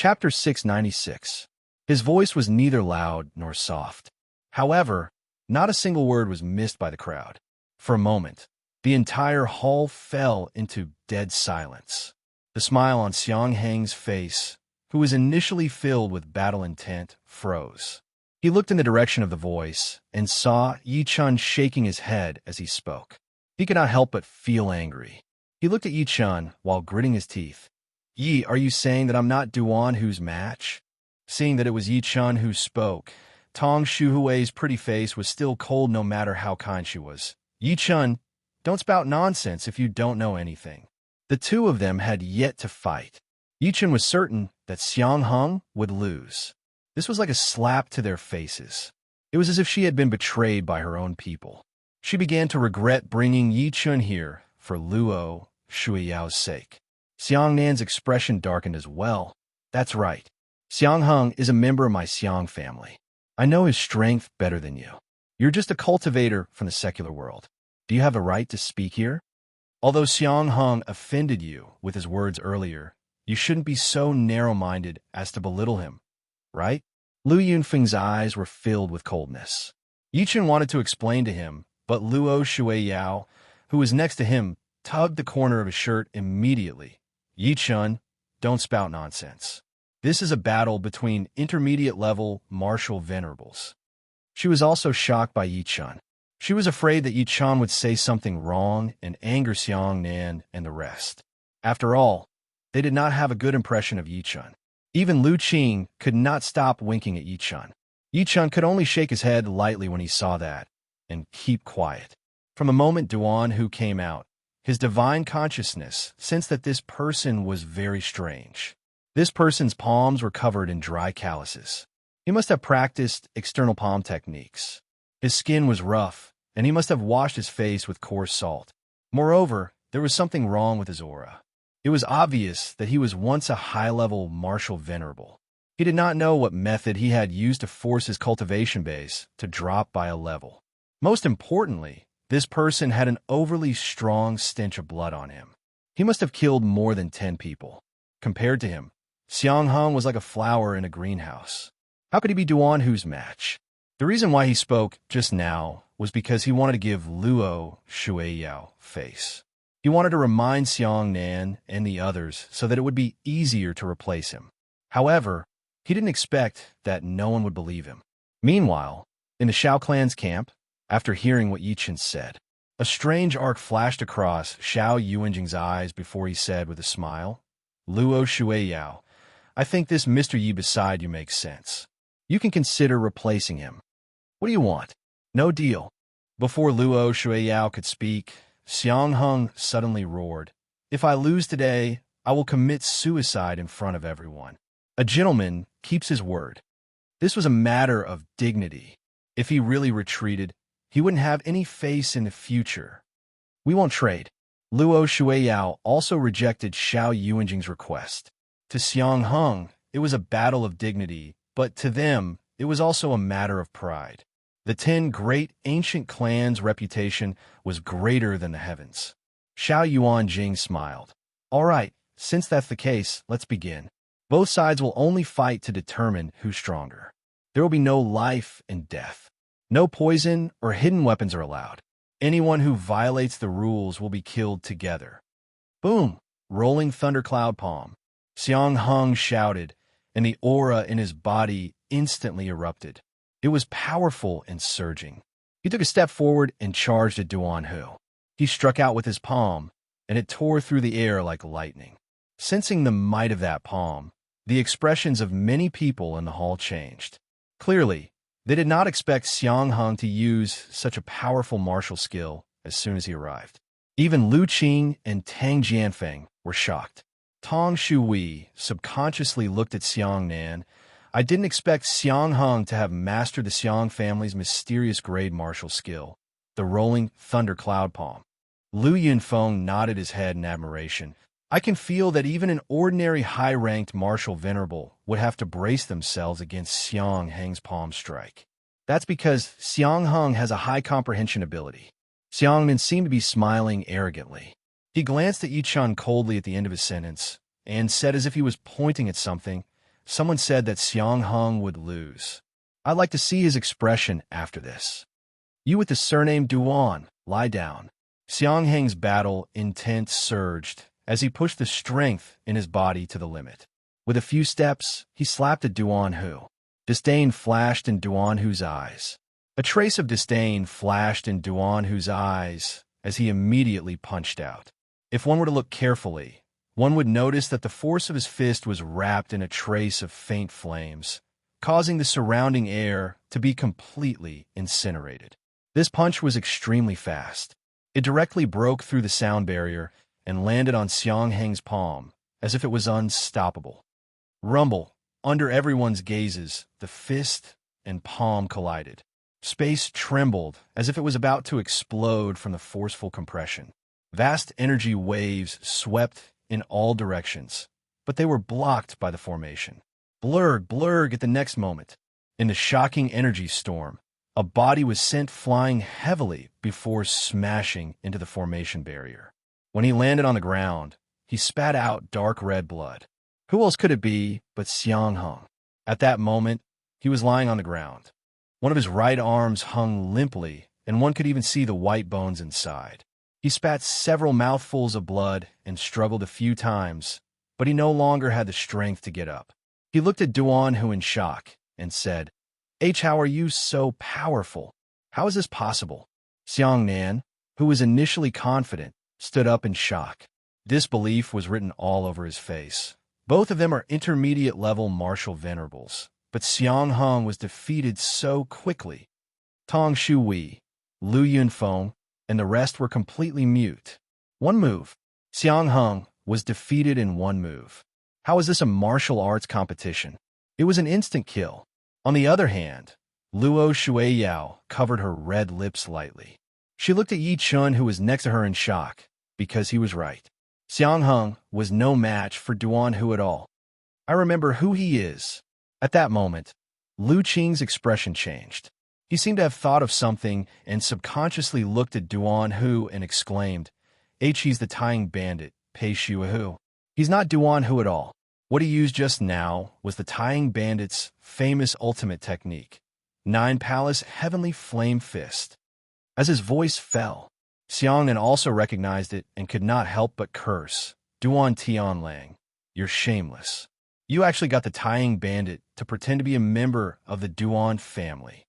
Chapter 696. His voice was neither loud nor soft. However, not a single word was missed by the crowd. For a moment, the entire hall fell into dead silence. The smile on Xiang Heng's face, who was initially filled with battle intent, froze. He looked in the direction of the voice and saw Yi Chun shaking his head as he spoke. He could not help but feel angry. He looked at Yi Chun while gritting his teeth. "Yi, are you saying that I'm not Duan Hu's match?" Seeing that it was Yi Chun who spoke, Tong Shuhui's pretty face was still cold no matter how kind she was. "Yi Chun, don't spout nonsense if you don't know anything." The two of them had yet to fight. Yi Chun was certain that Xiang Heng would lose. This was like a slap to their faces. It was as if she had been betrayed by her own people. She began to regret bringing Yi Chun here for Luo Shuiyao's sake. Xiang Nan's expression darkened as well. "That's right. Xiang Heng is a member of my Xiang family. I know his strength better than you. You're just a cultivator from the secular world. Do you have a right to speak here? Although Xiang Heng offended you with his words earlier, you shouldn't be so narrow-minded as to belittle him, right?" Lu Yunfeng's eyes were filled with coldness. Yi Chun wanted to explain to him, but Luo Shuiyao, who was next to him, tugged the corner of his shirt immediately. "Yi Chun, don't spout nonsense. This is a battle between intermediate-level martial venerables." She was also shocked by Yi Chun. She was afraid that Yi Chun would say something wrong and anger Xiang Nan and the rest. After all, they did not have a good impression of Yi Chun. Even Lu Qing could not stop winking at Yi Chun. Yi Chun could only shake his head lightly when he saw that, and keep quiet. From the moment Duan Hu came out, his divine consciousness sensed that this person was very strange. This person's palms were covered in dry calluses. He must have practiced external palm techniques. His skin was rough, and he must have washed his face with coarse salt. Moreover, there was something wrong with his aura. It was obvious that he was once a high-level martial venerable. He did not know what method he had used to force his cultivation base to drop by a level. Most importantly, this person had an overly strong stench of blood on him. He must have killed more than 10 people. Compared to him, Xiang Heng was like a flower in a greenhouse. How could he be Duan Hu's match? The reason why he spoke just now was because he wanted to give Luo Shuiyao face. He wanted to remind Xiang Nan and the others so that it would be easier to replace him. However, he didn't expect that no one would believe him. Meanwhile, in the Shao clan's camp, after hearing what Yi Chun said, a strange arc flashed across Shao Yuanjing's eyes before he said with a smile, "Luo Shuiyao, I think this Mr. Yi beside you makes sense. You can consider replacing him. What do you want?" "No deal." Before Luo Shuiyao could speak, Xiang Heng suddenly roared, "If I lose today, I will commit suicide in front of everyone. A gentleman keeps his word." This was a matter of dignity. If he really retreated, he wouldn't have any face in the future. "We won't trade." Luo Shuiyao also rejected Shao Yuanjing's request. To Xiang Heng, it was a battle of dignity, but to them, it was also a matter of pride. The 10 great ancient clans' reputation was greater than the heavens. Shao Yuanjing smiled. "All right, since that's the case, let's begin. Both sides will only fight to determine who's stronger. There will be no life and death. No poison or hidden weapons are allowed. Anyone who violates the rules will be killed together." Boom! Rolling thundercloud palm. Xiang Heng shouted, and the aura in his body instantly erupted. It was powerful and surging. He took a step forward and charged at Duan Hu. He struck out with his palm, and it tore through the air like lightning. Sensing the might of that palm, the expressions of many people in the hall changed. Clearly, they did not expect Xiang Heng to use such a powerful martial skill as soon as he arrived. Even Lu Qing and Tang Jianfeng were shocked. Tong Shui subconsciously looked at Xiang Nan. "I didn't expect Xiang Heng to have mastered the Xiang family's mysterious grade martial skill, the rolling thunder cloud palm." Lu Yunfeng nodded his head in admiration. "I can feel that even an ordinary high-ranked martial venerable would have to brace themselves against Xiang Heng's palm strike. That's because Xiang Heng has a high comprehension ability." Xiang Nan seemed to be smiling arrogantly. He glanced at Yi Chun coldly at the end of his sentence, and said as if he was pointing at something, someone said that Xiang Hung would lose. I'd like to see his expression after this. You with the surname Duan, lie down. Xiang Heng's battle intent surged as he pushed the strength in his body to the limit. With a few steps, he slapped at Duan Hu. Disdain flashed in Duan Hu's eyes. A trace of disdain flashed in Duan Hu's eyes as he immediately punched out. If one were to look carefully, one would notice that the force of his fist was wrapped in a trace of faint flames, causing the surrounding air to be completely incinerated. This punch was extremely fast. It directly broke through the sound barrier and landed on Xiang Heng's palm, as if it was unstoppable. Rumble. Under everyone's gazes, the fist and palm collided. Space trembled as if it was about to explode from the forceful compression. Vast energy waves swept in all directions, but they were blocked by the formation. Blurg at the next moment. In the shocking energy storm, a body was sent flying heavily before smashing into the formation barrier. When he landed on the ground, he spat out dark red blood. Who else could it be but Xiang Hung? At that moment, he was lying on the ground. One of his right arms hung limply, and one could even see the white bones inside. He spat several mouthfuls of blood and struggled a few times, but he no longer had the strength to get up. He looked at Duan Hu in shock and said, How are you so powerful? How is this possible? Xiang Nan, who was initially confident, stood up in shock. Disbelief was written all over his face. Both of them are intermediate-level martial venerables, but Xiang Hung was defeated so quickly. Tong Shui, Lu Yunfeng, and the rest were completely mute. One move. Xiang Hung was defeated in one move. How is this a martial arts competition? It was an instant kill. On the other hand, Luo Shuiyao covered her red lips lightly. She looked at Yi Chun, who was next to her in shock, because he was right. Xiang Hung was no match for Duan Hu at all. I remember who he is. At that moment, Lu Qing's expression changed. He seemed to have thought of something and subconsciously looked at Duan Hu and exclaimed, He's the tying bandit, Pei Shuihu. He's not Duan Hu at all. What he used just now was the tying bandit's famous ultimate technique, Nine Palace Heavenly Flame Fist. As his voice fell, Xiangnan also recognized it and could not help but curse. Duan Tianlang, you're shameless. You actually got the tying bandit to pretend to be a member of the Duan family.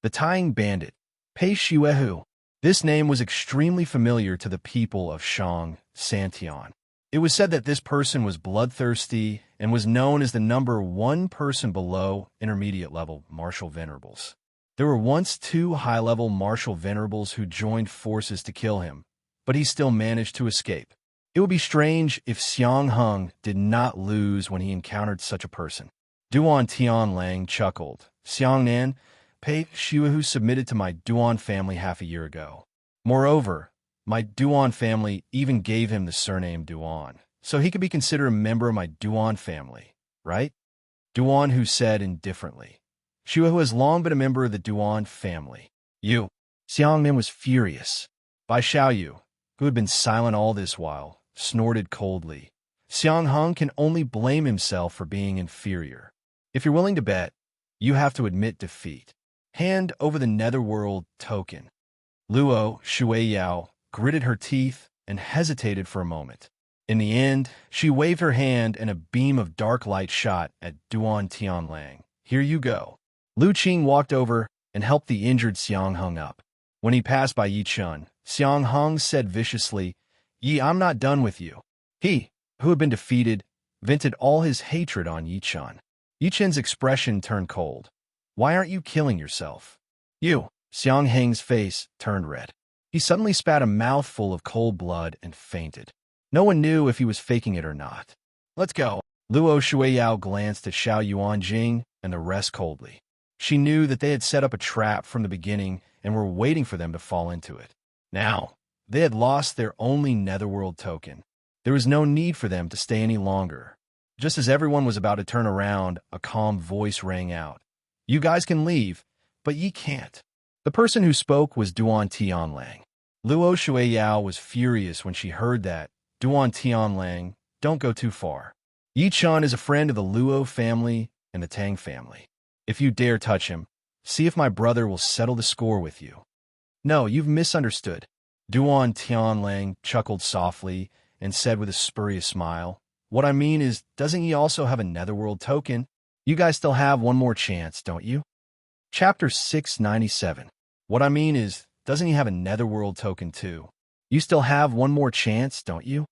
The tying bandit, Pei Shuehu. This name was extremely familiar to the people of Shang Santian. It was said that this person was bloodthirsty and was known as the number one person below intermediate-level martial venerables. There were once 2 high-level martial venerables who joined forces to kill him, but he still managed to escape. It would be strange if Xiang Hung did not lose when he encountered such a person. Duan Tianlang chuckled. Xiangnan, Pei Shuihu submitted to my Duan family half a year ago. Moreover, my Duan family even gave him the surname Duan, so he could be considered a member of my Duan family, right? Duan Hu said indifferently. Shuihu has long been a member of the Duan family. You. Xiangnan was furious. Bai Xiaoyu, who had been silent all this while, snorted coldly. Xiang Hung can only blame himself for being inferior. If you're willing to bet, you have to admit defeat. Hand over the netherworld token. Luo Shuiyao gritted her teeth and hesitated for a moment. In the end, she waved her hand and a beam of dark light shot at Duan Tianlang. Here you go. Lu Qing walked over and helped the injured Xiang Hung up. When he passed by Yi Chun, Xiang Hung said viciously, Yi, I'm not done with you. He, who had been defeated, vented all his hatred on Yi Chun. Yi Chun's expression turned cold. Why aren't you killing yourself? You. Xiang Heng's face turned red. He suddenly spat a mouthful of cold blood and fainted. No one knew if he was faking it or not. Let's go. Luo Shuiyao glanced at Xiao Yuanjing and the rest coldly. She knew that they had set up a trap from the beginning and were waiting for them to fall into it. Now, they had lost their only netherworld token. There was no need for them to stay any longer. Just as everyone was about to turn around, a calm voice rang out. You guys can leave, but ye can't. The person who spoke was Duan Tianlang. Luo Shuiyao was furious when she heard that. Duan Tianlang, don't go too far. Yi Chun is a friend of the Luo family and the Tang family. If you dare touch him, see if my brother will settle the score with you. No, you've misunderstood. Duan Tianlang chuckled softly and said with a spurious smile, What I mean is, doesn't he also have a netherworld token? You guys still have one more chance, don't you? Chapter 697. What I mean is, doesn't he have a netherworld token too? You still have one more chance, don't you?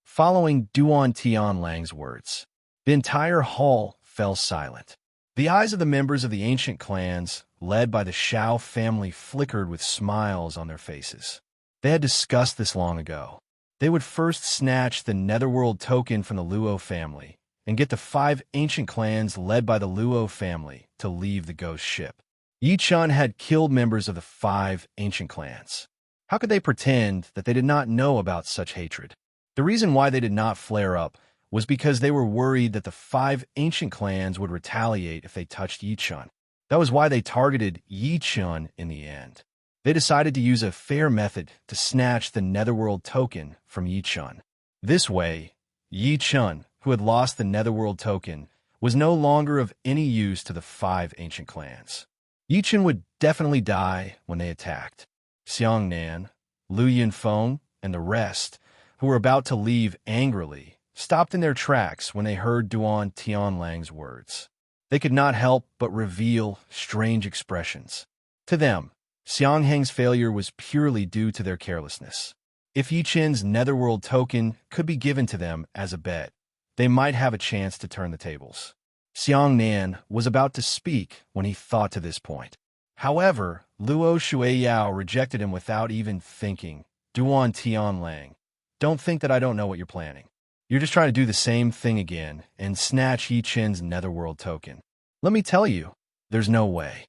Following Duan Tianlang's words, the entire hall fell silent. The eyes of the members of the ancient clans, led by the Shao family, flickered with smiles on their faces. They had discussed this long ago. They would first snatch the netherworld token from the Luo family and get the 5 ancient clans led by the Luo family to leave the ghost ship. Yi Chun had killed members of the 5 ancient clans. How could they pretend that they did not know about such hatred? The reason why they did not flare up was because they were worried that the 5 ancient clans would retaliate if they touched Yi Chun. That was why they targeted Yi Chun in the end. They decided to use a fair method to snatch the netherworld token from Yi Chun. This way, Yi Chun, who had lost the netherworld token, was no longer of any use to the 5 ancient clans. Yi Chun would definitely die when they attacked. Xiang Nan, Lu Yunfeng, and the rest, who were about to leave angrily, stopped in their tracks when they heard Duan Tianlang's words. They could not help but reveal strange expressions. To them, Xiang Heng's failure was purely due to their carelessness. If Yi Chun's netherworld token could be given to them as a bet, they might have a chance to turn the tables. Xiang Nan was about to speak when he thought to this point. However, Luo Shuiyao rejected him without even thinking. Duan Tianlang, don't think that I don't know what you're planning. You're just trying to do the same thing again and snatch Yi Chun's netherworld token. Let me tell you, there's no way.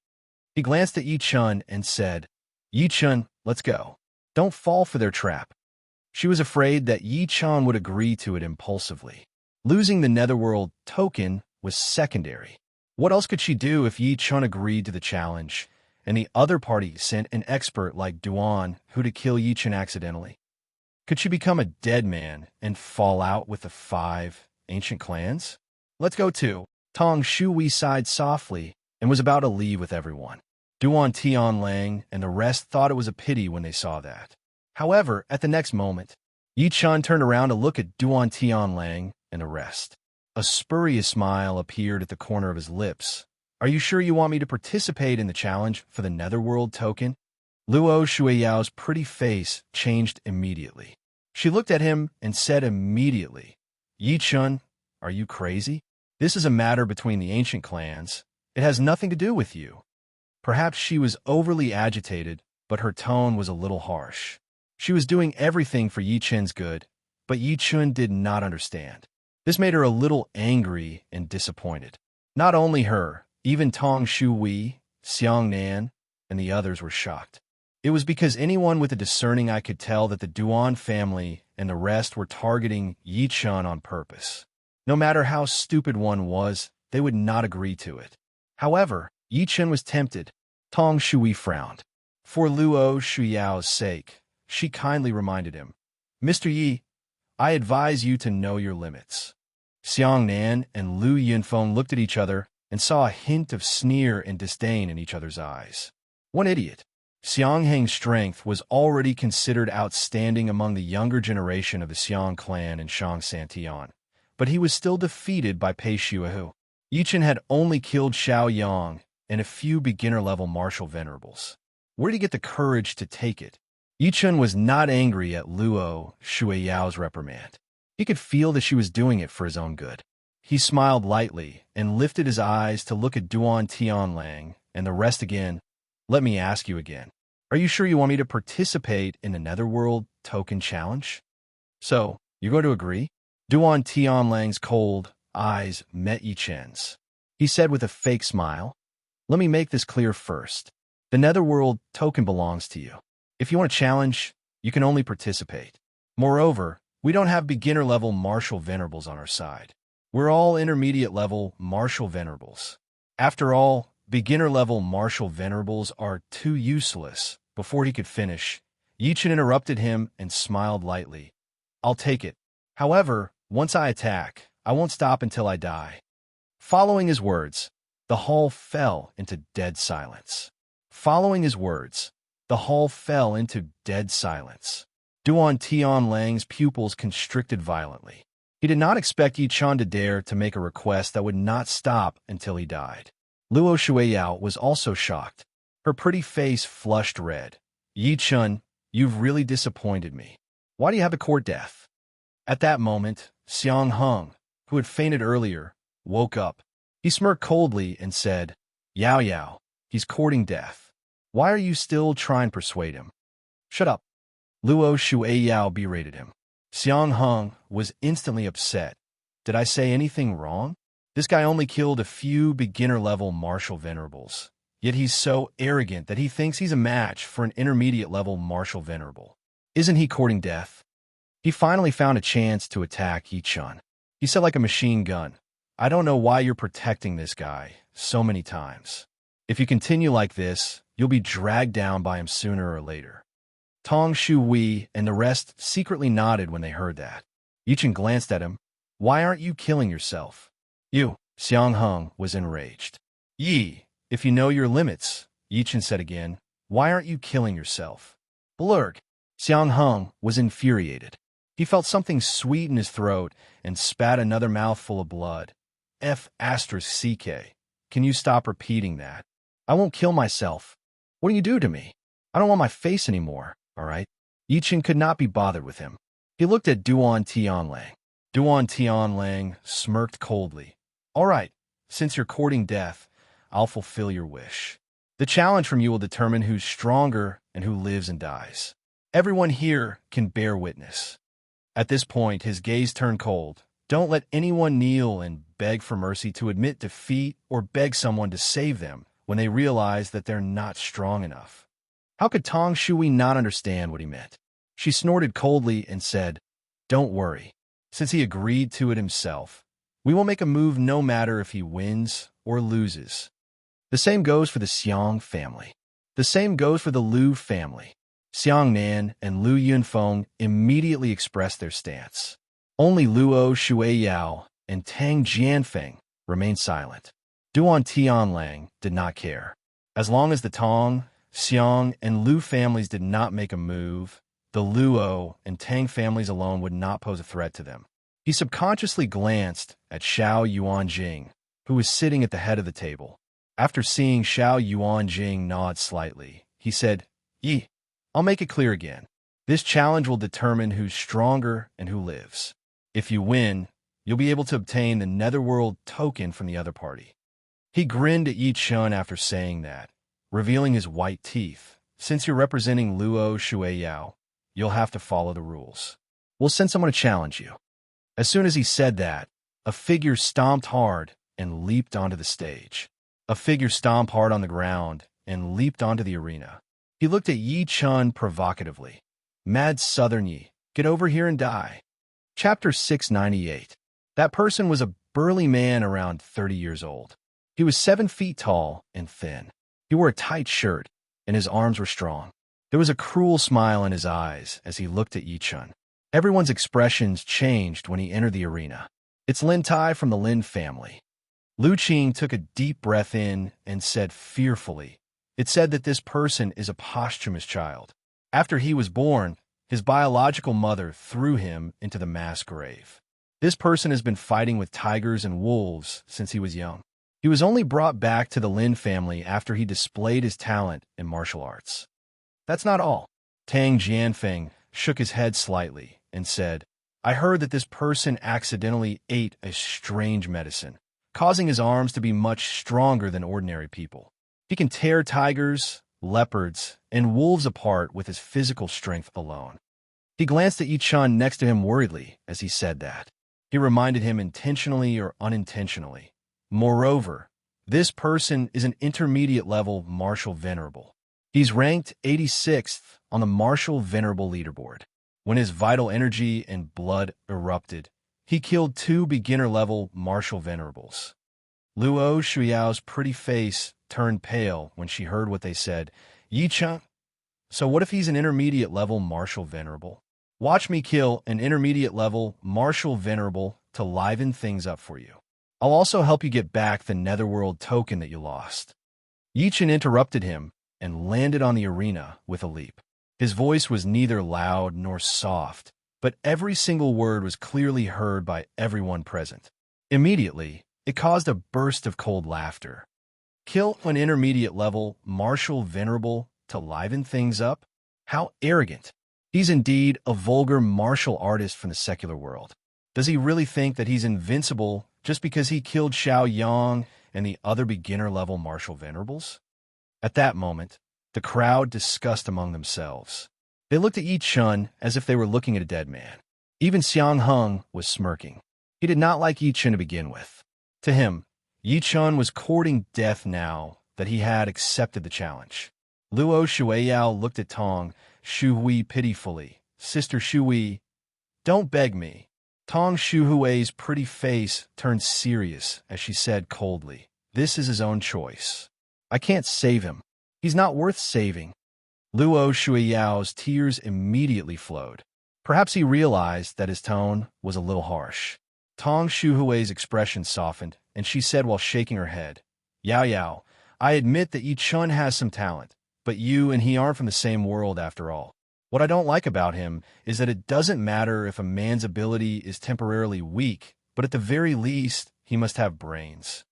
He glanced at Yi Chun and said, Yi Chun, let's go. Don't fall for their trap. She was afraid that Yi Chun would agree to it impulsively. Losing the netherworld token was secondary. What else could she do if Yi Chun agreed to the challenge, and the other party sent an expert like Duan who to kill Yi Chun accidentally? Could she become a dead man and fall out with the 5 ancient clans? Let's go too. Tong Shui sighed softly and was about to leave with everyone. Duan Tianlang and the rest thought it was a pity when they saw that. However, at the next moment, Yi Chun turned around to look at Duan Tianlang and the rest. A spurious smile appeared at the corner of his lips. Are you sure you want me to participate in the challenge for the netherworld token? Luo Shuiyao's pretty face changed immediately. She looked at him and said immediately, Yi Chun, are you crazy? This is a matter between the ancient clans. It has nothing to do with you. Perhaps she was overly agitated, but her tone was a little harsh. She was doing everything for Yi Chun's good, but Yi Chun did not understand. This made her a little angry and disappointed. Not only her, even Tong Shui, Xiang Nan, and the others were shocked. It was because anyone with a discerning eye could tell that the Duan family and the rest were targeting Yi Chun on purpose. No matter how stupid one was, they would not agree to it. However, Yi Chun was tempted. Tong Shui frowned. For Luo Shuiyao's sake, she kindly reminded him, Mr. Yi, I advise you to know your limits. Xiang Nan and Lu Yunfeng looked at each other and saw a hint of sneer and disdain in each other's eyes. One idiot. Xiang Heng's strength was already considered outstanding among the younger generation of the Xiang clan in Shang Santian, but he was still defeated by Pei Shuahu. Yi Chun had only killed Xiao Yang and a few beginner-level martial venerables. Where did he get the courage to take it? Yi Chun was not angry at Luo Shuiyao's reprimand. He could feel that she was doing it for his own good. He smiled lightly and lifted his eyes to look at Duan Tianlang and the rest again. Let me ask you again. Are you sure you want me to participate in the netherworld token challenge? So, you're going to agree? Duan Tianlang's cold eyes met Yi Chun's. He said with a fake smile, Let me make this clear first. The netherworld token belongs to you. If you want to challenge, you can only participate. Moreover, we don't have beginner-level martial venerables on our side. We're all intermediate-level martial venerables. After all, beginner-level martial venerables are too useless. Before he could finish, Yi Chun interrupted him and smiled lightly. I'll take it. However, once I attack, I won't stop until I die." Following his words, the hall fell into dead silence. Following his words, the hall fell into dead silence. Duan Tianlang's pupils constricted violently. He did not expect Yi Chun to dare to make a request that would not stop until he died. Luo Shuiyao was also shocked. Her pretty face flushed red. "Yi Chun, you've really disappointed me. Why do you have a court death?" At that moment, Xiang Heng, who had fainted earlier, woke up. He smirked coldly and said, "Yao Yao, he's courting death. Why are you still trying to persuade him?" "Shut up." Luo Shuiyao berated him. Xiang Heng was instantly upset. "Did I say anything wrong? This guy only killed a few beginner-level martial venerables. Yet he's so arrogant that he thinks he's a match for an intermediate-level martial venerable. Isn't he courting death?" He finally found a chance to attack Yi Chun. He said like a machine gun, "I don't know why you're protecting this guy so many times. If you continue like this, you'll be dragged down by him sooner or later." Tong Shui and the rest secretly nodded when they heard that. Yi Chun glanced at him. "Why aren't you killing yourself?" "You." Xiang Heng was enraged. "Yi, if you know your limits," Yi Chun said again, "why aren't you killing yourself?" "Blurg." Xiang Heng was infuriated. He felt something sweet in his throat and spat another mouthful of blood. "F***CK. Can you stop repeating that? I won't kill myself. What do you do to me? I don't want my face anymore, all right?" Yi Chun could not be bothered with him. He looked at Duan Tianlang. Duan Tianlang smirked coldly. "All right, since you're courting death, I'll fulfill your wish. The challenge from you will determine who's stronger and who lives and dies. Everyone here can bear witness." At this point, his gaze turned cold. Don't let anyone kneel and beg for mercy to admit defeat or beg someone to save them when they realize that they're not strong enough. How could Tong Shui not understand what he meant? She snorted coldly and said, "Don't worry. Since he agreed to it himself, we will make a move no matter if he wins or loses." The same goes for the Xiang family. The same goes for the Lu family. Xiang Nan and Lu Yunfeng immediately expressed their stance. Only Luo Shuiyao and Tang Jianfeng remained silent. Duan Tianlang did not care. As long as the Tong, Xiang, and Lu families did not make a move, the Luo and Tang families alone would not pose a threat to them. He subconsciously glanced at Xiao Yuanjing, who was sitting at the head of the table. After seeing Xiao Yuanjing nod slightly, he said, "Yi, I'll make it clear again. This challenge will determine who's stronger and who lives. If you win, you'll be able to obtain the Netherworld token from the other party." He grinned at Yi Chun after saying that, revealing his white teeth. "Since you're representing Luo Shuiyao, you'll have to follow the rules. We'll send someone to challenge you." As soon as he said that, a figure stomped hard and leaped onto the stage. A figure stomped hard on the ground and leaped onto the arena. He looked at Yi Chun provocatively. "Mad Southern Yi, get over here and die." Chapter 698. That person was a burly man around 30 years old. He was 7 feet tall and thin. He wore a tight shirt, and his arms were strong. There was a cruel smile in his eyes as he looked at Yi Chun. Everyone's expressions changed when he entered the arena. "It's Lin Tai from the Lin family." Lu Qing took a deep breath in and said fearfully, "It said that this person is a posthumous child. After he was born, his biological mother threw him into the mass grave. This person has been fighting with tigers and wolves since he was young. He was only brought back to the Lin family after he displayed his talent in martial arts." "That's not all." Tang Jianfeng shook his head slightly and said, "I heard that this person accidentally ate a strange medicine, causing his arms to be much stronger than ordinary people. He can tear tigers, leopards, and wolves apart with his physical strength alone." He glanced at Yi Chun next to him worriedly as he said that. He reminded him intentionally or unintentionally. "Moreover, this person is an intermediate-level martial venerable. He's ranked 86th on the martial venerable leaderboard. When his vital energy and blood erupted, he killed 2 beginner-level martial venerables." Luo Shuiyao's pretty face turned pale when she heard what they said. "Yi Chun? So what if he's an intermediate-level martial venerable? Watch me kill an intermediate-level martial venerable to liven things up for you. I'll also help you get back the Netherworld token that you lost." Yi Chen interrupted him and landed on the arena with a leap. His voice was neither loud nor soft, but every single word was clearly heard by everyone present. Immediately, it caused a burst of cold laughter. Kill an intermediate level martial venerable to liven things up? How arrogant. He's indeed a vulgar martial artist from the secular world. Does he really think that he's invincible just because he killed Xiao Yang and the other beginner-level martial venerables? At that moment, the crowd discussed among themselves. They looked at Yi Chen as if they were looking at a dead man. Even Xiang Heng was smirking. He did not like Yi Chen to begin with. To him, Yi Chen was courting death now that he had accepted the challenge. Luo Shuiyao looked at Tong Shuhui pitifully. "Sister Shui, don't beg me." Tong Shuhui's pretty face turned serious as she said coldly, "This is his own choice. I can't save him. He's not worth saving." Luo Shuiyao's tears immediately flowed. Perhaps he realized that his tone was a little harsh. Tong Shuhui's expression softened, and she said while shaking her head, "Yao Yao, I admit that Yi Chen has some talent, but you and he aren't from the same world after all. What I don't like about him is that it doesn't matter if a man's ability is temporarily weak, but at the very least, he must have brains."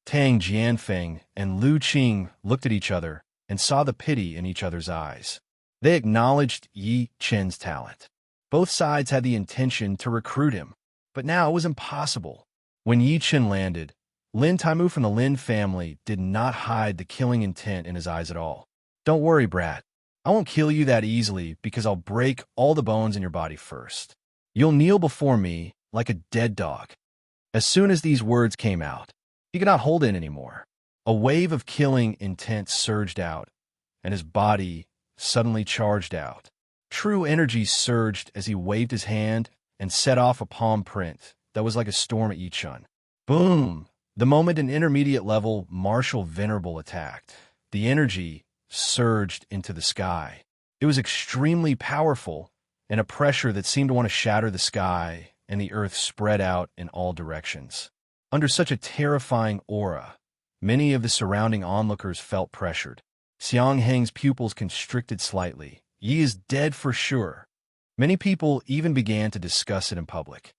Tang Jianfeng and Lu Qing looked at each other and saw the pity in each other's eyes. They acknowledged Yi Chen's talent. Both sides had the intention to recruit him, but now it was impossible. When Yi Chen landed, Lin Taimu from the Lin family did not hide the killing intent in his eyes at all. "Don't worry, brat. I won't kill you that easily because I'll break all the bones in your body first. You'll kneel before me like a dead dog." As soon as these words came out, he could not hold it anymore. A wave of killing intent surged out, and his body suddenly charged out. True energy surged as he waved his hand and set off a palm print that was like a storm at Yi Chen. Boom! The moment an intermediate-level martial venerable attacked, the energy surged into the sky. It was extremely powerful, and a pressure that seemed to want to shatter the sky and the earth spread out in all directions. Under such a terrifying aura, many of the surrounding onlookers felt pressured. Xiang Heng's pupils constricted slightly. Yi is dead for sure. Many people even began to discuss it in public.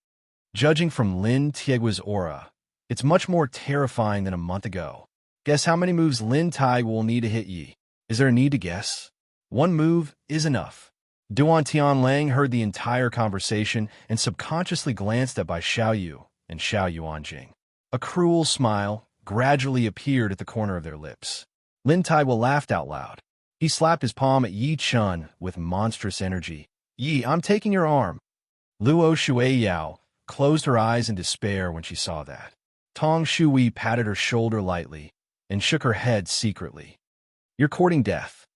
Judging from Lin Tiegua's aura, it's much more terrifying than a month ago. Guess how many moves Lin Tai will need to hit Yi? Is there a need to guess? One move is enough. Duan Tianlang heard the entire conversation and subconsciously glanced at Bai Xiaoyu and Xiao Yuanjing. A cruel smile gradually appeared at the corner of their lips. Lin Taiwa laughed out loud. He slapped his palm at Yi Chen with monstrous energy. "Yi, I'm taking your arm." Luo Shuiyao closed her eyes in despair when she saw that. Tong Shui patted her shoulder lightly and shook her head secretly. "You're courting death."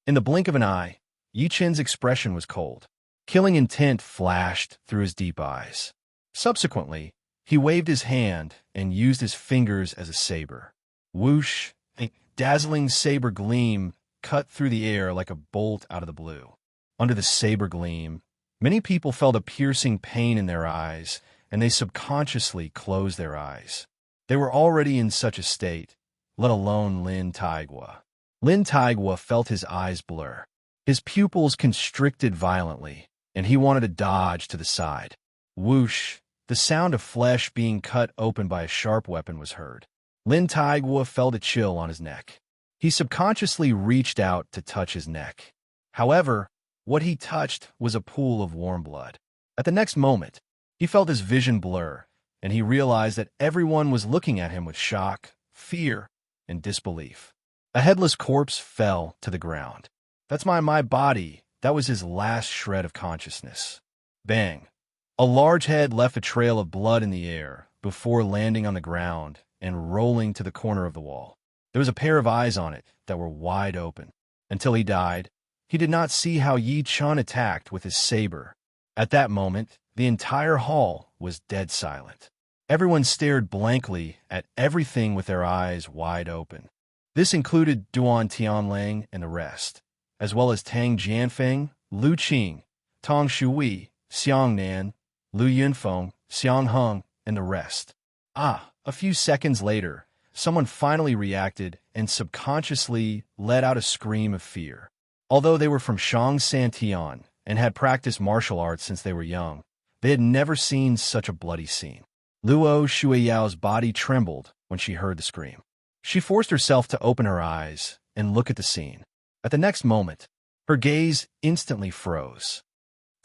In the blink of an eye, Yi Chen's expression was cold. Killing intent flashed through his deep eyes. Subsequently, he waved his hand and used his fingers as a saber. Whoosh! A dazzling saber gleam cut through the air like a bolt out of the blue. Under the saber gleam, many people felt a piercing pain in their eyes, and they subconsciously closed their eyes. They were already in such a state, let alone Lin Taigua. Lin Taigua felt his eyes blur. His pupils constricted violently, and he wanted to dodge to the side. Whoosh! The sound of flesh being cut open by a sharp weapon was heard. Lin Taigua felt a chill on his neck. He subconsciously reached out to touch his neck. However, what he touched was a pool of warm blood. At the next moment, he felt his vision blur, and he realized that everyone was looking at him with shock, fear, and disbelief. A headless corpse fell to the ground. "That's my body." That was his last shred of consciousness. Bang! A large head left a trail of blood in the air before landing on the ground and rolling to the corner of the wall. There was a pair of eyes on it that were wide open. Until he died, he did not see how Yi Chen attacked with his saber. At that moment, the entire hall was dead silent. Everyone stared blankly at everything with their eyes wide open. This included Duan Tianlang and the rest, as well as Tang Jianfeng, Lu Qing, Tong Shui, Xiang Nan, Lu Yunfeng, Xiang Heng, and the rest. A few seconds later, someone finally reacted and subconsciously let out a scream of fear. Although they were from Shang Santian and had practiced martial arts since they were young, they had never seen such a bloody scene. Luo Shuiyao's body trembled when she heard the scream. She forced herself to open her eyes and look at the scene. At the next moment, her gaze instantly froze.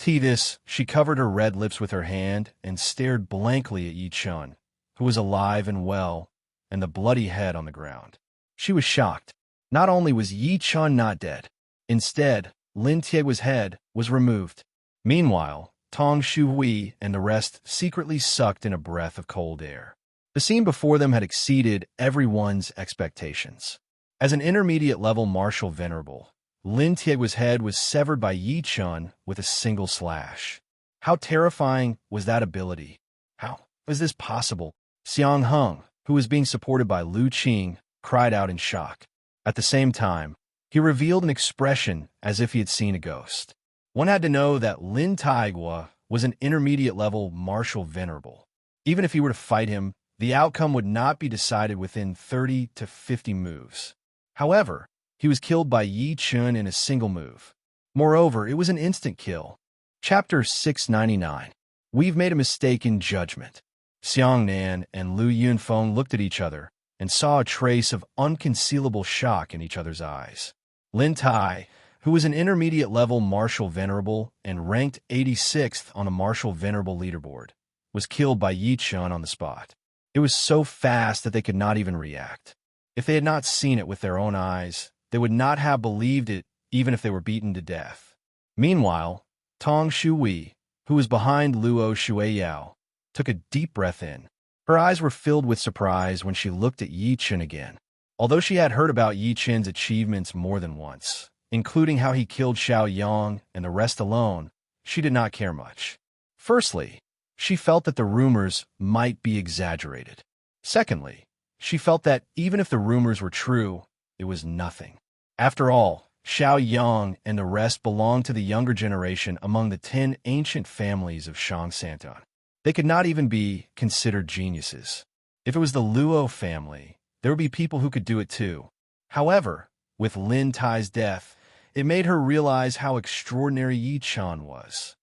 This, she covered her red lips with her hand and stared blankly at Yi Chun, who was alive and well, and the bloody head on the ground. She was shocked. Not only was Yi Chun not dead, instead, Lin Tiegu's head was removed. Meanwhile, Tong Shuhui and the rest secretly sucked in a breath of cold air. The scene before them had exceeded everyone's expectations. As an intermediate-level martial venerable, Lin Tiegu's head was severed by Yi Chun with a single slash. How terrifying was that ability? How was this possible? Xiang Heng, who was being supported by Lu Qing, cried out in shock. At the same time, he revealed an expression as if he had seen a ghost. One had to know that Lin Taigua was an intermediate-level martial venerable. Even if he were to fight him, the outcome would not be decided within 30 to 50 moves. However, he was killed by Yi Chun in a single move. Moreover, it was an instant kill. Chapter 699. We've made a mistake in judgment. Xiang Nan and Lu Yunfeng looked at each other and saw a trace of unconcealable shock in each other's eyes. Lin Tai, who was an intermediate-level martial venerable and ranked 86th on a martial venerable leaderboard, was killed by Yi Chun on the spot. It was so fast that they could not even react. If they had not seen it with their own eyes, they would not have believed it even if they were beaten to death. Meanwhile, Tong Shui, who was behind Luo Shuiyao, took a deep breath in. Her eyes were filled with surprise when she looked at Yi Chun again. Although she had heard about Yi Chun's achievements more than once, including how he killed Xiao Yang and the rest alone, she did not care much. Firstly, she felt that the rumors might be exaggerated. Secondly, she felt that even if the rumors were true, it was nothing. After all, Xiao Yang and the rest belonged to the younger generation among the 10 ancient families of Shang Santan. They could not even be considered geniuses. If it was the Luo family, there would be people who could do it too. However, with Lin Tai's death, it made her realize how extraordinary Yi Chun was.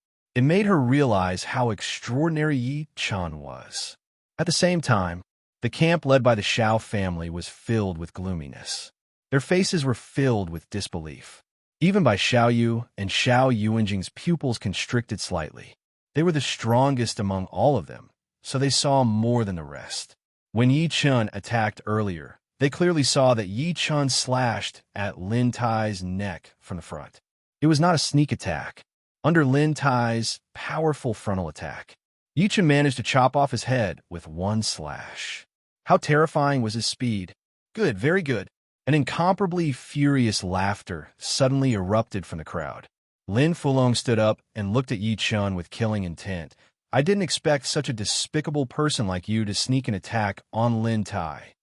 At the same time, the camp led by the Xiao family was filled with gloominess. Their faces were filled with disbelief. Even by Xiao Yu and Xiao Yuanjing's pupils constricted slightly. They were the strongest among all of them, so they saw more than the rest. When Yi Chun attacked earlier, they clearly saw that Yi Chun slashed at Lin Tai's neck from the front. It was not a sneak attack. Under Lin Tai's powerful frontal attack, Yi Chun managed to chop off his head with one slash. How terrifying was his speed? Good, very good. An incomparably furious laughter suddenly erupted from the crowd. Lin Fulong stood up and looked at Yi Chun with killing intent. I didn't expect such a despicable person like you to sneak an attack on Lin Tai.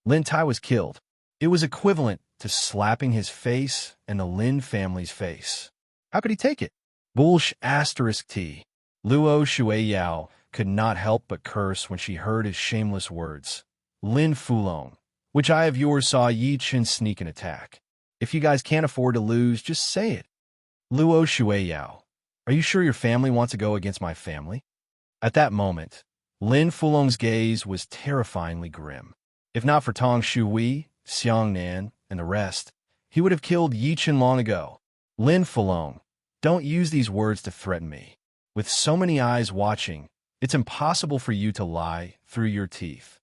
Lin Tai was killed. It was equivalent to slapping his face and the Lin family's face. How could he take it? Bullsh asterisk T. Luo Shuiyao could not help but curse when she heard his shameless words. Lin Fulong, which eye of yours saw Yi Chun sneak an attack? If you guys can't afford to lose, just say it. Luo Shuiyao, are you sure your family wants to go against my family? At that moment, Lin Fulong's gaze was terrifyingly grim. If not for Tong Shui, Xiang Nan, and the rest, he would have killed Yi Chun long ago. Lin Fulong, don't use these words to threaten me. With so many eyes watching, it's impossible for you to lie through your teeth.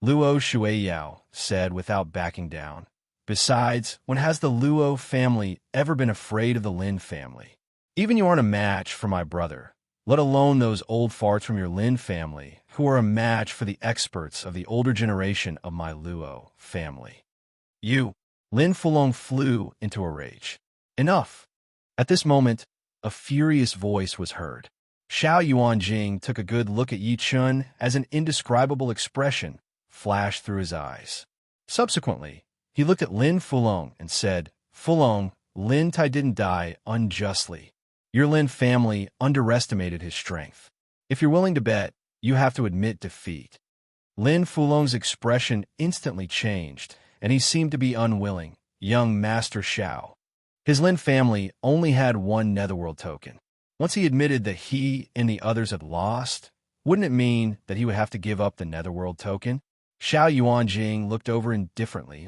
Luo Shuiyao said without backing down. Besides, when has the Luo family ever been afraid of the Lin family? Even you aren't a match for my brother, let alone those old farts from your Lin family, who are a match for the experts of the older generation of my Luo family. You! Lin Fulong flew into a rage. Enough! At this moment, a furious voice was heard. Xiao Yuanjing took a good look at Yi Chun as an indescribable expression flashed through his eyes. Subsequently, he looked at Lin Fulong and said, Fulong, Lin Tai didn't die unjustly. Your Lin family underestimated his strength. If you're willing to bet, you have to admit defeat. Lin Fulong's expression instantly changed, and he seemed to be unwilling. Young Master Shao. His Lin family only had one Netherworld token. Once he admitted that he and the others had lost, wouldn't it mean that he would have to give up the Netherworld token? Xiao Yuanjing looked over indifferently.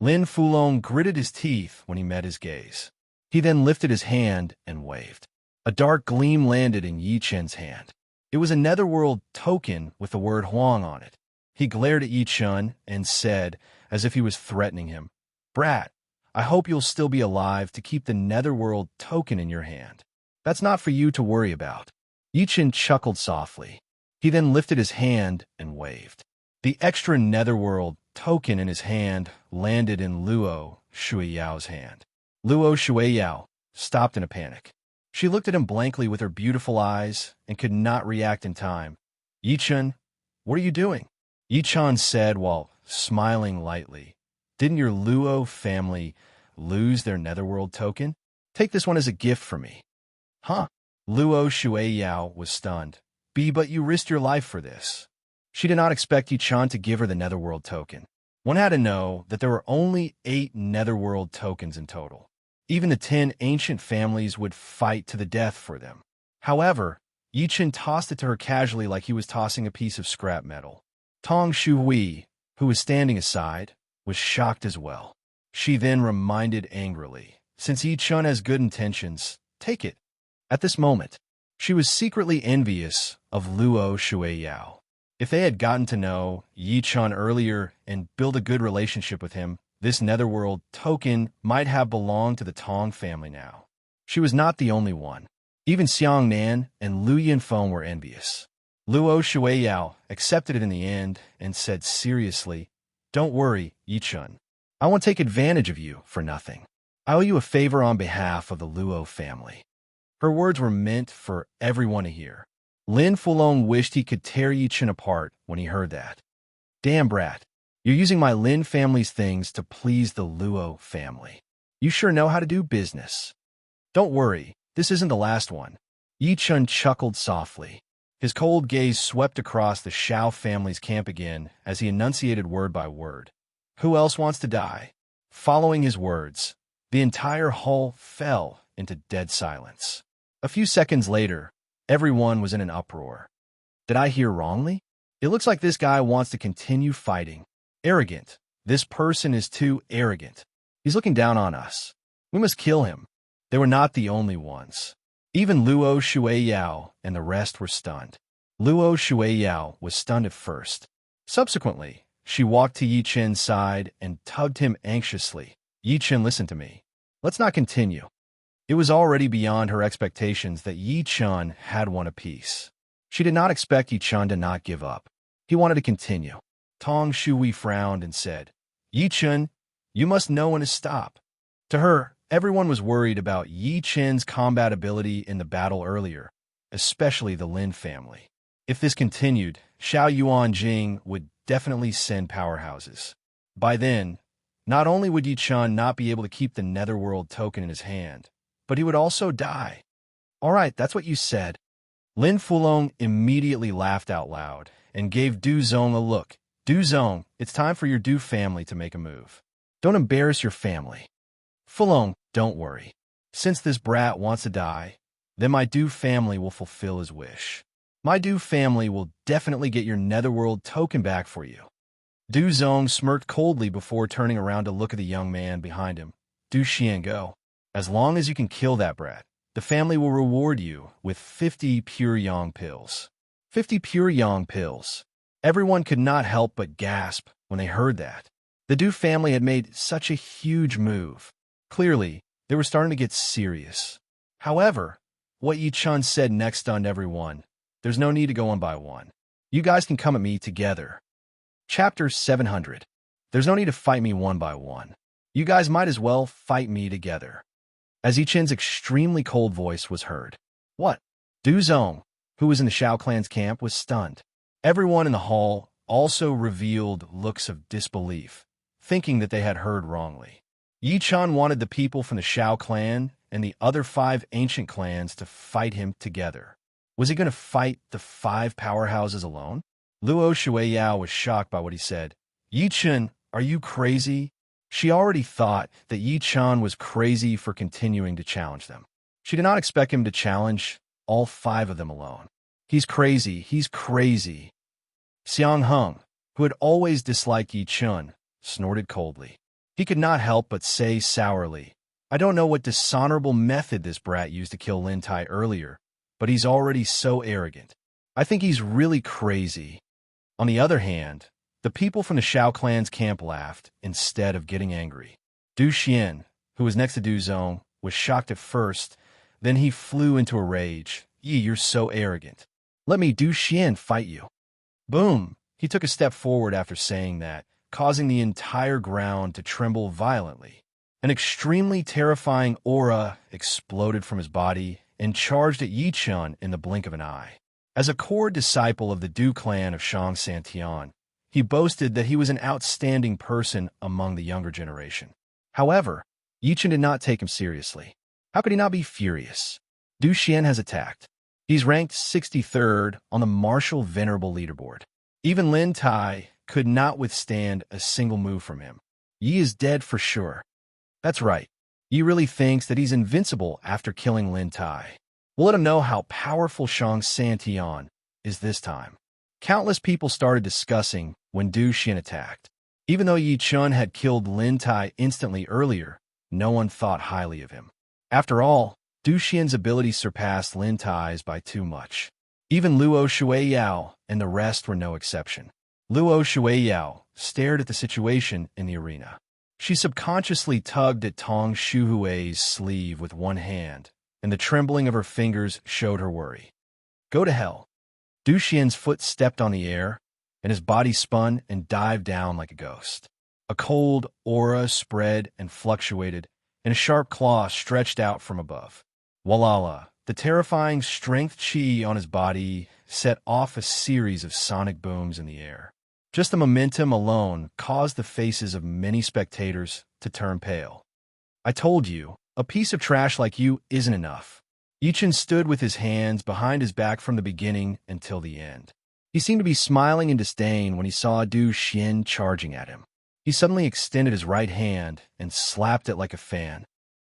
Lin Fulong gritted his teeth when he met his gaze. He then lifted his hand and waved. A dark gleam landed in Yi Chen's hand. It was a Netherworld token with the word Huang on it. He glared at Yi Chen and said, as if he was threatening him, "Brat, I hope you'll still be alive to keep the Netherworld token in your hand. That's not for you to worry about." Yi Chen chuckled softly. He then lifted his hand and waved. The extra Netherworld token in his hand landed in Luo Shuiyao's hand. Luo Shuiyao stopped in a panic. She looked at him blankly with her beautiful eyes and could not react in time. "Yi Chen, what are you doing?" Yi Chen said while smiling lightly. "Didn't your Luo family lose their Netherworld token? Take this one as a gift for me." "Huh?" Luo Shuiyao was stunned. But you risked your life for this." She did not expect Yi Chen to give her the Netherworld token. One had to know that there were only 8 Netherworld tokens in total. Even the 10 ancient families would fight to the death for them. However, Yi Chen tossed it to her casually like he was tossing a piece of scrap metal. Tong Shuhui, who was standing aside, was shocked as well. She then reminded angrily, "Since Yi Chen has good intentions, take it." At this moment, she was secretly envious of Luo Shuiyao. If they had gotten to know Yi Chen earlier and built a good relationship with him, this Netherworld token might have belonged to the Tong family now. She was not the only one. Even Xiang Nan and Lu Yinfeng were envious. Luo Shuiyao accepted it in the end and said seriously, "Don't worry, Yi Chen. I won't take advantage of you for nothing. I owe you a favor on behalf of the Luo family." Her words were meant for everyone to hear. Lin Fulong wished he could tear Yi Chen apart when he heard that. "Damn, brat. You're using my Lin family's things to please the Luo family. You sure know how to do business." "Don't worry, this isn't the last one." Yi Chen chuckled softly. His cold gaze swept across the Shao family's camp again as he enunciated word by word. "Who else wants to die?" Following his words, the entire hall fell into dead silence. A few seconds later, everyone was in an uproar. Did I hear wrongly? It looks like this guy wants to continue fighting. Arrogant. This person is too arrogant. He's looking down on us. We must kill him. They were not the only ones. Even Luo Shuiyao and the rest were stunned. Luo Shuiyao was stunned at first. Subsequently, she walked to Yi Chen's side and tugged him anxiously. "Yi Chen, listen to me. Let's not continue." It was already beyond her expectations that Yi Chen had won a piece. She did not expect Yi Chen to not give up. He wanted to continue. Tong Shui frowned and said, "Yi Chen, you must know when to stop." To her, everyone was worried about Yi Chen's combat ability in the battle earlier, especially the Lin family. If this continued, Xiao Yuanjing would definitely send powerhouses. By then, not only would Yi Chen not be able to keep the Netherworld token in his hand, but he would also die. "All right, that's what you said." Lin Fulong immediately laughed out loud and gave Du Zong a look. "Du Zong, it's time for your Du family to make a move. Don't embarrass your family." "Fulong, don't worry. Since this brat wants to die, then my Du family will fulfill his wish. My Du family will definitely get your Netherworld token back for you." Du Zong smirked coldly before turning around to look at the young man behind him. "Du Xiango, as long as you can kill that brat, the family will reward you with 50 pure yang pills." 50 pure yang pills. Everyone could not help but gasp when they heard that. The Du family had made such a huge move. Clearly, they were starting to get serious. However, what Yi Chen said next stunned everyone. "There's no need to go one by one. You guys can come at me together." Chapter 700. There's no need to fight me one by one. You guys might as well fight me together. As Yi Chen's extremely cold voice was heard. "What?" Du Zong, who was in the Shao clan's camp, was stunned. Everyone in the hall also revealed looks of disbelief, thinking that they had heard wrongly. Yi Chen wanted the people from the Shao clan and the other 5 ancient clans to fight him together. Was he going to fight the 5 powerhouses alone? Luo Shueiyao was shocked by what he said. Yi Chen, are you crazy? She already thought that Yi Chen was crazy for continuing to challenge them. She did not expect him to challenge all 5 of them alone. He's crazy, he's crazy. Xiang Heng, who had always disliked Yi Chen, snorted coldly. He could not help but say sourly, I don't know what dishonorable method this brat used to kill Lin Tai earlier, but he's already so arrogant. I think he's really crazy. On the other hand, the people from the Shao clan's camp laughed instead of getting angry. Du Xian, who was next to Du Zong, was shocked at first, then he flew into a rage. Yi, you're so arrogant. Let me Du Xian fight you. Boom! He took a step forward after saying that, causing the entire ground to tremble violently. An extremely terrifying aura exploded from his body and charged at Yi Chen in the blink of an eye. As a core disciple of the Du clan of Shang Santian, he boasted that he was an outstanding person among the younger generation. However, Yi Chen did not take him seriously. How could he not be furious? Du Xian has attacked. He's ranked 63rd on the martial venerable leaderboard. Even Lin Tai could not withstand a single move from him. Yi is dead for sure. That's right. Yi really thinks that he's invincible after killing Lin Tai. We'll let him know how powerful Shang Santian is this time. Countless people started discussing when Du Xian attacked. Even though Yi Chen had killed Lin Tai instantly earlier, no one thought highly of him. After all, Du Xian's ability surpassed Lin Tai's by too much. Even Luo Shueiyao and the rest were no exception. Luo Shueiyao stared at the situation in the arena. She subconsciously tugged at Tong Shuhui's sleeve with one hand, and the trembling of her fingers showed her worry. Go to hell. Du Xian's foot stepped on the air, and his body spun and dived down like a ghost. A cold aura spread and fluctuated, and a sharp claw stretched out from above. Walala, the terrifying strength chi on his body set off a series of sonic booms in the air. Just the momentum alone caused the faces of many spectators to turn pale. I told you, a piece of trash like you isn't enough. Yi Chen stood with his hands behind his back from the beginning until the end. He seemed to be smiling in disdain when he saw Du Xian charging at him. He suddenly extended his right hand and slapped it like a fan.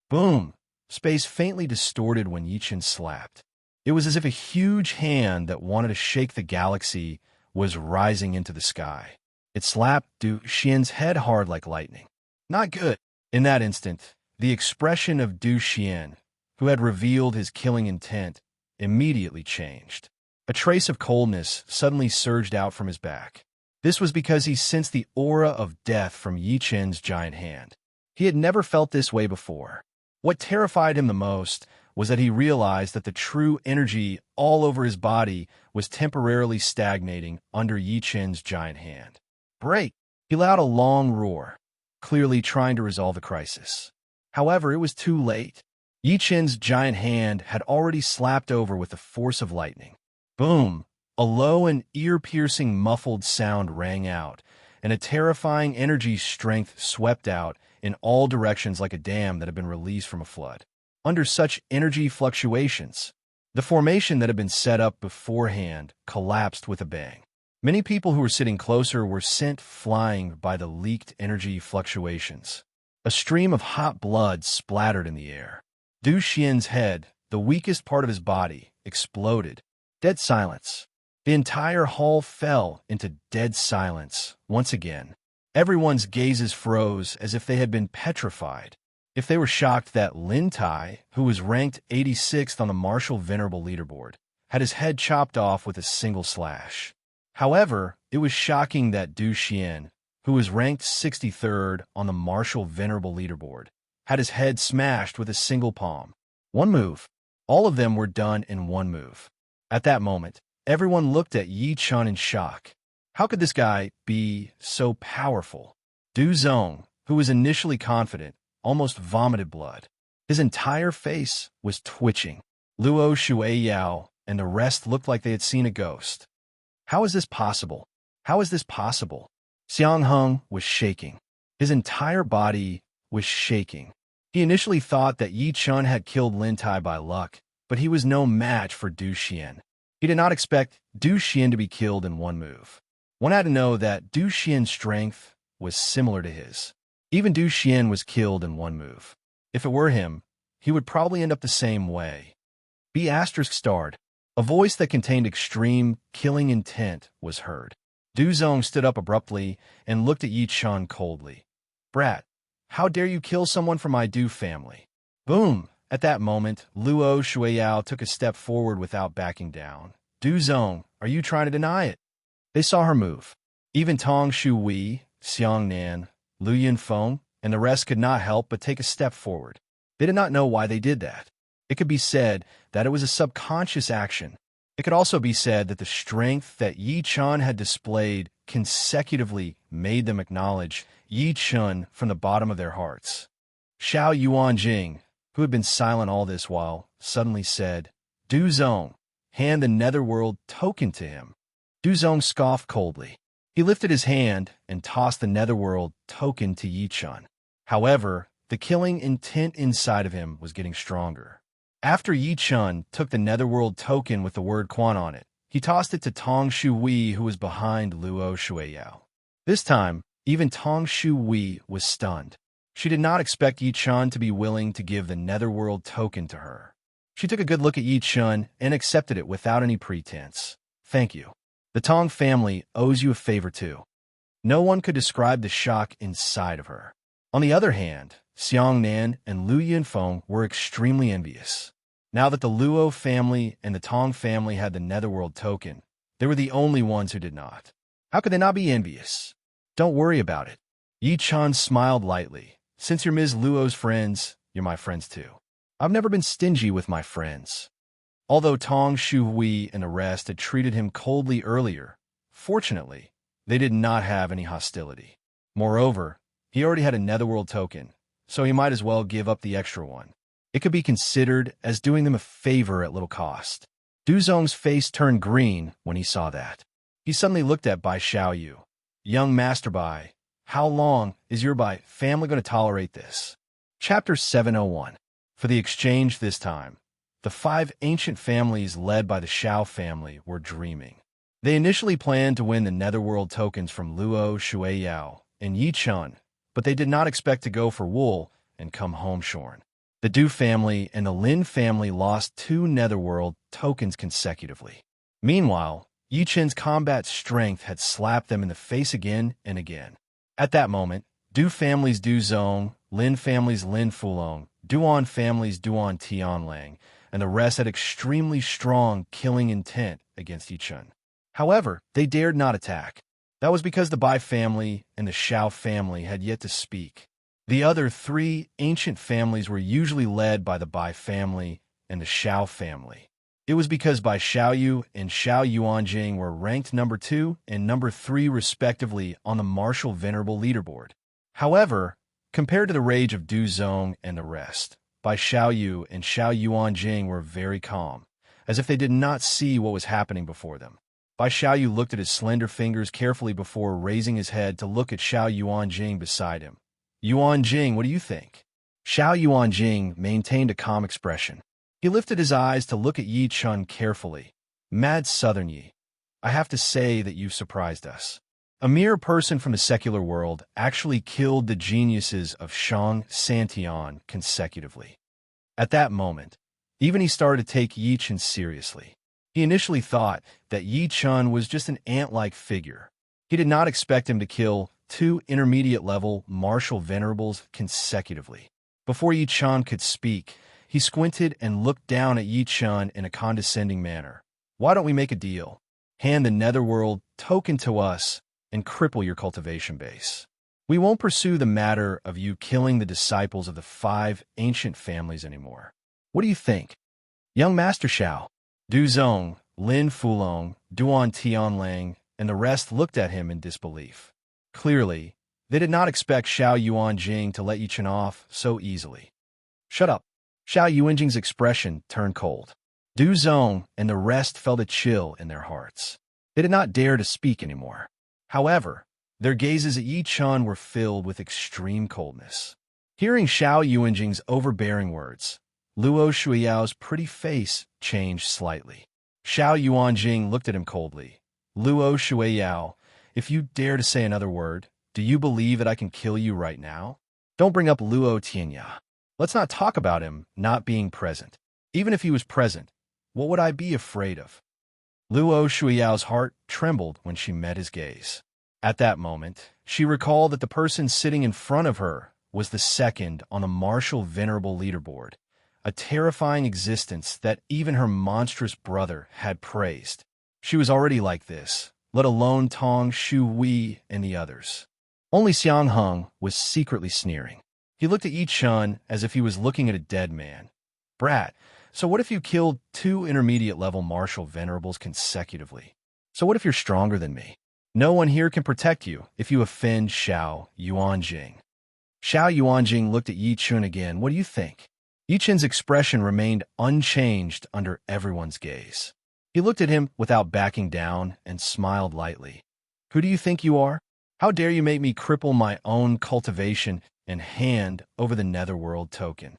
Boom! Space faintly distorted when Yi Chen slapped. It was as if a huge hand that wanted to shake the galaxy was rising into the sky. It slapped Du Xian's head hard like lightning. Not good. In that instant, the expression of Du Xian, who had revealed his killing intent, immediately changed. A trace of coldness suddenly surged out from his back. This was because he sensed the aura of death from Yi Chen's giant hand. He had never felt this way before. What terrified him the most was that he realized that the true energy all over his body was temporarily stagnating under Yi Chen's giant hand. Break! He let out a long roar, clearly trying to resolve the crisis. However, it was too late. Yi Chen's giant hand had already slapped over with the force of lightning. Boom! A low and ear-piercing muffled sound rang out, and a terrifying energy strength swept out in all directions like a dam that had been released from a flood. Under such energy fluctuations, the formation that had been set up beforehand collapsed with a bang. Many people who were sitting closer were sent flying by the leaked energy fluctuations. A stream of hot blood splattered in the air. Du Xian's head, the weakest part of his body, exploded. Dead silence. The entire hall fell into dead silence once again. Everyone's gazes froze as if they had been petrified. If they were shocked that Lin Tai, who was ranked 86th on the martial venerable leaderboard, had his head chopped off with a single slash. However, it was shocking that Du Xian, who was ranked 63rd on the martial venerable leaderboard, had his head smashed with a single palm. One move. All of them were done in one move. At that moment, everyone looked at Yi Chen in shock. How could this guy be so powerful? Du Zong, who was initially confident, almost vomited blood. His entire face was twitching. Luo Shueiyao and the rest looked like they had seen a ghost. How is this possible? How is this possible? Xiang Heng was shaking. His entire body was shaking. He initially thought that Yi Chen had killed Lin Tai by luck, but he was no match for Du Xian. He did not expect Du Xian to be killed in one move. One had to know that Du Xian's strength was similar to his. Even Du Xian was killed in one move. If it were him, he would probably end up the same way. Be asterisk starred. A voice that contained extreme, killing intent was heard. Du Zong stood up abruptly and looked at Yi Chun coldly. Brat, how dare you kill someone from my Du family? Boom! At that moment, Luo Shuiyao took a step forward without backing down. Du Zong, are you trying to deny it? They saw her move. Even Tong Shu Wei, Xiang Nan, Lu Yunfeng, and the rest could not help but take a step forward. They did not know why they did that. It could be said that it was a subconscious action. It could also be said that the strength that Yi Chun had displayed consecutively made them acknowledge Yi Chun from the bottom of their hearts. Xiao Yuanjing, who had been silent all this while, suddenly said, Du Zong, hand the netherworld token to him. Du Zong scoffed coldly. He lifted his hand and tossed the netherworld token to Yi Chun. However, the killing intent inside of him was getting stronger. After Yi Chun took the netherworld token with the word Quan on it, he tossed it to Tong Shu Wei, who was behind Luo Shuiyao. This time, even Tong Shu Wei was stunned. She did not expect Yi Chun to be willing to give the netherworld token to her. She took a good look at Yi Chun and accepted it without any pretense. Thank you. The Tong family owes you a favor too. No one could describe the shock inside of her. On the other hand, Xiang Nan and Lu Yunfeng were extremely envious. Now that the Luo family and the Tong family had the netherworld token, they were the only ones who did not. How could they not be envious? Don't worry about it. Yi Chun smiled lightly. Since you're Ms. Luo's friends, you're my friends too. I've never been stingy with my friends. Although Tong Shu Wei and the rest had treated him coldly earlier, fortunately, they did not have any hostility. Moreover, he already had a netherworld token, so he might as well give up the extra one. It could be considered as doing them a favor at little cost. Du Zong's face turned green when he saw that. He suddenly looked at Bai Xiaoyu. Young Master Bai, how long is your Bai family going to tolerate this? Chapter 701. For the exchange this time, the 5 ancient families led by the Shao family were dreaming. They initially planned to win the netherworld tokens from Luo Shuiyao and Yi Chun, but they did not expect to go for wool and come home shorn. The Du family and the Lin family lost 2 netherworld tokens consecutively. Meanwhile, Yi Chun's combat strength had slapped them in the face again and again. At that moment, Du family's Du Zong, Lin family's Lin Fulong, Duan family's Duan Tianlang, and the rest had extremely strong killing intent against Yi Chun. However, they dared not attack. That was because the Bai family and the Shao family had yet to speak. The other 3 ancient families were usually led by the Bai family and the Shao family. It was because Bai Xiaoyu and Xiao Yuanjing were ranked number 2 and number 3 respectively on the martial venerable leaderboard. However, compared to the rage of Du Zong and the rest, Bai Xiaoyu and Xiao Yuanjing were very calm, as if they did not see what was happening before them. Bai Xiaoyu looked at his slender fingers carefully before raising his head to look at Xiao Yuanjing beside him. Yuanjing, what do you think? Xiao Yuanjing maintained a calm expression. He lifted his eyes to look at Yi Chun carefully. Mad Southern Yi, I have to say that you've surprised us. A mere person from the secular world actually killed the geniuses of Shang Santian consecutively. At that moment, even he started to take Yi Chun seriously. He initially thought that Yi Chun was just an ant-like figure. He did not expect him to kill 2 intermediate-level martial venerables consecutively. Before Yi Chun could speak, he squinted and looked down at Yi Chun in a condescending manner. Why don't we make a deal? Hand the netherworld token to us and cripple your cultivation base. We won't pursue the matter of you killing the disciples of the 5 ancient families anymore. What do you think? Young Master Xiao, Du Zong, Lin Fulong, Duan Tianlang, and the rest looked at him in disbelief. Clearly, they did not expect Xiao Yuanjing to let Yi Chun off so easily. Shut up. Xiao Yuanjing's expression turned cold. Du Zong and the rest felt a chill in their hearts. They did not dare to speak anymore. However, their gazes at Yi Chun were filled with extreme coldness. Hearing Xiao Yuanjing's overbearing words, Luo Shuiyao's pretty face changed slightly. Xiao Yuanjing looked at him coldly. Luo Shuiyao, if you dare to say another word, do you believe that I can kill you right now? Don't bring up Luo Tianya. Let's not talk about him not being present. Even if he was present, what would I be afraid of? Luo Shuiyao's heart trembled when she met his gaze. At that moment, she recalled that the person sitting in front of her was the second on the martial venerable leaderboard, a terrifying existence that even her monstrous brother had praised. She was already like this, let alone Tong Shu Wei and the others. Only Xiang Heng was secretly sneering. He looked at Yi Chun as if he was looking at a dead man. Brat, so what if you killed 2 intermediate-level martial venerables consecutively? So what if you're stronger than me? No one here can protect you if you offend Xiao Yuanjing. Xiao Yuanjing looked at Yi Chun again. What do you think? Yi Chun's expression remained unchanged under everyone's gaze. He looked at him without backing down and smiled lightly. Who do you think you are? How dare you make me cripple my own cultivation and hand over the netherworld token?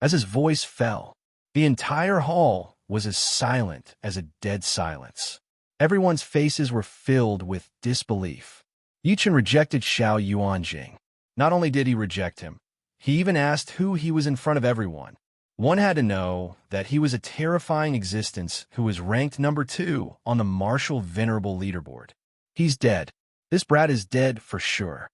As his voice fell, the entire hall was as silent as a dead silence. Everyone's faces were filled with disbelief. Yi Chun rejected Xiao Yuanjing. Not only did he reject him, he even asked who he was in front of everyone. One had to know that he was a terrifying existence who was ranked number 2 on the martial venerable leaderboard. He's dead. This brat is dead for sure.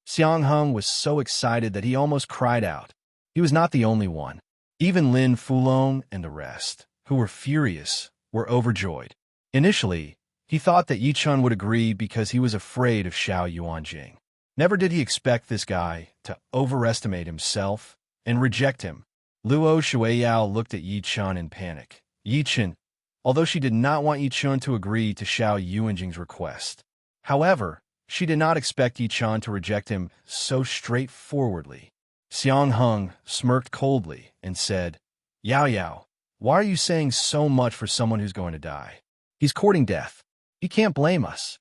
Xiang Heng was so excited that he almost cried out. He was not the only one. Even Lin Fulong and the rest, who were furious, were overjoyed. Initially, he thought that Yi Chun would agree because he was afraid of Xiao Yuanjing. Never did he expect this guy to overestimate himself and reject him. Luo Shuiyao looked at Yi Chun in panic. Yi Chun, although she did not want Yi Chun to agree to Xiao Yuanjing's request. However, she did not expect Yi Chun to reject him so straightforwardly. Xiang Heng smirked coldly and said, Yao Yao, why are you saying so much for someone who's going to die? He's courting death. He can't blame us.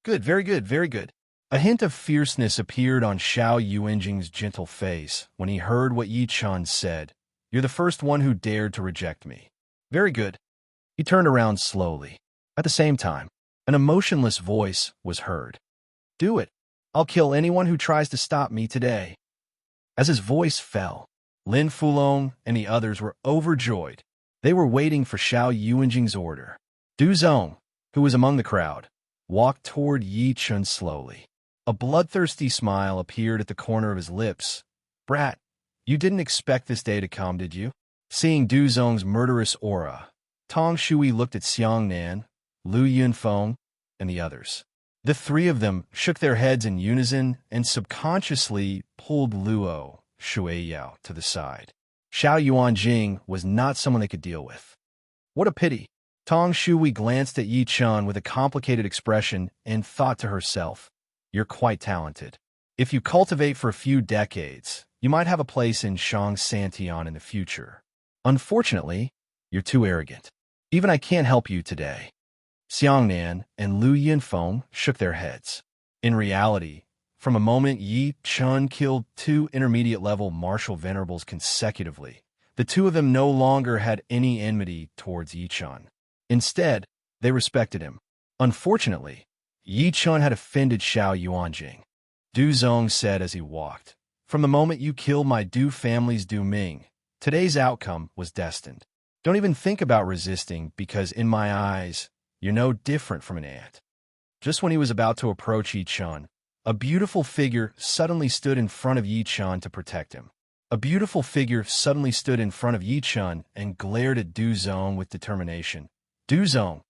Good, very good, very good. A hint of fierceness appeared on Xiao Yuanjing's gentle face when he heard what Yi Chun said. You're the first one who dared to reject me. Very good. He turned around slowly. At the same time, an emotionless voice was heard. Do it. I'll kill anyone who tries to stop me today. As his voice fell, Lin Fulong and the others were overjoyed. They were waiting for Xiao Yuanjing's order. Du Zong, who was among the crowd, walked toward Yi Chun slowly. A bloodthirsty smile appeared at the corner of his lips. Brat, you didn't expect this day to come, did you? Seeing Du Zong's murderous aura, Tong Shui looked at Xiang Nan, Lu Yunfeng, and the others. The 3 of them shook their heads in unison and subconsciously pulled Luo Shuiyao to the side. Xiao Yuanjing was not someone they could deal with. What a pity. Tong Shui glanced at Yi Chun with a complicated expression and thought to herself, you're quite talented. If you cultivate for a few decades, you might have a place in Shang Santian in the future. Unfortunately, you're too arrogant. Even I can't help you today. Xiangnan and Lu Yinfeng shook their heads. In reality, from a moment Yi Chun killed 2 intermediate-level martial venerables consecutively, the 2 of them no longer had any enmity towards Yi Chun. Instead, they respected him. Unfortunately, Yi Chun had offended Xiao Yuanjing. Du Zong said as he walked, From the moment you killed my Du family's Du Ming, today's outcome was destined. Don't even think about resisting because in my eyes, you're no different from an ant. Just when he was about to approach Yi Chun, a beautiful figure suddenly stood in front of Yi Chun to protect him. A beautiful figure suddenly stood in front of Yi Chun and glared at Du Zong with determination. Du Zong,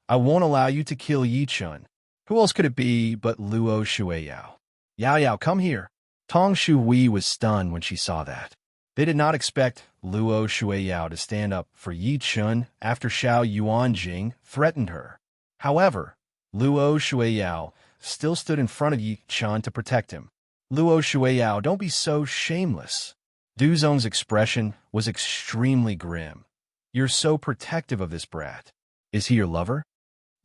I won't allow you to kill Yi Chun. Who else could it be but Luo Shuiyao? Yao Yao, come here. Tong Shu Wei was stunned when she saw that. They did not expect Luo Shuiyao to stand up for Yi Chun after Xiao Yuanjing threatened her. However, Luo Shuiyao still stood in front of Yi Chun to protect him. Luo Shuiyao, don't be so shameless. Du Zong's expression was extremely grim. You're so protective of this brat. Is he your lover?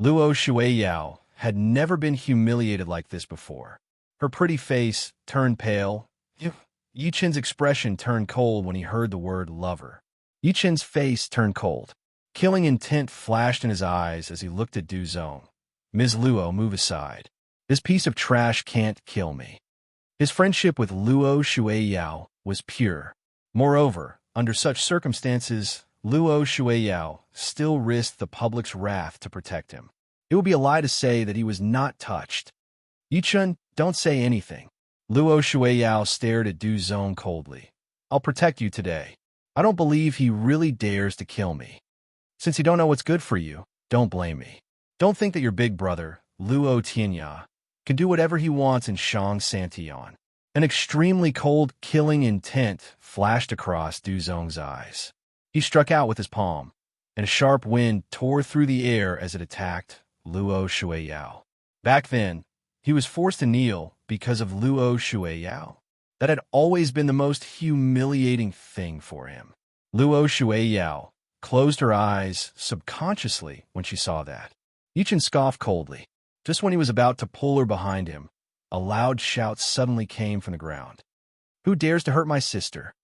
Luo Shuiyao had never been humiliated like this before. Her pretty face turned pale. Yi Chen's expression turned cold when he heard the word lover. Yi Chen's face turned cold. Killing intent flashed in his eyes as he looked at Du Zong. Ms. Luo, move aside. This piece of trash can't kill me. His friendship with Luo Shueiyao was pure. Moreover, under such circumstances, Luo Shueiyao still risked the public's wrath to protect him. It would be a lie to say that he was not touched. Yichun, don't say anything. Luo Shueiyao stared at Du Zong coldly. I'll protect you today. I don't believe he really dares to kill me. Since you don't know what's good for you, don't blame me. Don't think that your big brother, Luo Tianya, can do whatever he wants in Shang Santian. An extremely cold, killing intent flashed across Du Zong's eyes. He struck out with his palm, and a sharp wind tore through the air as it attacked Luo Shueiyao. Back then, he was forced to kneel because of Luo Shueiyao. That had always been the most humiliating thing for him. Luo Shueiyao closed her eyes subconsciously when she saw that. Yichun scoffed coldly. Just when he was about to pull her behind him, a loud shout suddenly came from the ground. Who dares to hurt my sister?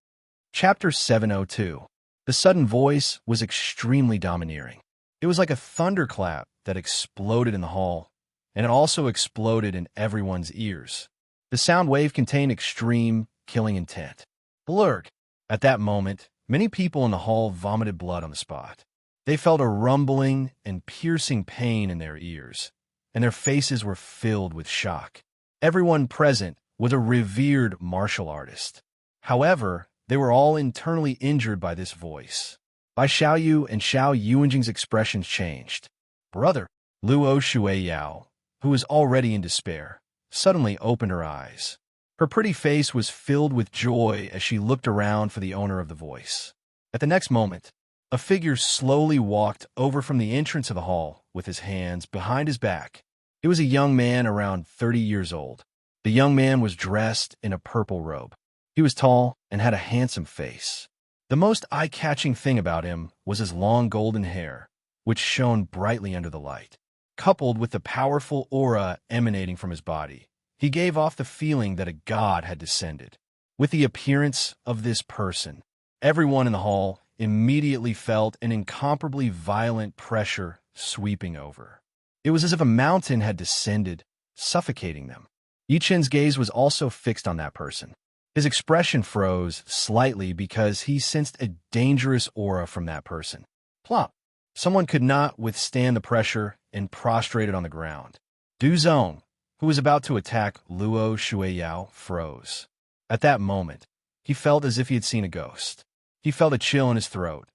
Chapter 702. The sudden voice was extremely domineering. It was like a thunderclap that exploded in the hall, and it also exploded in everyone's ears. The sound wave contained extreme, killing intent. Blurg. At that moment, many people in the hall vomited blood on the spot. They felt a rumbling and piercing pain in their ears, and their faces were filled with shock. Everyone present was a revered martial artist. However, they were all internally injured by this voice. Bai Xiaoyu and Xiao Yuanjing's expressions changed. Brother, Luo Shueiyao, who was already in despair, suddenly opened her eyes. Her pretty face was filled with joy as she looked around for the owner of the voice. At the next moment, a figure slowly walked over from the entrance of the hall with his hands behind his back. It was a young man around 30 years old. The young man was dressed in a purple robe. He was tall and had a handsome face. The most eye-catching thing about him was his long golden hair, which shone brightly under the light. Coupled with the powerful aura emanating from his body, he gave off the feeling that a god had descended. With the appearance of this person, everyone in the hall immediately felt an incomparably violent pressure sweeping over. It was as if a mountain had descended, suffocating them. Yichun's gaze was also fixed on that person. His expression froze slightly because he sensed a dangerous aura from that person. Plop! Someone could not withstand the pressure and prostrated on the ground. Du Zong, who was about to attack Luo Shueiyao, froze. At that moment, he felt as if he had seen a ghost. He felt a chill in his throat.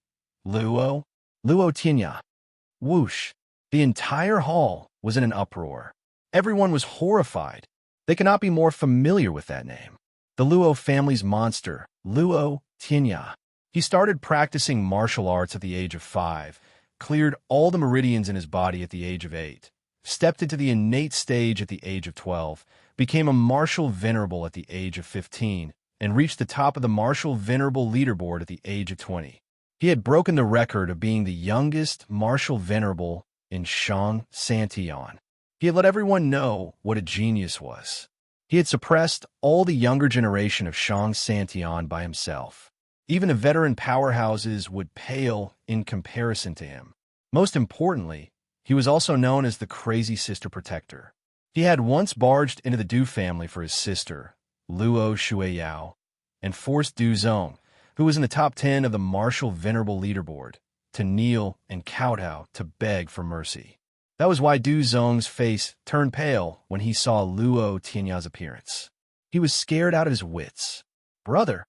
Luo Tianya. Whoosh! The entire hall was in an uproar. Everyone was horrified. They could not be more familiar with that name. The Luo family's monster, Luo Tianya. He started practicing martial arts at the age of 5, cleared all the meridians in his body at the age of 8, stepped into the innate stage at the age of 12, became a martial venerable at the age of 15, and reached the top of the martial venerable leaderboard at the age of 20. He had broken the record of being the youngest martial venerable in Shang Santian. He had let everyone know what a genius was. He had suppressed all the younger generation of Shang Santian by himself. Even the veteran powerhouses would pale in comparison to him. Most importantly, he was also known as the Crazy Sister Protector. He had once barged into the Du family for his sister, Luo Shueiyao, and forced Du Zong, who was in the top 10 of the martial venerable leaderboard, to kneel and kowtow to beg for mercy. That was why Du Zong's face turned pale when he saw Luo Tianya's appearance. He was scared out of his wits. Brother!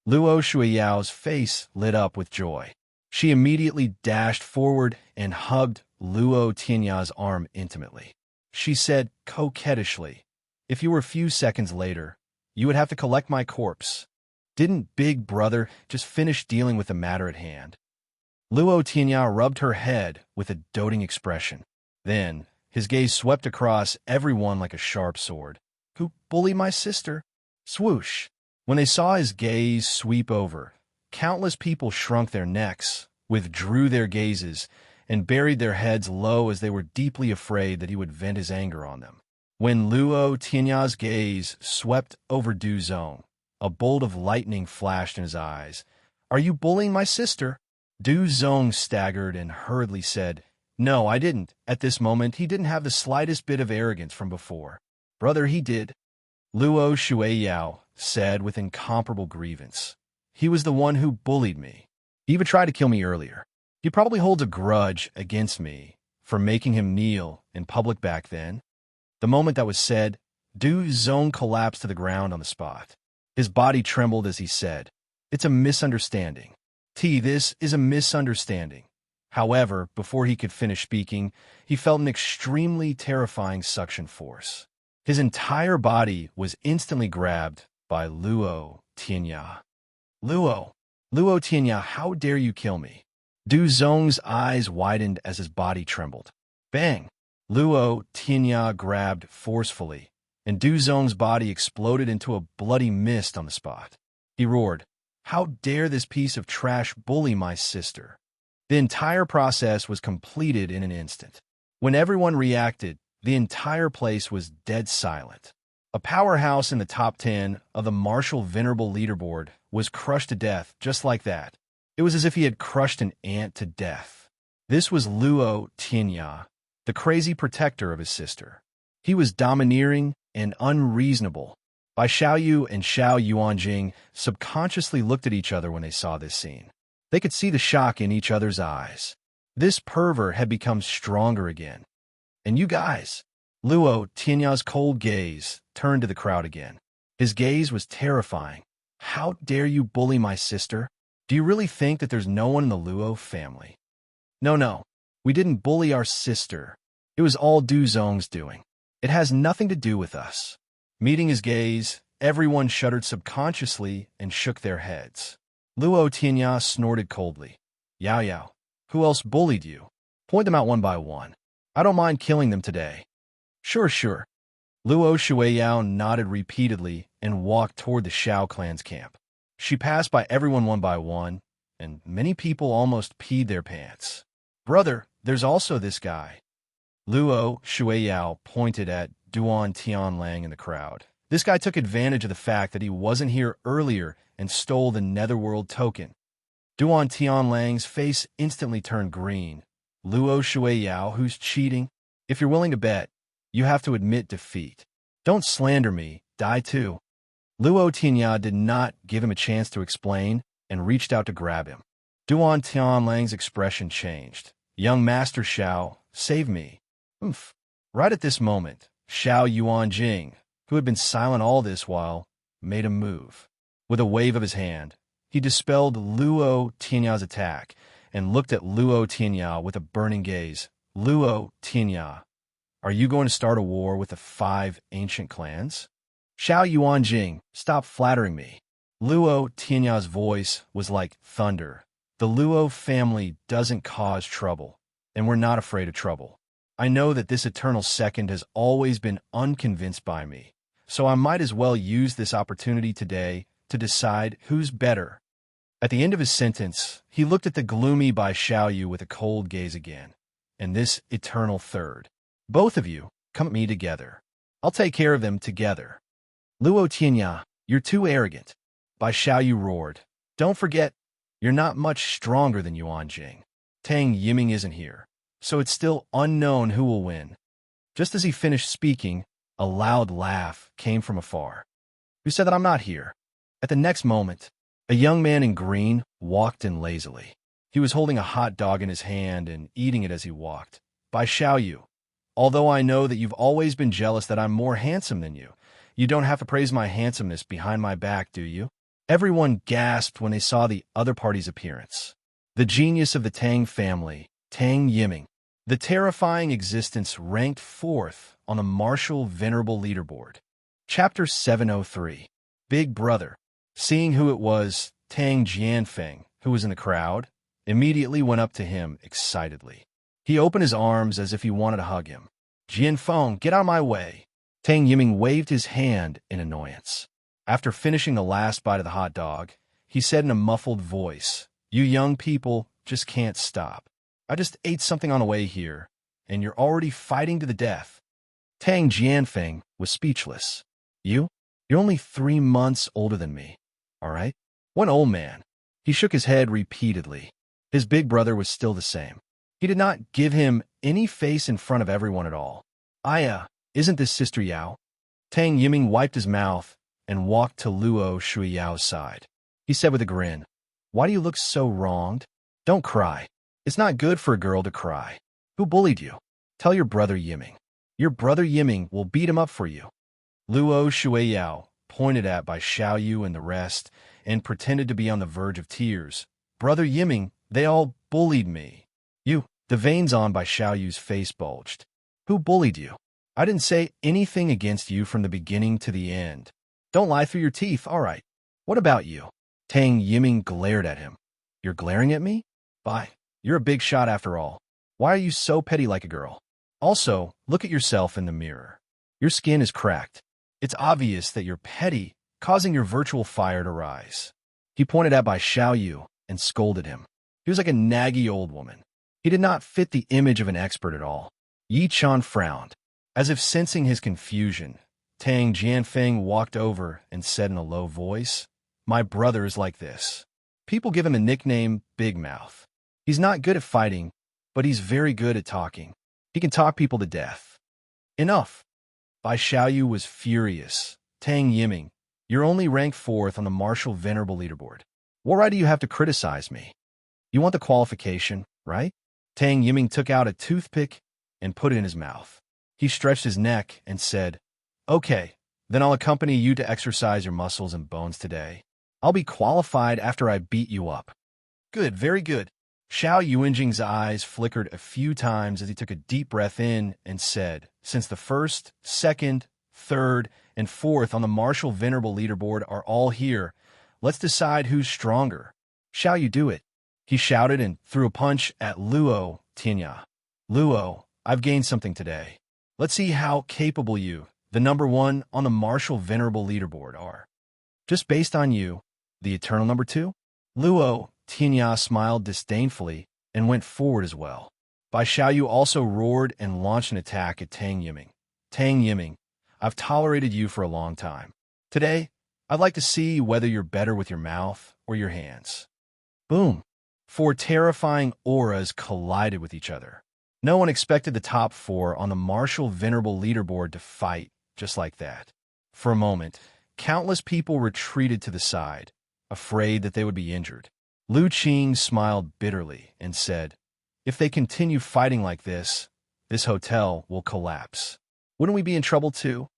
Luo Shueiyao's face lit up with joy. She immediately dashed forward and hugged Luo Tianya's arm intimately. She said coquettishly, "If you were a few seconds later, you would have to collect my corpse. Didn't Big Brother just finish dealing with the matter at hand?" Luo Tianya rubbed her head with a doting expression. Then, his gaze swept across everyone like a sharp sword. "Who bullied my sister?" Swoosh! When they saw his gaze sweep over, countless people shrunk their necks, withdrew their gazes, and buried their heads low as they were deeply afraid that he would vent his anger on them. When Luo Tianya's gaze swept over Du Zong, a bolt of lightning flashed in his eyes. "Are you bullying my sister?" Du Zong staggered and hurriedly said, "No, I didn't." At this moment, he didn't have the slightest bit of arrogance from before. "Brother, he did," Luo Shuiyao said with incomparable grievance. "He was the one who bullied me. He even tried to kill me earlier. He probably holds a grudge against me for making him kneel in public back then." The moment that was said, Du Zong collapsed to the ground on the spot. His body trembled as he said, "It's a misunderstanding. This is a misunderstanding." However, before he could finish speaking, he felt an extremely terrifying suction force. His entire body was instantly grabbed by Luo Tianya. Luo Tianya, how dare you kill me?" Du Zong's eyes widened as his body trembled. Bang! Luo Tianya grabbed forcefully, and Du Zong's body exploded into a bloody mist on the spot. He roared, "How dare this piece of trash bully my sister?" The entire process was completed in an instant. When everyone reacted, the entire place was dead silent. A powerhouse in the top 10 of the Martial Venerable leaderboard was crushed to death just like that. It was as if he had crushed an ant to death. This was Luo Tianya, the crazy protector of his sister. He was domineering and unreasonable. Bai Xiaoyu and Xiao Yuanjing subconsciously looked at each other when they saw this scene. They could see the shock in each other's eyes. This pervert had become stronger again. "And you guys?" Luo Tianya's cold gaze turned to the crowd again. His gaze was terrifying. "How dare you bully my sister? Do you really think that there's no one in the Luo family?" No, we didn't bully our sister. It was all Du Zong's doing. It has nothing to do with us." Meeting his gaze, everyone shuddered subconsciously and shook their heads. Luo Tianya snorted coldly. Yao, who else bullied you? Point them out one by one. I don't mind killing them today." Sure. Luo Shuiyao nodded repeatedly and walked toward the Xiao clan's camp. She passed by everyone one by one, and many people almost peed their pants. "Brother, there's also this guy." Luo Shuiyao pointed at Duan Tianlang in the crowd. This guy took advantage of the fact that he wasn't here earlier and stole the Netherworld token. Duan Tianlang's face instantly turned green. "Luo Shuiyao, who's cheating? If you're willing to bet, you have to admit defeat. Don't slander me, die too." Luo Tianya did not give him a chance to explain and reached out to grab him. Duan Tianlang's expression changed. "Young Master Xiao, save me." Oomph. Right at this moment, Xiao Yuanjing, who had been silent all this while, made a move. With a wave of his hand, he dispelled Luo Tianya's attack and looked at Luo Tianya with a burning gaze. "Luo Tianya, are you going to start a war with the 5 ancient clans?" "Xiao Yuanjing, stop flattering me." Luo Tianya's voice was like thunder. "The Luo family doesn't cause trouble, and we're not afraid of trouble. I know that this eternal second has always been unconvinced by me, so I might as well use this opportunity today to decide who's better." At the end of his sentence, he looked at the gloomy Bai Xiaoyu with a cold gaze again. "And this eternal third. Both of you, come at me together. I'll take care of them together." "Luo Tianya, you're too arrogant." Bai Xiaoyu roared. "Don't forget, you're not much stronger than Yuanjing. Tang Yiming isn't here, so it's still unknown who will win." Just as he finished speaking, a loud laugh came from afar. "Who said that I'm not here?" At the next moment, a young man in green walked in lazily. He was holding a hot dog in his hand and eating it as he walked. "Bai Xiaoyu, although I know that you've always been jealous that I'm more handsome than you, you don't have to praise my handsomeness behind my back, do you?" Everyone gasped when they saw the other party's appearance. The genius of the Tang family, Tang Yiming. The terrifying existence ranked 4th on the Martial Venerable leaderboard. Chapter 703. Big Brother. Seeing who it was, Tang Jianfeng, who was in the crowd, immediately went up to him excitedly. He opened his arms as if he wanted to hug him. "Jianfeng, get out of my way." Tang Yiming waved his hand in annoyance. After finishing the last bite of the hot dog, he said in a muffled voice, "You young people just can't stop. I just ate something on the way here, and you're already fighting to the death." Tang Jianfeng was speechless. You're only 3 months older than me, all right?" "One old man." He shook his head repeatedly. His big brother was still the same. He did not give him any face in front of everyone at all. Isn't this Sister Yao? Tang Yiming wiped his mouth and walked to Luo Shuiyao's side. He said with a grin, "Why do you look so wronged? Don't cry. It's not good for a girl to cry. Who bullied you? Tell your brother Yiming. Your brother Yiming will beat him up for you." Luo Shuiyao, pointed at by Xiao Yu and the rest, and pretended to be on the verge of tears. "Brother Yiming, they all bullied me." "You." The veins on by Xiao Yu's face bulged. "Who bullied you? I didn't say anything against you from the beginning to the end. Don't lie through your teeth, all right. What about you?" Tang Yiming glared at him. "You're glaring at me? Bye. You're a big shot after all. Why are you so petty like a girl? Also, look at yourself in the mirror. Your skin is cracked. It's obvious that you're petty, causing your virtual fire to rise." He pointed at by Xiao Yu and scolded him. He was like a naggy old woman. He did not fit the image of an expert at all. Yi Chan frowned. As if sensing his confusion, Tang Jianfeng walked over and said in a low voice, "My brother is like this. People give him a nickname, Big Mouth. He's not good at fighting, but he's very good at talking. He can talk people to death." "Enough." Bai Xiaoyu was furious. "Tang Yiming, you're only ranked 4th on the Martial Venerable leaderboard. What right do you have to criticize me? You want the qualification, right?" Tang Yiming took out a toothpick and put it in his mouth. He stretched his neck and said, "Okay, then I'll accompany you to exercise your muscles and bones today. I'll be qualified after I beat you up." "Good, very good." Xiao Yuanjing's eyes flickered a few times as he took a deep breath in and said, "Since the 1st, 2nd, 3rd, and 4th on the Martial Venerable leaderboard are all here, let's decide who's stronger. Shall you do it?" He shouted and threw a punch at Luo Tianya. "Luo, I've gained something today. Let's see how capable you, the number 1 on the Martial Venerable leaderboard, are. Just based on you, the eternal number 2? Luo Tianya smiled disdainfully and went forward as well. Bai Xiaoyu also roared and launched an attack at Tang Yiming. "Tang Yiming, I've tolerated you for a long time. Today, I'd like to see whether you're better with your mouth or your hands." Boom! 4 terrifying auras collided with each other. No one expected the top 4 on the Martial Venerable leaderboard to fight just like that. For a moment, countless people retreated to the side, afraid that they would be injured. Lu Qing smiled bitterly and said, "If they continue fighting like this hotel will collapse. Wouldn't we be in trouble too?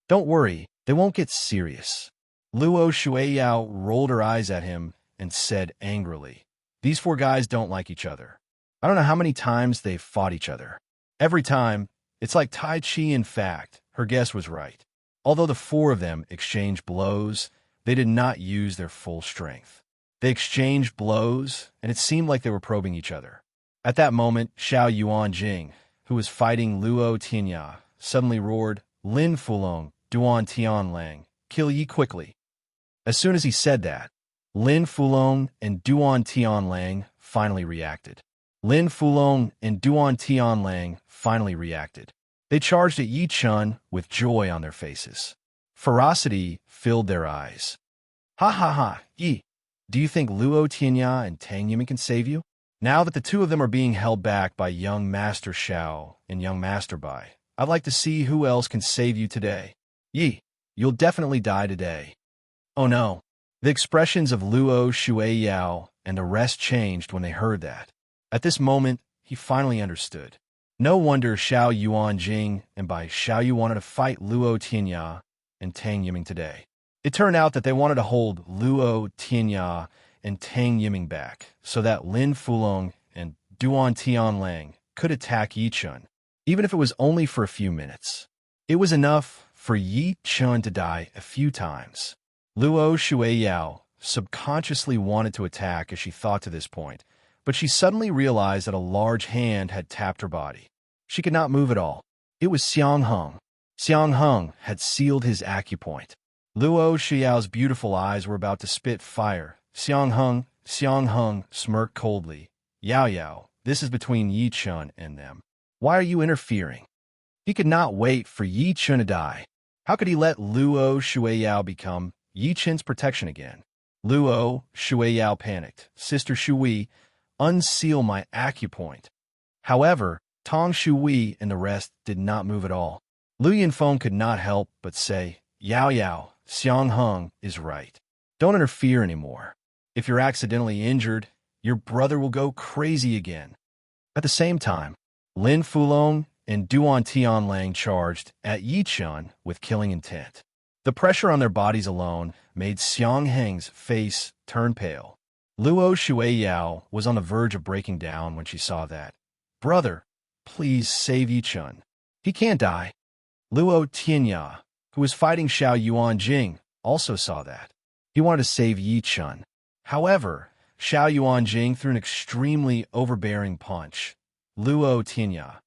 Don't worry, they won't get serious." Luo Shuiyao rolled her eyes at him and said angrily, "These 4 guys don't like each other. I don't know how many times they've fought each other. Every time, it's like Tai Chi. In fact, her guess was right. Although the 4 of them exchanged blows, they did not use their full strength. They exchanged blows, and it seemed like they were probing each other. At that moment, Xiao Yuanjing, who was fighting Luo Tianya, suddenly roared, "Lin Fulong, Duan Tianlang, kill ye quickly." As soon as he said that, Lin Fulong and Duan Tianlang finally reacted. Lin Fulong and Duan Tianlang finally reacted. They charged at Yi Chun with joy on their faces. Ferocity filled their eyes. "Ha ha ha, Yi! Do you think Luo Tianya and Tang Yiming can save you? Now that the 2 of them are being held back by young Master Xiao and young Master Bai, I'd like to see who else can save you today. Yi, you'll definitely die today." Oh no. The expressions of Luo Shuiyao and the rest changed when they heard that. At this moment, he finally understood. No wonder Xiao Yuanjing and Bai Xiaoyu wanted to fight Luo Tianya and Tang Yiming today. It turned out that they wanted to hold Luo Tianya and Tang Yiming back so that Lin Fulong and Duan Tianlang could attack Yi Chun, even if it was only for a few minutes. It was enough for Yi Chun to die a few times. Luo Shuiyao subconsciously wanted to attack as she thought to this point, but she suddenly realized that a large hand had tapped her body. She could not move at all. It was Xiang Heng. Xiang Heng had sealed his acupoint. Luo Xiao's beautiful eyes were about to spit fire. Xiang Heng smirked coldly. "Yao Yao, this is between Yi Chun and them. Why are you interfering?" He could not wait for Yi Chun to die. How could he let Luo Shuiyao become Yi Chun's protection again? Luo Shuiyao panicked. "Sister Shui, unseal my acupoint. However, Tong Shui and the rest did not move at all. Lu Yinfeng could not help but say, Yao Yao, Xiang Heng is right. Don't interfere anymore. If you're accidentally injured, your brother will go crazy again. At the same time, Lin Fulong and Duan Tianlang charged at Yichun with killing intent. The pressure on their bodies alone made Xiang Heng's face turn pale. Luo Shuiyao was on the verge of breaking down when she saw that. Brother, please save Yichun. He can't die. Luo Tianya, who was fighting Xiao Yuan Jing, also saw that. He wanted to save Yichun. However, Xiao Yuan Jing threw an extremely overbearing punch. Luo Tianya,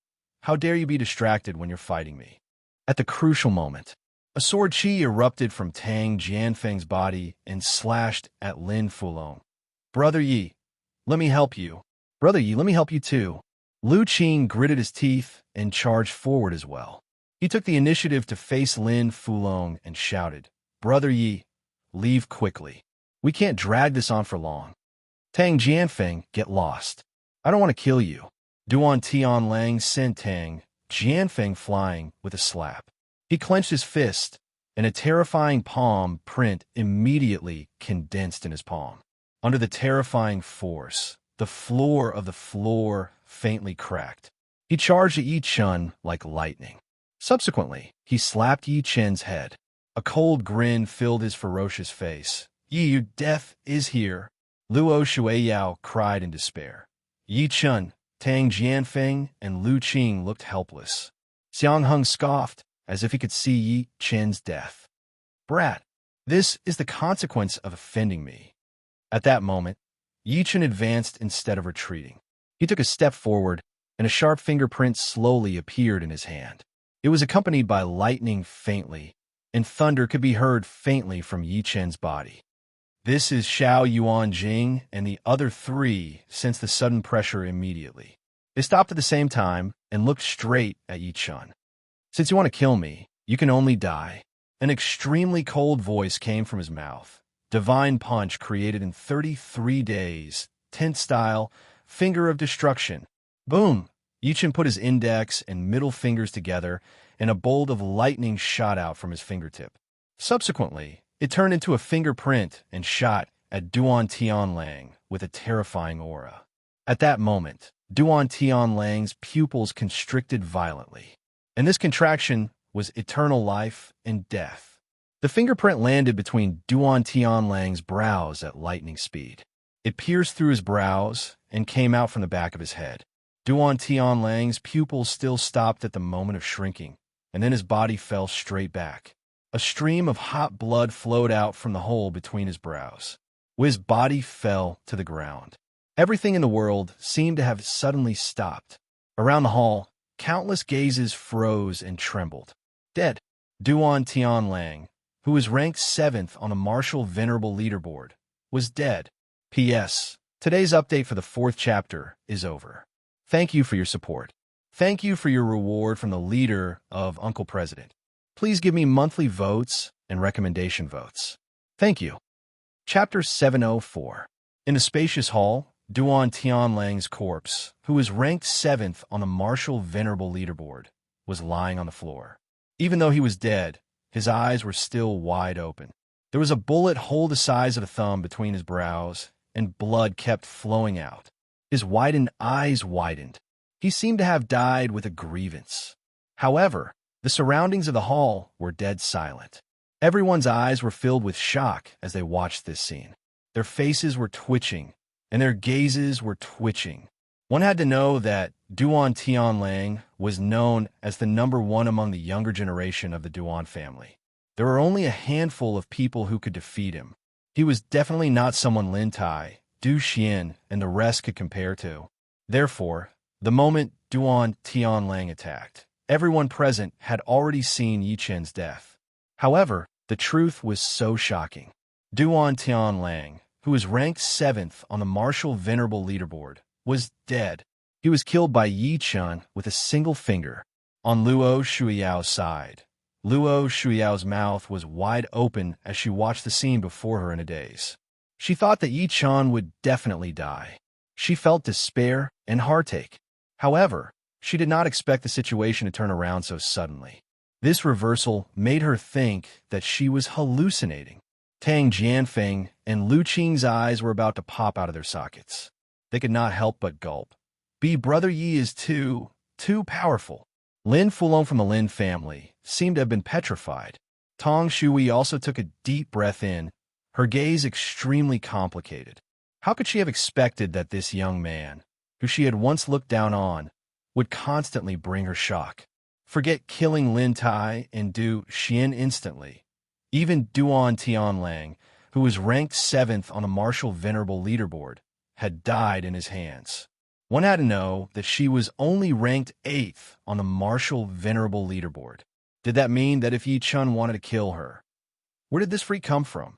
how dare you be distracted when you're fighting me? At the crucial moment, a sword chi erupted from Tang Jianfeng's body and slashed at Lin Fulong. Brother Yi, let me help you. Brother Yi, let me help you too. Lu Qing gritted his teeth and charged forward as well. He took the initiative to face Lin Fulong and shouted, Brother Yi, leave quickly. We can't drag this on for long. Tang Jianfeng, get lost. I don't want to kill you. Duan Tianlang sent Tang Jianfeng flying with a slap. He clenched his fist, and a terrifying palm print immediately condensed in his palm. Under the terrifying force, the floor of the floor faintly cracked. He charged at Yi Chun like lightning. Subsequently, he slapped Yi Chen's head. A cold grin filled his ferocious face. Yi, your death is here. Luo Shuiyao cried in despair. Yi Chun, Tang Jianfeng, and Lu Qing looked helpless. Xiang Heng scoffed, as if he could see Yi Chen's death. Brat, this is the consequence of offending me. At that moment, Yi Chen advanced instead of retreating. He took a step forward, and a sharp fingerprint slowly appeared in his hand. It was accompanied by lightning faintly, and thunder could be heard faintly from Yi Chen's body. This is Xiao Yuan Jing and the other three sensed the sudden pressure immediately. They stopped at the same time and looked straight at Yi Chen. Since you want to kill me, you can only die. An extremely cold voice came from his mouth. Divine punch created in 33 days. Tent style, finger of destruction. Boom! Yi Chen put his index and middle fingers together, and a bolt of lightning shot out from his fingertip. Subsequently, it turned into a fingerprint and shot at Duan Tianlang with a terrifying aura. At that moment, Duan Tianlang's pupils constricted violently, and this contraction was eternal life and death. The fingerprint landed between Duan Tianlang's brows at lightning speed. It pierced through his brows and came out from the back of his head. Duan Tianlang's pupils still stopped at the moment of shrinking, and then his body fell straight back. A stream of hot blood flowed out from the hole between his brows. His body fell to the ground. Everything in the world seemed to have suddenly stopped. Around the hall, countless gazes froze and trembled. Dead. Duan Tianlang, who was ranked 7th on the Martial Venerable leaderboard, was dead. P.S. Today's update for the 4th chapter is over. Thank you for your support. Thank you for your reward from the leader of Uncle President. Please give me monthly votes and recommendation votes. Thank you. Chapter 704. In a spacious hall, Duan Tianlang's corpse, who was ranked 7th on the Martial Venerable leaderboard, was lying on the floor. Even though he was dead, his eyes were still wide open. There was a bullet hole the size of a thumb between his brows, and blood kept flowing out. His widened eyes widened. He seemed to have died with a grievance. However, the surroundings of the hall were dead silent. Everyone's eyes were filled with shock as they watched this scene. Their faces were twitching, and their gazes were twitching. One had to know that Duan Tianlang was known as the #1 among the younger generation of the Duan family. There were only a handful of people who could defeat him. He was definitely not someone Lin Tai, Du Xian, and the rest could compare to. Therefore, the moment Duan Tianlang attacked, everyone present had already seen Yi Chen's death. However, the truth was so shocking. Duan Tianlang, who was ranked 7th on the Martial Venerable leaderboard, was dead. He was killed by Yi Chen with a single finger. On Luo Shuiyao's side, Luo Shuiyao's mouth was wide open as she watched the scene before her in a daze. She thought that Yi Chen would definitely die. She felt despair and heartache. However, she did not expect the situation to turn around so suddenly. This reversal made her think that she was hallucinating. Tang Jianfeng and Lu Qing's eyes were about to pop out of their sockets. They could not help but gulp. Brother Yi is too powerful. Lin Fulong from the Lin family seemed to have been petrified. Tong Shui also took a deep breath in, her gaze extremely complicated. How could she have expected that this young man, who she had once looked down on, would constantly bring her shock? Forget killing Lin Tai and Du Xian instantly. Even Duan Tianlang, who was ranked 7th on the martial venerable leaderboard, had died in his hands. One had to know that she was only ranked 8th on the martial venerable leaderboard. Did that mean that if Yi Chun wanted to kill her? Where did this freak come from?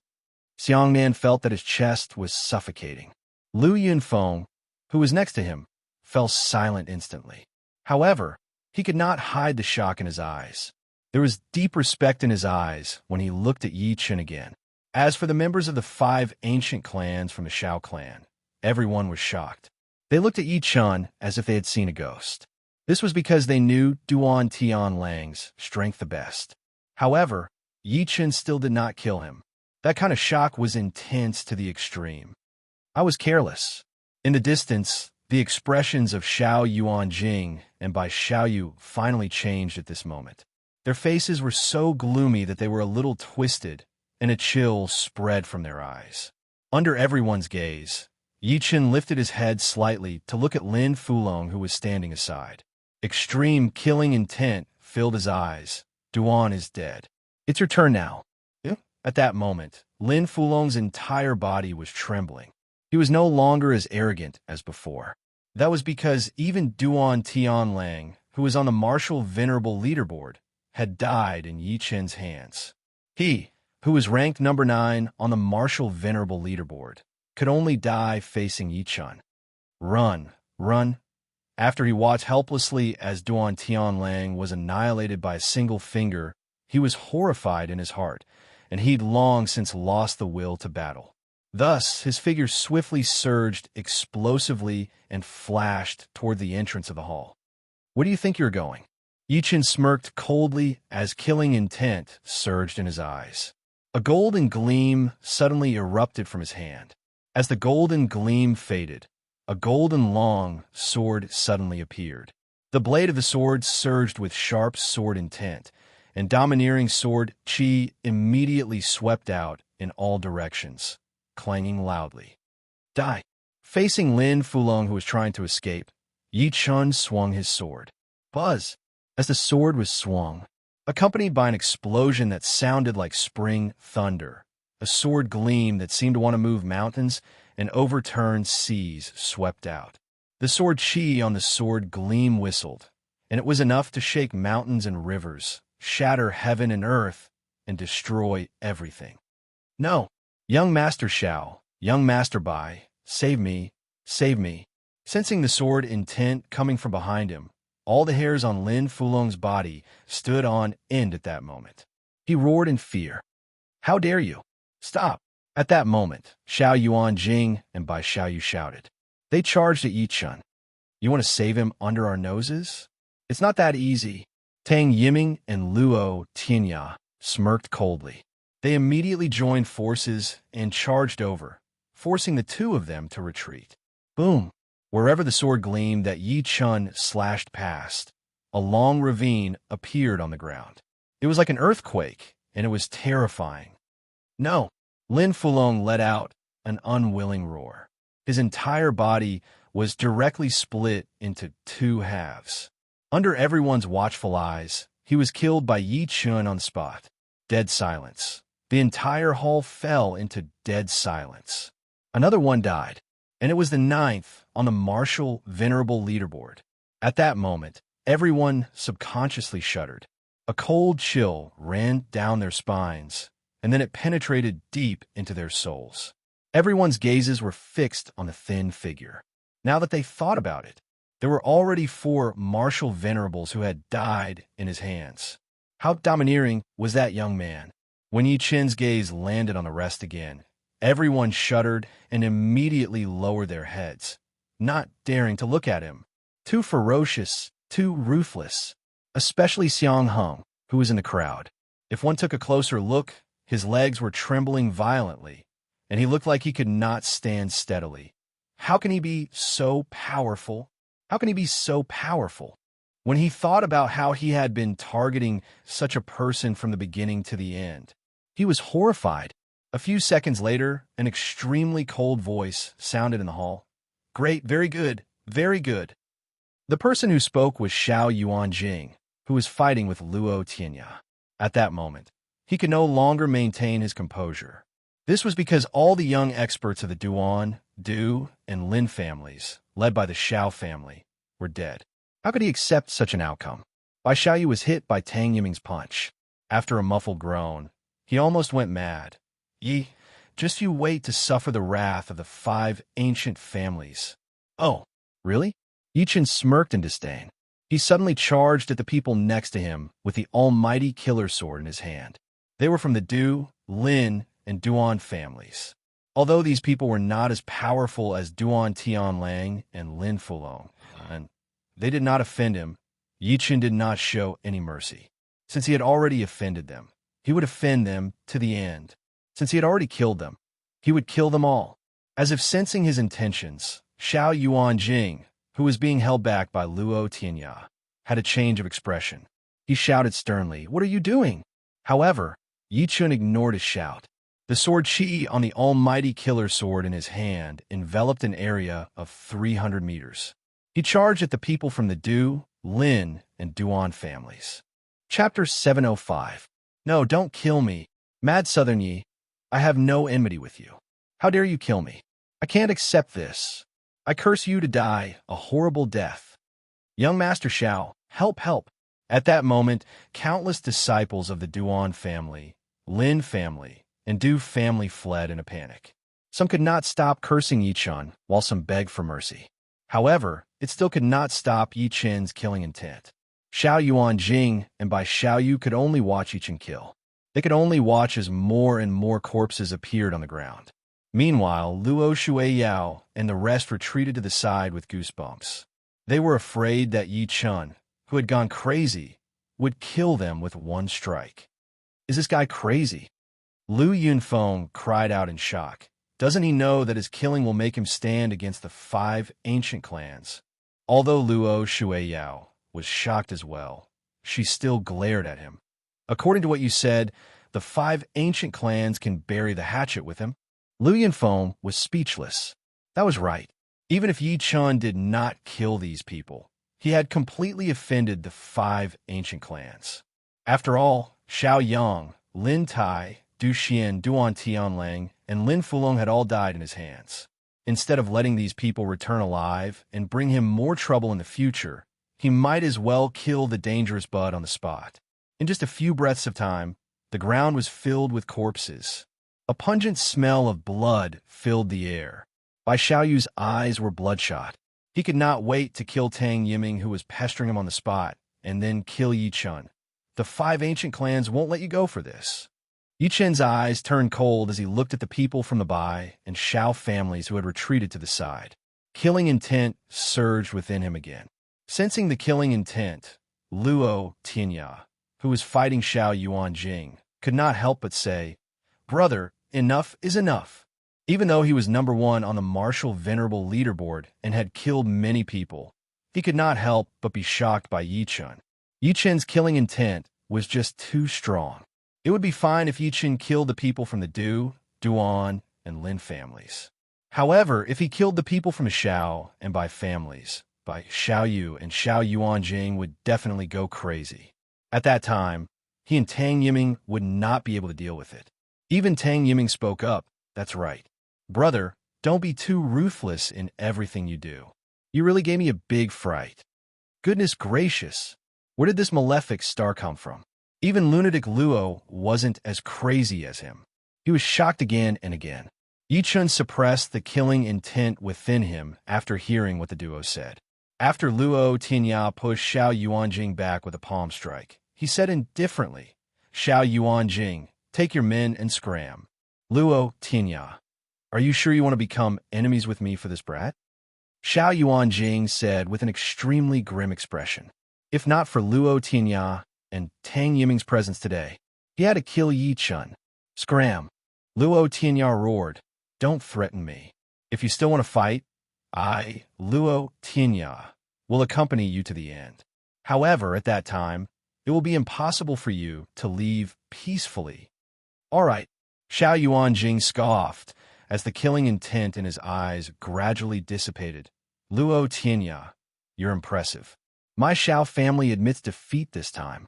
Xiangnan felt that his chest was suffocating. Lu Yunfeng, who was next to him, fell silent instantly. However, he could not hide the shock in his eyes. There was deep respect in his eyes when he looked at Yi Chun again. As for the members of the 5 ancient clans from the Shao clan, everyone was shocked. They looked at Yi Chun as if they had seen a ghost. This was because they knew Duan Tianlang's strength the best. However, Yi Chun still did not kill him. That kind of shock was intense to the extreme. I was careless. In the distance, the expressions of Xiao Yuanjing and Bai Xiaoyu finally changed at this moment. Their faces were so gloomy that they were a little twisted, and a chill spread from their eyes. Under everyone's gaze, Yi Chun lifted his head slightly to look at Lin Fulong, who was standing aside. Extreme killing intent filled his eyes. Duan is dead. It's your turn now. Yeah. At that moment, Lin Fulong's entire body was trembling. He was no longer as arrogant as before. That was because even Duan Tianlang, who was on the martial venerable leaderboard, had died in Yi Chun's hands. He, who was ranked number 9 on the martial venerable leaderboard, could only die facing Yi Chun. Run, run. After he watched helplessly as Duan Tianlang was annihilated by a single finger, he was horrified in his heart, and he'd long since lost the will to battle. Thus, his figure swiftly surged explosively and flashed toward the entrance of the hall. Where do you think you're going? Yi Chun smirked coldly as killing intent surged in his eyes. A golden gleam suddenly erupted from his hand. As the golden gleam faded, a golden long sword suddenly appeared. The blade of the sword surged with sharp sword intent, and domineering sword chi immediately swept out in all directions, clanging loudly. Die! Facing Lin Fulong, who was trying to escape, Yi Chun swung his sword. Buzz! As the sword was swung, accompanied by an explosion that sounded like spring thunder, a sword gleam that seemed to want to move mountains and overturn seas swept out. The sword chi on the sword gleam whistled, and it was enough to shake mountains and rivers, shatter heaven and earth, and destroy everything. No! Young Master Shao, young Master Bai, save me, save me. Sensing the sword intent coming from behind him, all the hairs on Lin Fulong's body stood on end at that moment. He roared in fear. How dare you? Stop! At that moment, Xiao Yuanjing and Bai Xiaoyu shouted. They charged at Yi Chun. You want to save him under our noses? It's not that easy. Tang Yiming and Luo Tianya smirked coldly. They immediately joined forces and charged over, forcing the two of them to retreat. Boom! Wherever the sword gleamed that Yi Chun slashed past, a long ravine appeared on the ground. It was like an earthquake, and it was terrifying. No! Lin Fulong let out an unwilling roar. His entire body was directly split into 2 halves. Under everyone's watchful eyes, he was killed by Yi Chun on the spot. Dead silence. The entire hall fell into dead silence. Another one died, and it was the 9th on the martial venerable leaderboard. At that moment, everyone subconsciously shuddered. A cold chill ran down their spines, and then it penetrated deep into their souls. Everyone's gazes were fixed on the thin figure. Now that they thought about it, there were already 4 martial venerables who had died in his hands. How domineering was that young man? When Yi Chun's gaze landed on the rest again, everyone shuddered and immediately lowered their heads. not daring to look at him. Too ferocious, too ruthless. Especially Xiang Hung, who was in the crowd. If one took a closer look, his legs were trembling violently, and he looked like he could not stand steadily. How can he be so powerful? How can he be so powerful? When he thought about how he had been targeting such a person from the beginning to the end, he was horrified. A few seconds later, an extremely cold voice sounded in the hall. Great, very good, very good. The person who spoke was Xiao Yuanjing, who was fighting with Luo Tianya. At that moment, he could no longer maintain his composure. This was because all the young experts of the Duan, Du, and Lin families, led by the Xiao family, were dead. How could he accept such an outcome? Bai Xiaoyu was hit by Tang Yiming's punch. After a muffled groan, he almost went mad. Yi, just you wait to suffer the wrath of the 5 ancient families. Oh, really? Yi Chen smirked in disdain. He suddenly charged at the people next to him with the almighty killer sword in his hand. They were from the Du, Lin, and Duan families. Although these people were not as powerful as Duan Tianlang and Lin Fulong, and they did not offend him, Yi Chen did not show any mercy. Since he had already offended them, he would offend them to the end. Since he had already killed them, he would kill them all. As if sensing his intentions, Xiao Yuanjing, who was being held back by Luo Tianya, had a change of expression. He shouted sternly, "What are you doing?" However, Yi Chen ignored his shout. The sword Qi on the almighty killer sword in his hand enveloped an area of 300 meters. He charged at the people from the Du, Lin, and Duan families. Chapter 705. No, don't kill me. Mad Southern Yi, I have no enmity with you. How dare you kill me? I can't accept this. I curse you to die a horrible death. Young Master Xiao, help, help. At that moment, countless disciples of the Duan family, Lin family, and Du family fled in a panic. Some could not stop cursing Yi Chen, while some begged for mercy. However, it still could not stop Yi Chen's killing intent. Xiao Yuanjing and Bai Xiaoyu could only watch Yi Chen kill. They could only watch as more and more corpses appeared on the ground. Meanwhile, Luo Shuiyao and the rest retreated to the side with goosebumps. They were afraid that Yi Chen, who had gone crazy, would kill them with one strike. Is this guy crazy? Lu Yunfeng cried out in shock. Doesn't he know that his killing will make him stand against the 5 ancient clans? Although Luo Shuiyao was shocked as well, she still glared at him. According to what you said, the 5 ancient clans can bury the hatchet with him. Lu Yunfeng was speechless. That was right. Even if Yi Chen did not kill these people, he had completely offended the 5 ancient clans. After all, Xiao Yang, Lin Tai, Du Xian, Duan Tianlang, and Lin Fulong had all died in his hands. Instead of letting these people return alive and bring him more trouble in the future, he might as well kill the dangerous bud on the spot. In just a few breaths of time, the ground was filled with corpses. A pungent smell of blood filled the air. Bai Xiaoyu's eyes were bloodshot. He could not wait to kill Tang Yiming, who was pestering him on the spot, and then kill Yi Chen. The 5 ancient clans won't let you go for this. Yi Chen's eyes turned cold as he looked at the people from the Bai and Xiao families who had retreated to the side. Killing intent surged within him again. Sensing the killing intent, Luo Tianya, who was fighting Xiao Yuanjing, could not help but say, "Brother, enough is enough." Even though he was #1 on the martial venerable leaderboard and had killed many people, he could not help but be shocked by Yi Chen. Yi Chen's killing intent was just too strong. It would be fine if Yi Chen killed the people from the Du, Duan, and Lin families. However, if he killed the people from the Xiao and Bai families, Bai Xiaoyu and Xiao Yuanjing would definitely go crazy. At that time, he and Tang Yiming would not be able to deal with it. Even Tang Yiming spoke up. That's right. Brother, don't be too ruthless in everything you do. You really gave me a big fright. Goodness gracious, where did this malefic star come from? Even lunatic Luo wasn't as crazy as him. He was shocked again and again. Yi Chen suppressed the killing intent within him after hearing what the duo said. After Luo Tianya pushed Xiao Yuanjing back with a palm strike, he said indifferently, "Xiao Yuanjing, take your men and scram." Luo Tianya, are you sure you want to become enemies with me for this brat? Xiao Yuanjing said with an extremely grim expression. If not for Luo Tianya and Tang Yiming's presence today, he had to kill Yi Chun. Scram! Luo Tianya roared. Don't threaten me. If you still want to fight, I, Luo Tianya, will accompany you to the end. However, at that time, it will be impossible for you to leave peacefully. All right, Xiao Yuanjing scoffed as the killing intent in his eyes gradually dissipated. Luo Tianya, you're impressive. My Xiao family admits defeat this time.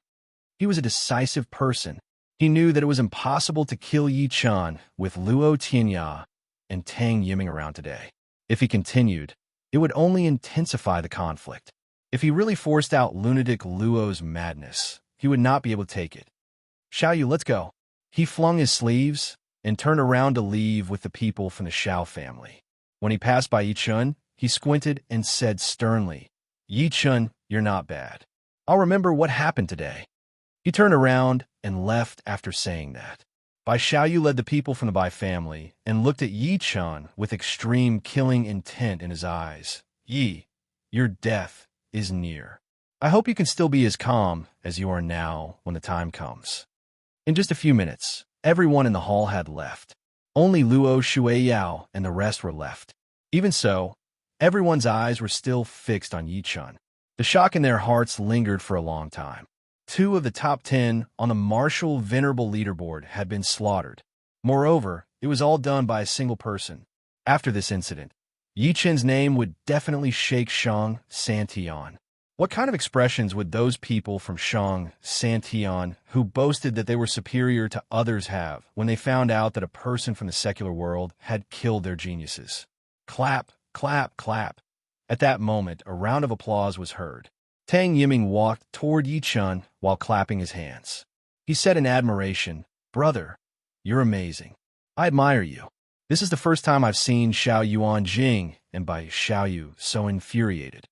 He was a decisive person. He knew that it was impossible to kill Yi Chun with Luo Tianya and Tang Yiming around today. If he continued, it would only intensify the conflict. If he really forced out lunatic Luo's madness, he would not be able to take it. Xiao Yu, let's go. He flung his sleeves and turned around to leave with the people from the Xiao family. When he passed by Yi Chun, he squinted and said sternly, Yi Chun, you're not bad. I'll remember what happened today. He turned around and left after saying that. Bai Xiaoyu led the people from the Bai family and looked at Yi Chun with extreme killing intent in his eyes. Yi, your death is near. I hope you can still be as calm as you are now when the time comes. In just a few minutes, everyone in the hall had left. Only Luo Shueiyao and the rest were left. Even so, everyone's eyes were still fixed on Yi Chun. The shock in their hearts lingered for a long time. 2 of the top 10 on the martial venerable leaderboard had been slaughtered. Moreover, it was all done by a single person. After this incident, Yi Chun's name would definitely shake Shang Santian. What kind of expressions would those people from Shang Santian who boasted that they were superior to others have when they found out that a person from the secular world had killed their geniuses? Clap, clap, clap. At that moment, a round of applause was heard. Tang Yiming walked toward Yi Chun while clapping his hands. He said in admiration, Brother, you're amazing. I admire you. This is the first time I've seen Xiao Yuanjing and Bai Xiaoyu so infuriated.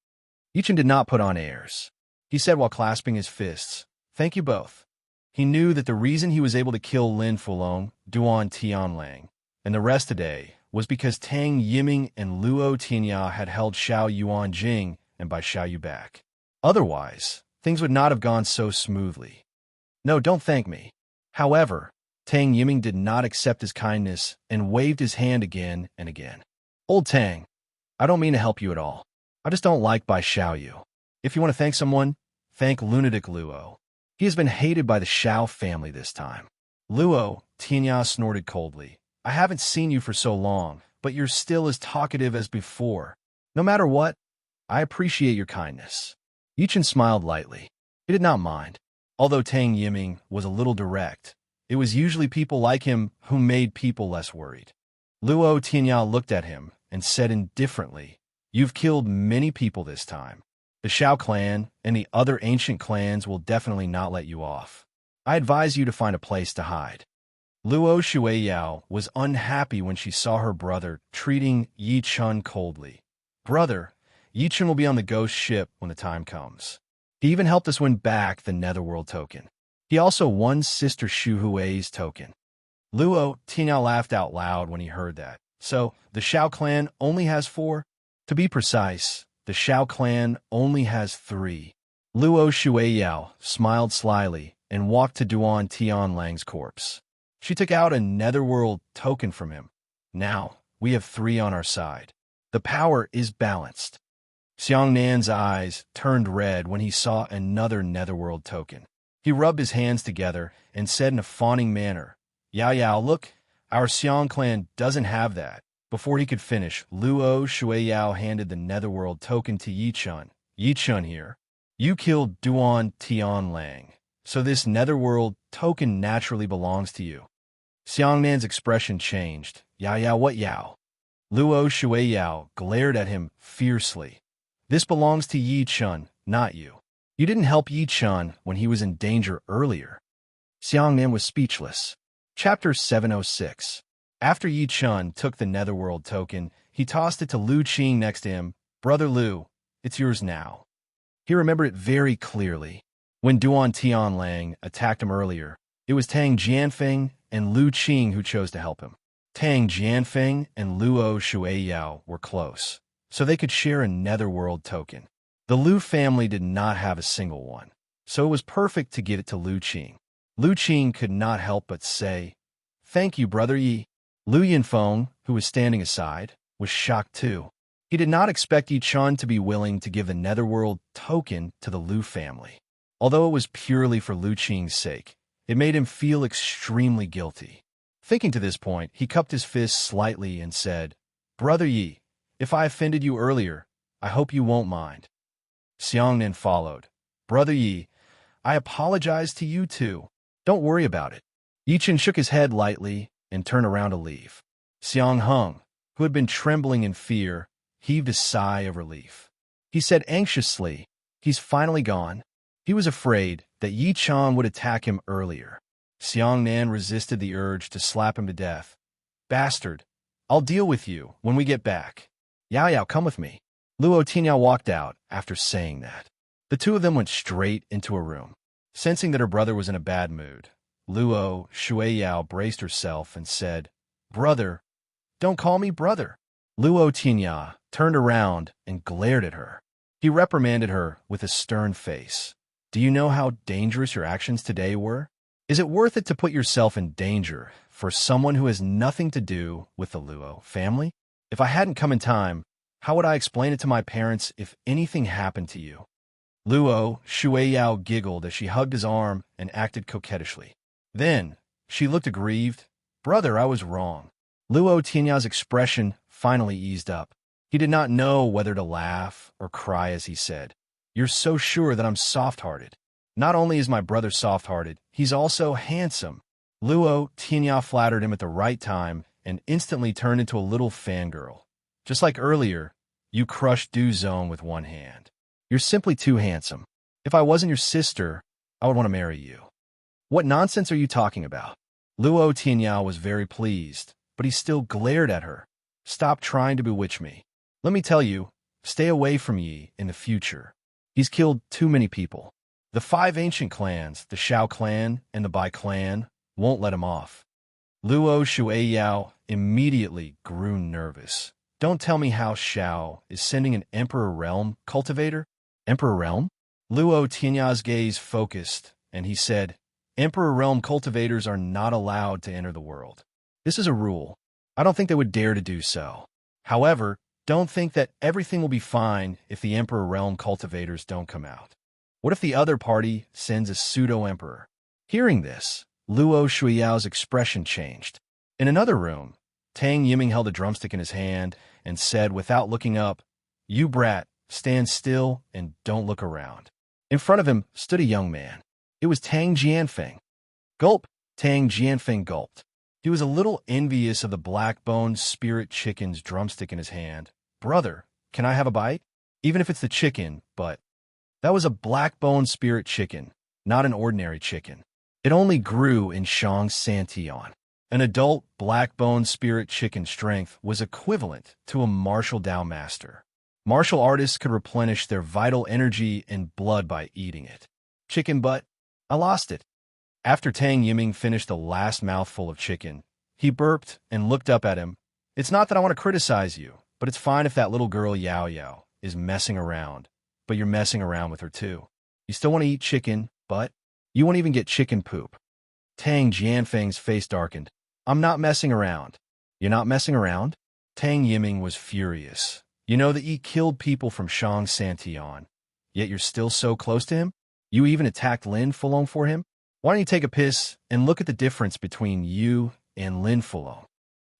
Yi Chun did not put on airs. He said while clasping his fists, Thank you both. He knew that the reason he was able to kill Lin Fulong, Duan Tianlang, and the rest today was because Tang Yiming and Luo Tianya had held Xiao Yuanjing and Bai Xiaoyu back. Otherwise, things would not have gone so smoothly. No, don't thank me. However, Tang Yiming did not accept his kindness and waved his hand again and again. Old Tang, I don't mean to help you at all. I just don't like Bai Xiaoyu. If you want to thank someone, thank lunatic Luo. He has been hated by the Xiao family this time. Luo, Tianya snorted coldly. I haven't seen you for so long, but you're still as talkative as before. No matter what, I appreciate your kindness. Yi Chun smiled lightly. He did not mind. Although Tang Yiming was a little direct, it was usually people like him who made people less worried. Luo Tianya looked at him and said indifferently, You've killed many people this time. The Xiao clan and the other ancient clans will definitely not let you off. I advise you to find a place to hide. Luo Shueiyao was unhappy when she saw her brother treating Yi Chun coldly. Brother, Yi Chun will be on the ghost ship when the time comes. He even helped us win back the Netherworld token. He also won Sister Shu Hui's token. Luo Tianya laughed out loud when he heard that. So, the Xiao clan only has 4? To be precise, the Xiao clan only has 3. Luo Shueiyao smiled slyly and walked to Duan Tianlang's corpse. She took out a Netherworld token from him. Now, we have 3 on our side. The power is balanced. Xiang Nan's eyes turned red when he saw another Netherworld token. He rubbed his hands together and said in a fawning manner, Yao Yao, look, our Xiang clan doesn't have that. Before he could finish, Luo Shueiyao handed the Netherworld token to Yi Chun. Yi Chun here. You killed Duan Tianlang, so this Netherworld token naturally belongs to you. Xiang Nan's expression changed. Yao Yao, what Yao? Luo Shueiyao glared at him fiercely. This belongs to Yi Chun, not you. You didn't help Yi Chun when he was in danger earlier. Xiang Nan was speechless. Chapter 706. After Yi Chun took the Netherworld token, he tossed it to Lu Qing next to him. Brother Lu, it's yours now. He remembered it very clearly. When Duan Tianlang attacked him earlier, it was Tang Jianfeng and Lu Qing who chose to help him. Tang Jianfeng and Luo Shueiyao were close. so they could share a netherworld token. The Lu family did not have a single one, so it was perfect to give it to Lu Qing. Lu Qing could not help but say, "Thank you, Brother Yi." Lu Yinfeng, who was standing aside, was shocked too. He did not expect Yi Chun to be willing to give the netherworld token to the Lu family. Although it was purely for Lu Qing's sake, it made him feel extremely guilty. Thinking to this point, he cupped his fist slightly and said, "Brother Yi, if I offended you earlier, I hope you won't mind." Xiongnan followed. "Brother Yi, I apologize to you too. Don't worry about it." Yi Chen shook his head lightly and turned around to leave. Xiang Heng, who had been trembling in fear, heaved a sigh of relief. He said anxiously, "He's finally gone." He was afraid that Yi Chan would attack him earlier. Xiongnan resisted the urge to slap him to death. "Bastard, I'll deal with you when we get back. Yao Yao, come with me." Luo Tinyao walked out after saying that. The two of them went straight into a room. Sensing that her brother was in a bad mood, Luo Shuiyao braced herself and said, "Brother, don't call me brother." Luo Tinyao turned around and glared at her. He reprimanded her with a stern face. "Do you know how dangerous your actions today were? Is it worth it to put yourself in danger for someone who has nothing to do with the Luo family? If I hadn't come in time, how would I explain it to my parents if anything happened to you?" Luo Shuiyao giggled as she hugged his arm and acted coquettishly. Then she looked aggrieved. "Brother, I was wrong." Luo Tinyao's expression finally eased up. He did not know whether to laugh or cry as he said, "You're so sure that I'm soft-hearted. Not only is my brother soft-hearted, he's also handsome." Luo Tinyao flattered him at the right time and instantly turned into a little fangirl. "Just like earlier, you crushed Du Zone with one hand. You're simply too handsome. If I wasn't your sister, I would want to marry you." "What nonsense are you talking about?" Luo Tinyao was very pleased, but he still glared at her. "Stop trying to bewitch me. Let me tell you, stay away from Yi in the future. He's killed too many people. The 5 ancient clans, the Shao clan and the Bai clan, won't let him off." Luo Shuiyao immediately grew nervous. "Don't tell me House Shao is sending an Emperor Realm cultivator?" "Emperor Realm?" Luo Tinya's gaze focused, and he said, "Emperor Realm cultivators are not allowed to enter the world. This is a rule. I don't think they would dare to do so. However, don't think that everything will be fine if the Emperor Realm cultivators don't come out. What if the other party sends a pseudo-emperor?" Hearing this, Luo Shuiyao's expression changed. In another room, Tang Yiming held a drumstick in his hand and said without looking up, "You brat, stand still and don't look around." In front of him stood a young man. It was Tang Jianfeng. Gulp! Tang Jianfeng gulped. He was a little envious of the black-boned spirit chicken's drumstick in his hand. "Brother, can I have a bite? Even if it's the chicken, but..." That was a black-boned spirit chicken, not an ordinary chicken. It only grew in Shang Santian. An adult black-boned spirit chicken strength was equivalent to a martial Dao master. Martial artists could replenish their vital energy and blood by eating it. "Chicken butt? I lost it." After Tang Yiming finished the last mouthful of chicken, he burped and looked up at him. "It's not that I want to criticize you, but it's fine if that little girl Yao Yao is messing around, but you're messing around with her too. You still want to eat chicken, but you won't even get chicken poop." Tang Jianfeng's face darkened. "I'm not messing around." "You're not messing around?" Tang Yiming was furious. "You know that Yi killed people from Shang Santian, yet you're still so close to him? You even attacked Lin Fulong for him? Why don't you take a piss and look at the difference between you and Lin Fulong?"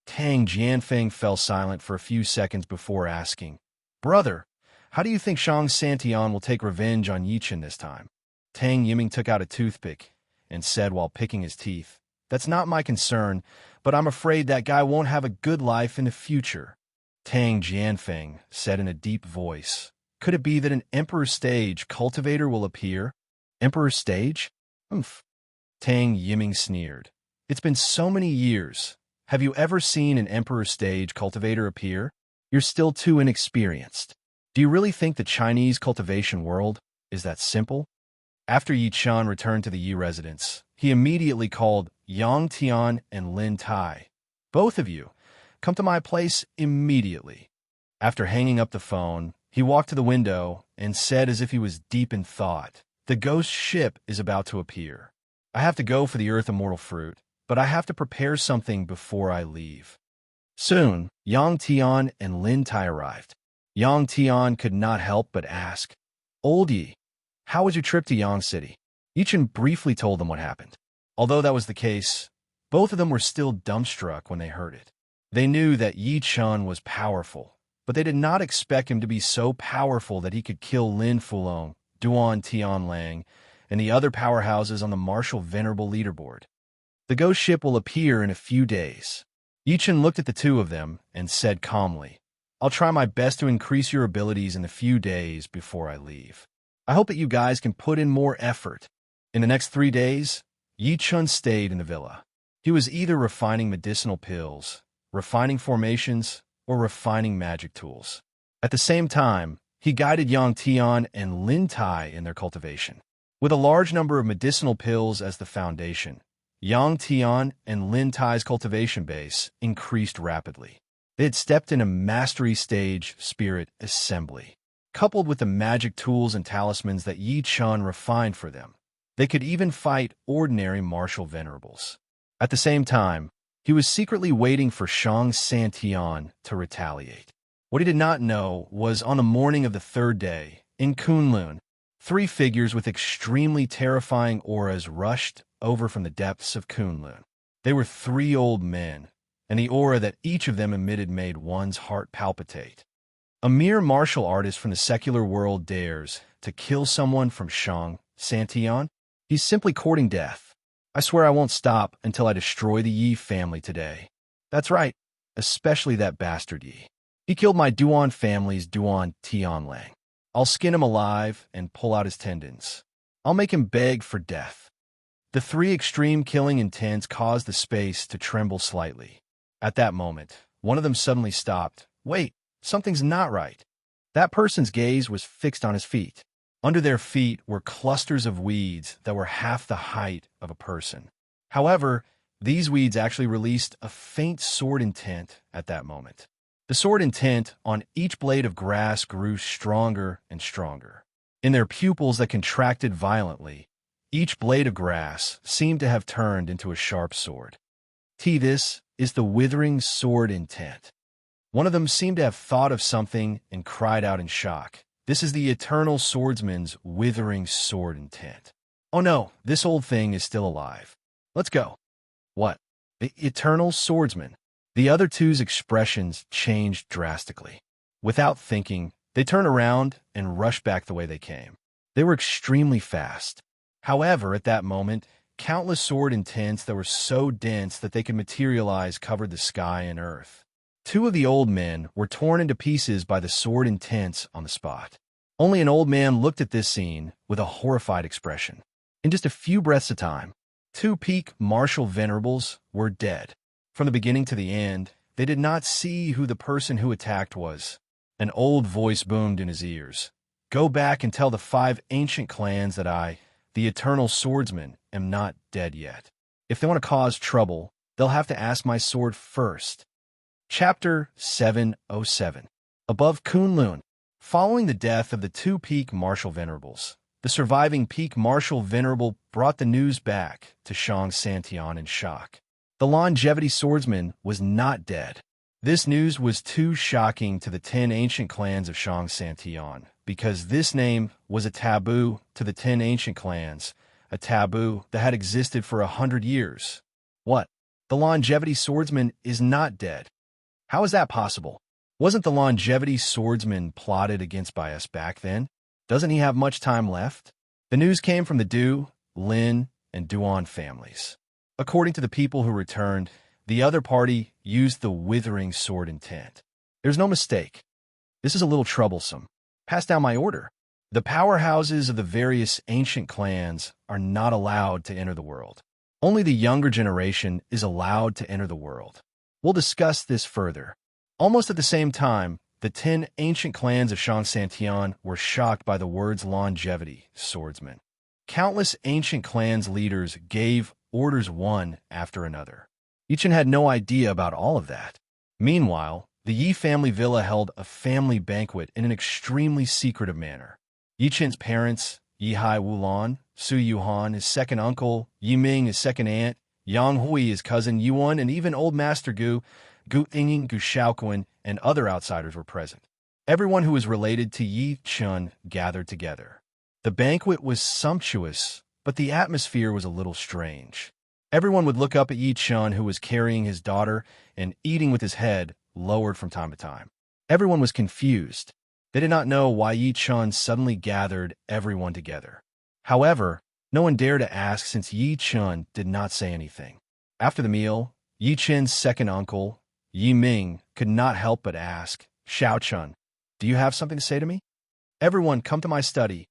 Tang Jianfeng fell silent for a few seconds before asking, "Brother, how do you think Shang Santian will take revenge on Yichen this time?" Tang Yiming took out a toothpick and said while picking his teeth, "That's not my concern, but I'm afraid that guy won't have a good life in the future." Tang Jianfeng said in a deep voice, "Could it be that an Emperor Stage cultivator will appear?" "Emperor Stage? Humph." Tang Yiming sneered. "It's been so many years. Have you ever seen an Emperor Stage cultivator appear? You're still too inexperienced. Do you really think the Chinese cultivation world is that simple?" After Yi Chan returned to the Yi residence, he immediately called Yang Tian and Lin Tai. "Both of you, come to my place immediately." After hanging up the phone, he walked to the window and said as if he was deep in thought, "The ghost ship is about to appear. I have to go for the Earth Immortal Fruit, but I have to prepare something before I leave." Soon, Yang Tian and Lin Tai arrived. Yang Tian could not help but ask, "Old Yi, how was your trip to Yang City?" Yichen briefly told them what happened. Although that was the case, both of them were still dumbstruck when they heard it. They knew that Yi Chun was powerful, but they did not expect him to be so powerful that he could kill Lin Fulong, Duan Tianlang, and the other powerhouses on the martial venerable leaderboard. "The ghost ship will appear in a few days." Yichen looked at the two of them and said calmly, "I'll try my best to increase your abilities in the few days before I leave. I hope that you guys can put in more effort." In the next 3 days, Yichun stayed in the villa. He was either refining medicinal pills, refining formations, or refining magic tools. At the same time, he guided Yang Tian and Lin Tai in their cultivation. With a large number of medicinal pills as the foundation, Yang Tian and Lin Tai's cultivation base increased rapidly. They had stepped in a mastery stage spirit assembly. Coupled with the magic tools and talismans that Yi Chun refined for them, they could even fight ordinary martial venerables. At the same time, he was secretly waiting for Shang Santian to retaliate. What he did not know was on the morning of the 3rd day, in Kunlun, 3 figures with extremely terrifying auras rushed over from the depths of Kunlun. They were 3 old men, and the aura that each of them emitted made one's heart palpitate. A mere martial artist from the secular world dares to kill someone from Shang Santian? He's simply courting death. "I swear I won't stop until I destroy the Yi family today." "That's right, especially that bastard Yi. He killed my Duan family's Duan Tianlang. I'll skin him alive and pull out his tendons. I'll make him beg for death." The 3 extreme killing intents caused the space to tremble slightly. At that moment, one of them suddenly stopped. "Wait, something's not right." That person's gaze was fixed on his feet. Under their feet were clusters of weeds that were half the height of a person. However, these weeds actually released a faint sword intent at that moment. The sword intent on each blade of grass grew stronger and stronger. In their pupils that contracted violently, each blade of grass seemed to have turned into a sharp sword. This is the withering sword intent. One of them seemed to have thought of something and cried out in shock. "This is the eternal swordsman's withering sword intent. Oh no, this old thing is still alive. Let's go." "What? The eternal swordsman?" The other two's expressions changed drastically. Without thinking, they turned around and rushed back the way they came. They were extremely fast. However, at that moment, countless sword intents that were so dense that they could materialize covered the sky and earth. 2 of the old men were torn into pieces by the sword intents on the spot. Only an old man looked at this scene with a horrified expression. In just a few breaths of time, 2 peak martial venerables were dead. From the beginning to the end, they did not see who the person who attacked was. An old voice boomed in his ears. "Go back and tell the 5 ancient clans that I, the eternal swordsman, am not dead yet. If they want to cause trouble, they'll have to ask my sword first." Chapter 707. Above Kunlun. Following the death of the 2 peak martial venerables, the surviving peak martial venerable brought the news back to Shang Santian in shock. The longevity swordsman was not dead. This news was too shocking to the 10 ancient clans of Shang Santian, because this name was a taboo to the 10 ancient clans, a taboo that had existed for 100 years. What? The longevity swordsman is not dead. How is that possible? Wasn't the longevity swordsman plotted against by us back then? Doesn't he have much time left? The news came from the Du, Lin, and Duan families. According to the people who returned, the other party used the withering sword intent. There's no mistake. This is a little troublesome. Pass down my order. The powerhouses of the various ancient clans are not allowed to enter the world. Only the younger generation is allowed to enter the world. We'll discuss this further. Almost at the same time, the 10 ancient clans of Shang Santian were shocked by the words longevity, swordsman. Countless ancient clans leaders gave orders one after another. Yichen had no idea about all of that. Meanwhile, The Yi family villa held a family banquet in an extremely secretive manner. Yi Qin's parents, Yi Hai Wulan, Su Yuhan, his second uncle, Yi Ming, his second aunt, Yang Hui, his cousin Yuan, and even Old Master Gu Ying, Gu Shaoquan, and other outsiders were present. Everyone who was related to Yi Chun gathered together. The banquet was sumptuous, but the atmosphere was a little strange. Everyone would look up at Yi Chun, who was carrying his daughter and eating with his head lowered from time to time. Everyone was confused. They did not know why Yi Chun suddenly gathered everyone together. However, no one dared to ask since Yi Chun did not say anything. After the meal, Yi Chin's second uncle, Yi Ming, could not help but ask, "Xiao Chun, do you have something to say to me?" "Everyone, come to my study."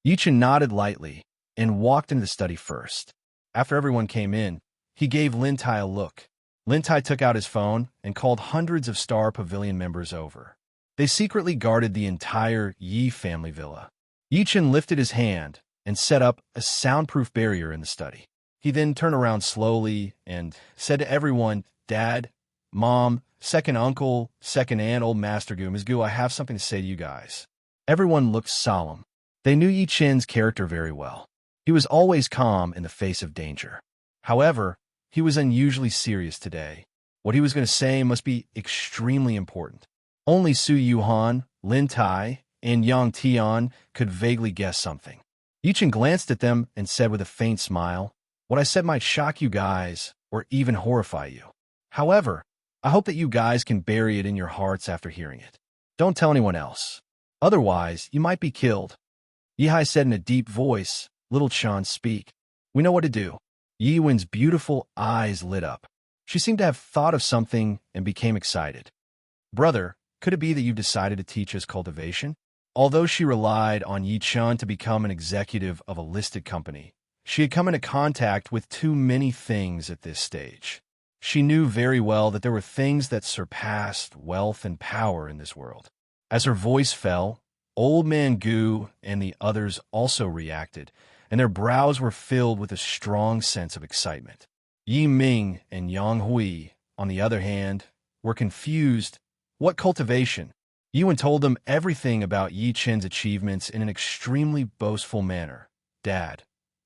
Yi Chin nodded lightly and walked into the study first. After everyone came in, he gave Lin Tai a look. Lin Tai took out his phone and called hundreds of Star Pavilion members over. They secretly guarded the entire Yi family villa. Yi Chin lifted his hand and set up a soundproof barrier in the study. He then turned around slowly and said to everyone, "Dad, Mom, second uncle, second aunt, Old Master Gu, Ms. Gu, I have something to say to you guys." Everyone looked solemn. They knew Yi Chin's character very well. He was always calm in the face of danger. However, he was unusually serious today. What he was going to say must be extremely important. Only Su Yuhan, Lin Tai, and Yang Tian could vaguely guess something. Yi Chin glanced at them and said with a faint smile, "What I said might shock you guys or even horrify you. However, I hope that you guys can bury it in your hearts after hearing it. Don't tell anyone else. Otherwise, you might be killed." Yi Hai said in a deep voice, "Little Chan, speak. We know what to do." Yi Wen's beautiful eyes lit up. She seemed to have thought of something and became excited. "Brother, could it be that you've decided to teach us cultivation?" Although she relied on Yi Chun to become an executive of a listed company, she had come into contact with too many things at this stage. She knew very well that there were things that surpassed wealth and power in this world. As her voice fell, Old Man Gu and the others also reacted, and their brows were filled with a strong sense of excitement. Yi Ming and Yang Hui, on the other hand, were confused. What cultivation? Yi Wen told them everything about Yi Chin's achievements in an extremely boastful manner. "Dad,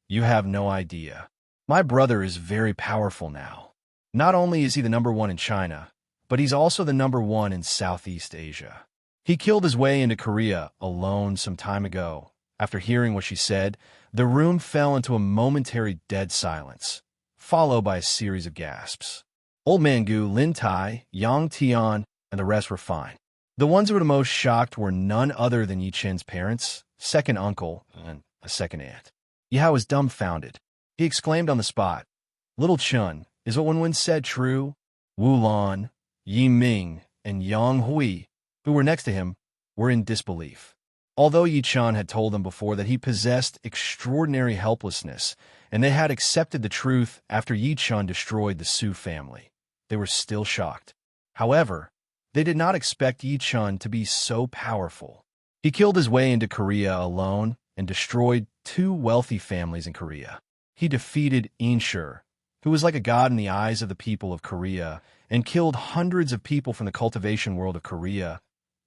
you have no idea. My brother is very powerful now. Not only is he the #1 in China, but he's also the #1 in Southeast Asia. He killed his way into Korea alone some time ago." After hearing what she said, the room fell into a momentary dead silence, followed by a series of gasps. Old Man Gu, Lin Tai, Yang Tian, and the rest were fine. The ones who were the most shocked were none other than Yi Chin's parents, second uncle, and a second aunt. Yi Hai was dumbfounded. He exclaimed on the spot, "Little Chun, is what Wen said true?" Wu Lan, Yi Ming, and Yang Hui, who were next to him, were in disbelief. Although Yi Chun had told them before that he possessed extraordinary helplessness, and they had accepted the truth after Yi Chun destroyed the Su family, they were still shocked. However, they did not expect Yi Chun to be so powerful. He killed his way into Korea alone and destroyed 2 wealthy families in Korea. He defeated Inshur, who was like a god in the eyes of the people of Korea, and killed hundreds of people from the cultivation world of Korea.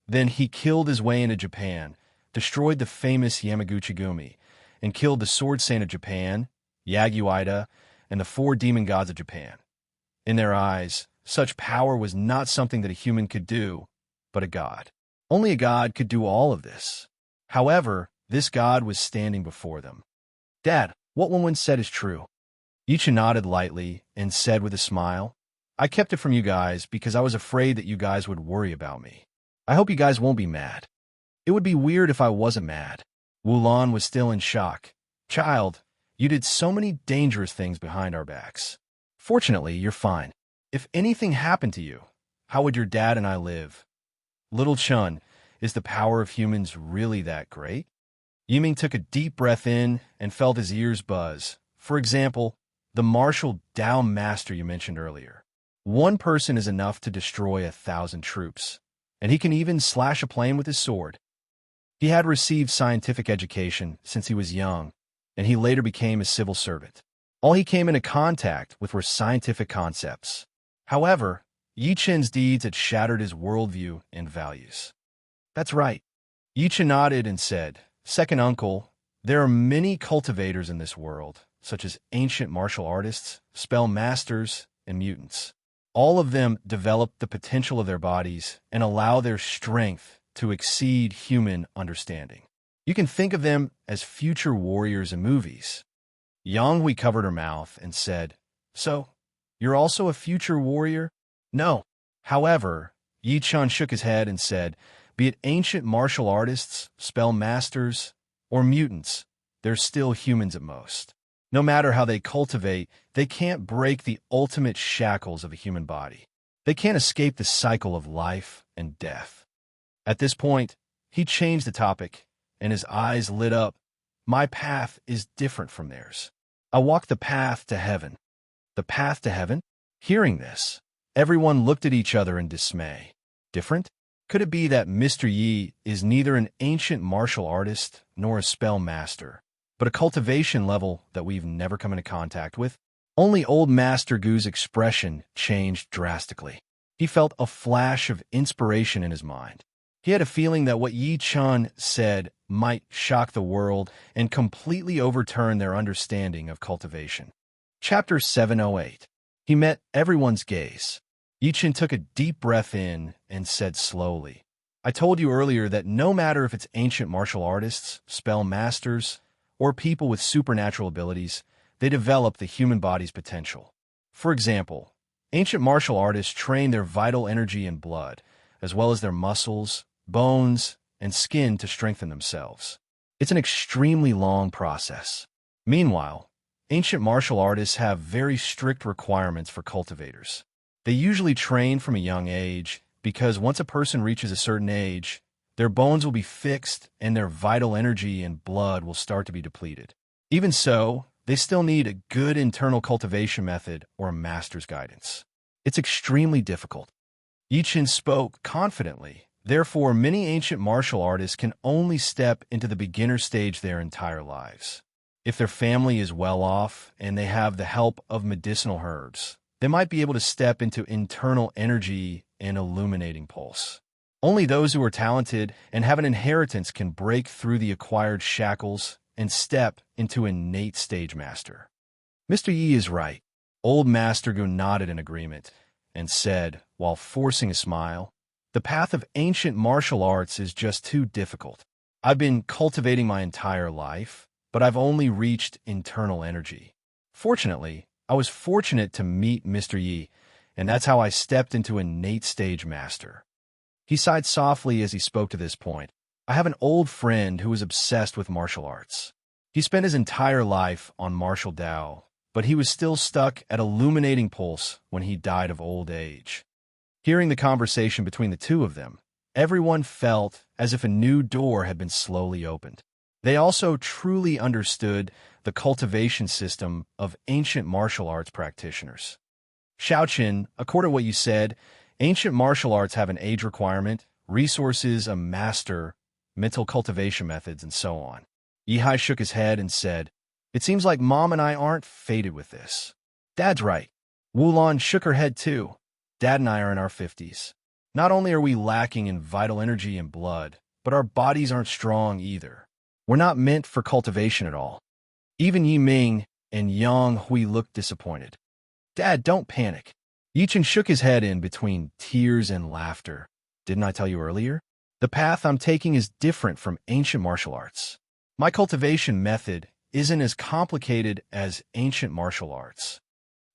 Then he killed his way into Japan, destroyed the famous Yamaguchi-gumi, and killed the Sword Saint of Japan, Yaguaida, and the 4 demon gods of Japan. In their eyes, such power was not something that a human could do, but a god. Only a god could do all of this. However, this god was standing before them. "Dad, what Wen said is true." Yi Chin nodded lightly and said with a smile, "I kept it from you guys because I was afraid that you guys would worry about me. I hope you guys won't be mad. It would be weird if I wasn't mad." Wu Lan was still in shock. "Child, you did so many dangerous things behind our backs. Fortunately, you're fine. If anything happened to you, how would your dad and I live?" "Little Chun, is the power of humans really that great?" Yiming took a deep breath in and felt his ears buzz. "For example, the martial Dao master you mentioned earlier. One person is enough to destroy 1,000 troops, and he can even slash a plane with his sword." He had received scientific education since he was young, and he later became a civil servant. All he came into contact with were scientific concepts. However, Yi Chen's deeds had shattered his worldview and values. That's right. Yi Chen nodded and said, Second uncle, there are many cultivators in this world, such as ancient martial artists, spell masters, and mutants. All of them develop the potential of their bodies and allow their strength to exceed human understanding. You can think of them as future warriors in movies. Yang Hui covered her mouth and said, So, you're also a future warrior? No. However, Yi Chen shook his head and said, Be it ancient martial artists, spell masters, or mutants, they're still humans at most. No matter how they cultivate, they can't break the ultimate shackles of a human body. They can't escape the cycle of life and death. At this point, he changed the topic, and his eyes lit up. My path is different from theirs. I walk the path to heaven. The path to heaven? Hearing this, everyone looked at each other in dismay. Different? Could it be that Mr. Yi is neither an ancient martial artist nor a spell master, but a cultivation level that we've never come into contact with? Only old Master Gu's expression changed drastically. He felt a flash of inspiration in his mind. He had a feeling that what Yi Chen said might shock the world and completely overturn their understanding of cultivation. Chapter 708. He met everyone's gaze. Yi Chen took a deep breath in and said slowly, I told you earlier that no matter if it's ancient martial artists, spell masters, or people with supernatural abilities, they develop the human body's potential. For example, ancient martial artists train their vital energy and blood, as well as their muscles, bones, and skin to strengthen themselves. It's an extremely long process. Meanwhile, ancient martial artists have very strict requirements for cultivators. They usually train from a young age because once a person reaches a certain age, their bones will be fixed and their vital energy and blood will start to be depleted. Even so, they still need a good internal cultivation method or a master's guidance. It's extremely difficult. Yi Chen spoke confidently. Therefore, many ancient martial artists can only step into the beginner stage their entire lives. If their family is well off and they have the help of medicinal herbs, they might be able to step into internal energy and illuminating pulse. Only those who are talented and have an inheritance can break through the acquired shackles and step into innate stage master. Mr. Yi is right. Old Master Gu nodded in agreement and said, while forcing a smile, The path of ancient martial arts is just too difficult. I've been cultivating my entire life, but I've only reached internal energy. Fortunately, I was fortunate to meet Mr. Yi, and that's how I stepped into innate stage master. He sighed softly as he spoke to this point. I have an old friend who was obsessed with martial arts. He spent his entire life on martial Tao, but he was still stuck at illuminating pulse when he died of old age. Hearing the conversation between the two of them, everyone felt as if a new door had been slowly opened. They also truly understood the cultivation system of ancient martial arts practitioners. Xiaoqin, according to what you said, ancient martial arts have an age requirement, resources, a master, mental cultivation methods, and so on. Yihai shook his head and said, It seems like Mom and I aren't fated with this. Dad's right. Wulan shook her head too. Dad and I are in our 50s. Not only are we lacking in vital energy and blood, but our bodies aren't strong either. We're not meant for cultivation at all. Even Yi Ming and Yang Hui looked disappointed. Dad, don't panic. Yi Chen shook his head in between tears and laughter. Didn't I tell you earlier? The path I'm taking is different from ancient martial arts. My cultivation method isn't as complicated as ancient martial arts.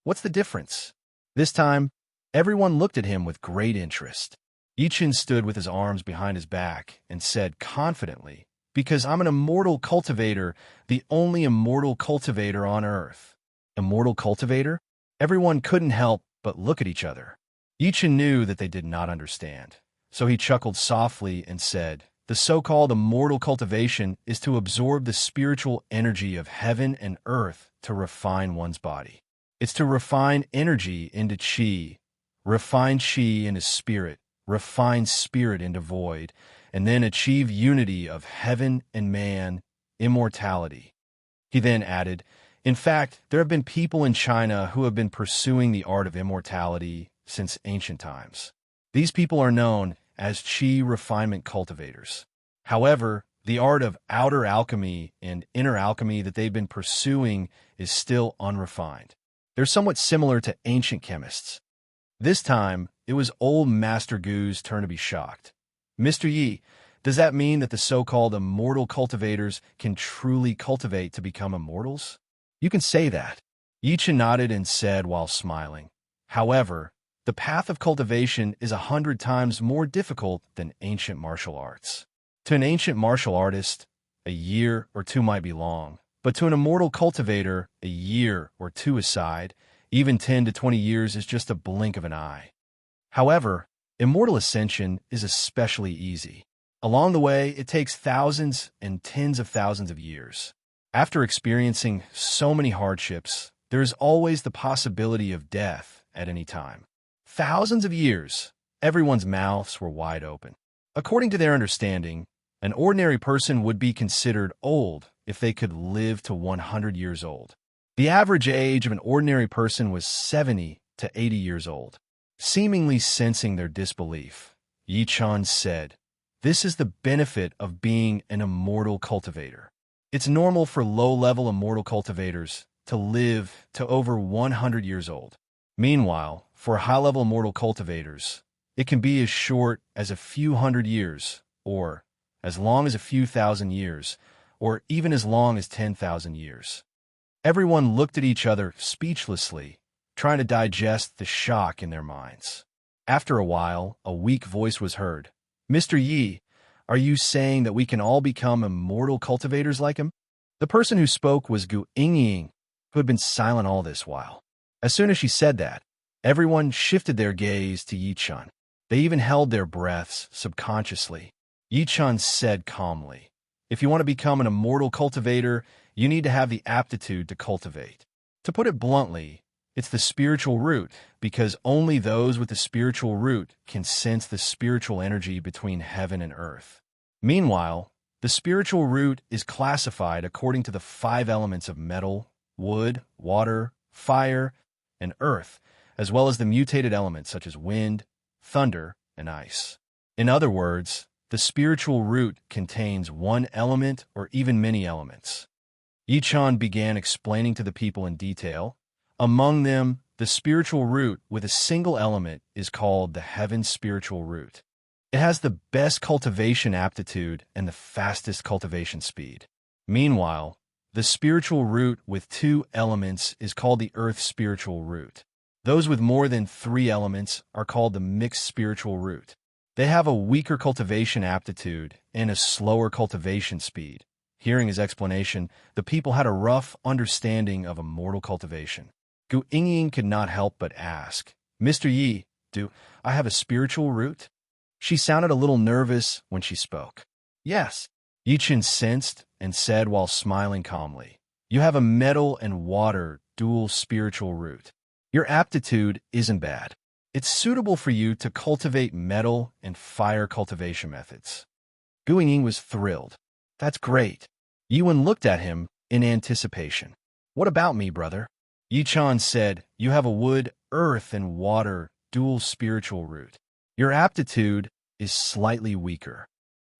What's the difference? This time, everyone looked at him with great interest. Yi Chen stood with his arms behind his back and said confidently, Because I'm an immortal cultivator, the only immortal cultivator on Earth. Immortal cultivator? Everyone couldn't help but look at each other. Yi Chen knew that they did not understand, so he chuckled softly and said, The so-called immortal cultivation is to absorb the spiritual energy of heaven and earth to refine one's body. It's to refine energy into qi, refine qi into spirit, refine spirit into void, and then achieve unity of heaven and man, immortality. He then added, In fact, there have been people in China who have been pursuing the art of immortality since ancient times. These people are known as chi refinement cultivators. However, the art of outer alchemy and inner alchemy that they've been pursuing is still unrefined. They're somewhat similar to ancient chemists. This time, it was old Master Gu's turn to be shocked. Mr. Yi, does that mean that the so-called immortal cultivators can truly cultivate to become immortals? You can say that. Yi-Chen nodded and said while smiling. However, the path of cultivation is 100 times more difficult than ancient martial arts. To an ancient martial artist, a year or two might be long, but to an immortal cultivator, a year or two aside, even 10 to 20 years is just a blink of an eye. However, immortal ascension is especially easy. Along the way, it takes thousands and tens of thousands of years. After experiencing so many hardships, there is always the possibility of death at any time. Thousands of years, everyone's mouths were wide open. According to their understanding, an ordinary person would be considered old if they could live to 100 years old. The average age of an ordinary person was 70 to 80 years old. Seemingly sensing their disbelief, Yi-Chan said, "This is the benefit of being an immortal cultivator. It's normal for low-level immortal cultivators to live to over 100 years old. Meanwhile, for high-level immortal cultivators, it can be as short as a few hundred years, or as long as a few thousand years, or even as long as 10,000 years." Everyone looked at each other speechlessly, trying to digest the shock in their minds. After a while, a weak voice was heard. "Mr. Yi, are you saying that we can all become immortal cultivators like him?" The person who spoke was Gu Yingying, who had been silent all this while. As soon as she said that, everyone shifted their gaze to Yi-Chan. They even held their breaths subconsciously. Yi-Chan said calmly, "If you want to become an immortal cultivator, you need to have the aptitude to cultivate. To put it bluntly, it's the spiritual root, because only those with the spiritual root can sense the spiritual energy between heaven and earth. Meanwhile, the spiritual root is classified according to the 5 elements of metal, wood, water, fire, and earth, as well as the mutated elements such as wind, thunder, and ice. In other words, the spiritual root contains one element or even many elements." Yi-Chan began explaining to the people in detail. Among them, the spiritual root with a single element is called the heaven spiritual root. It has the best cultivation aptitude and the fastest cultivation speed. Meanwhile, the spiritual root with 2 elements is called the earth spiritual root. Those with more than 3 elements are called the mixed spiritual root. They have a weaker cultivation aptitude and a slower cultivation speed. Hearing his explanation, the people had a rough understanding of immortal cultivation. Gu Yingying could not help but ask, "Mr. Yi, do I have a spiritual root?" She sounded a little nervous when she spoke. "Yes," Yi-Chen sensed and said while smiling calmly, "You have a metal and water dual spiritual root. Your aptitude isn't bad. It's suitable for you to cultivate metal and fire cultivation methods." Gu Yingying was thrilled. "That's great." Yiwen looked at him in anticipation. "What about me, brother?" Yi-Chan said, "You have a wood, earth, and water dual spiritual root. Your aptitude is slightly weaker."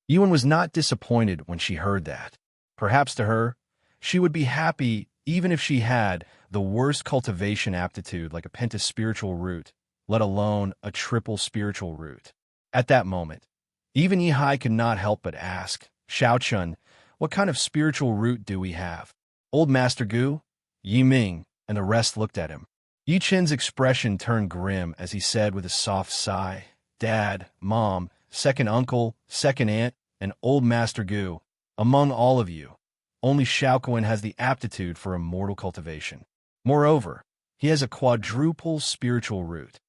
Yiwen was not disappointed when she heard that. Perhaps to her, she would be happy even if she had the worst cultivation aptitude like a pentaspiritual root, let alone a triple spiritual root. At that moment, even Yi-Hai could not help but ask, "Xiao-Chun, what kind of spiritual root do we have?" Old Master Gu, Yi-Ming, and the rest looked at him. Yi-Chen's expression turned grim as he said with a soft sigh, "Dad, Mom, second uncle, second aunt, and old Master Gu, among all of you, only Xiaoquan has the aptitude for immortal cultivation. Moreover, he has a quadruple spiritual root."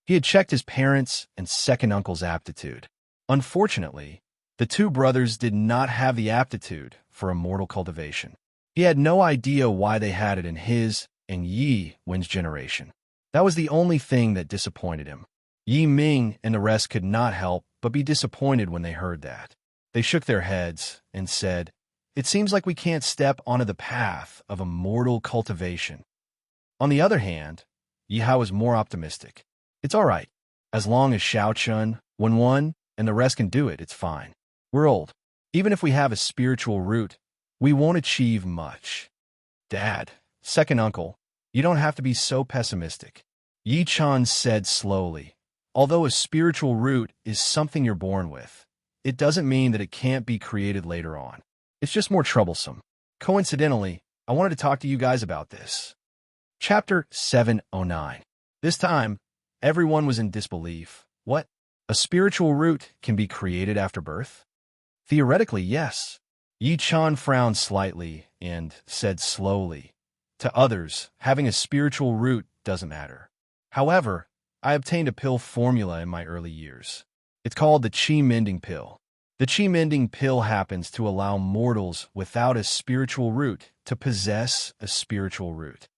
He had checked his parents' and second uncle's aptitude. Unfortunately, the 2 brothers did not have the aptitude for immortal cultivation. He had no idea why they had it in his and Yi Wen's generation. That was the only thing that disappointed him. Yi Ming and the rest could not help but be disappointed when they heard that. They shook their heads and said, "It seems like we can't step onto the path of immortal cultivation." On the other hand, Yi Hao was more optimistic. It's all right. As long as Xiao Chun, when one, and the rest can do it, it's fine. We're old. Even if we have a spiritual root, we won't achieve much. Dad, second uncle, you don't have to be so pessimistic. Yi Chan said slowly. Although a spiritual root is something you're born with, it doesn't mean that it can't be created later on. It's just more troublesome. Coincidentally, I wanted to talk to you guys about this. Chapter 709. This time, everyone was in disbelief. What? A spiritual root can be created after birth? Theoretically, yes. Yi Chan frowned slightly and said slowly, to others, having a spiritual root doesn't matter. However, I obtained a pill formula in my early years. It's called the Qi Mending Pill. The Qi Mending Pill happens to allow mortals without a spiritual root to possess a spiritual root.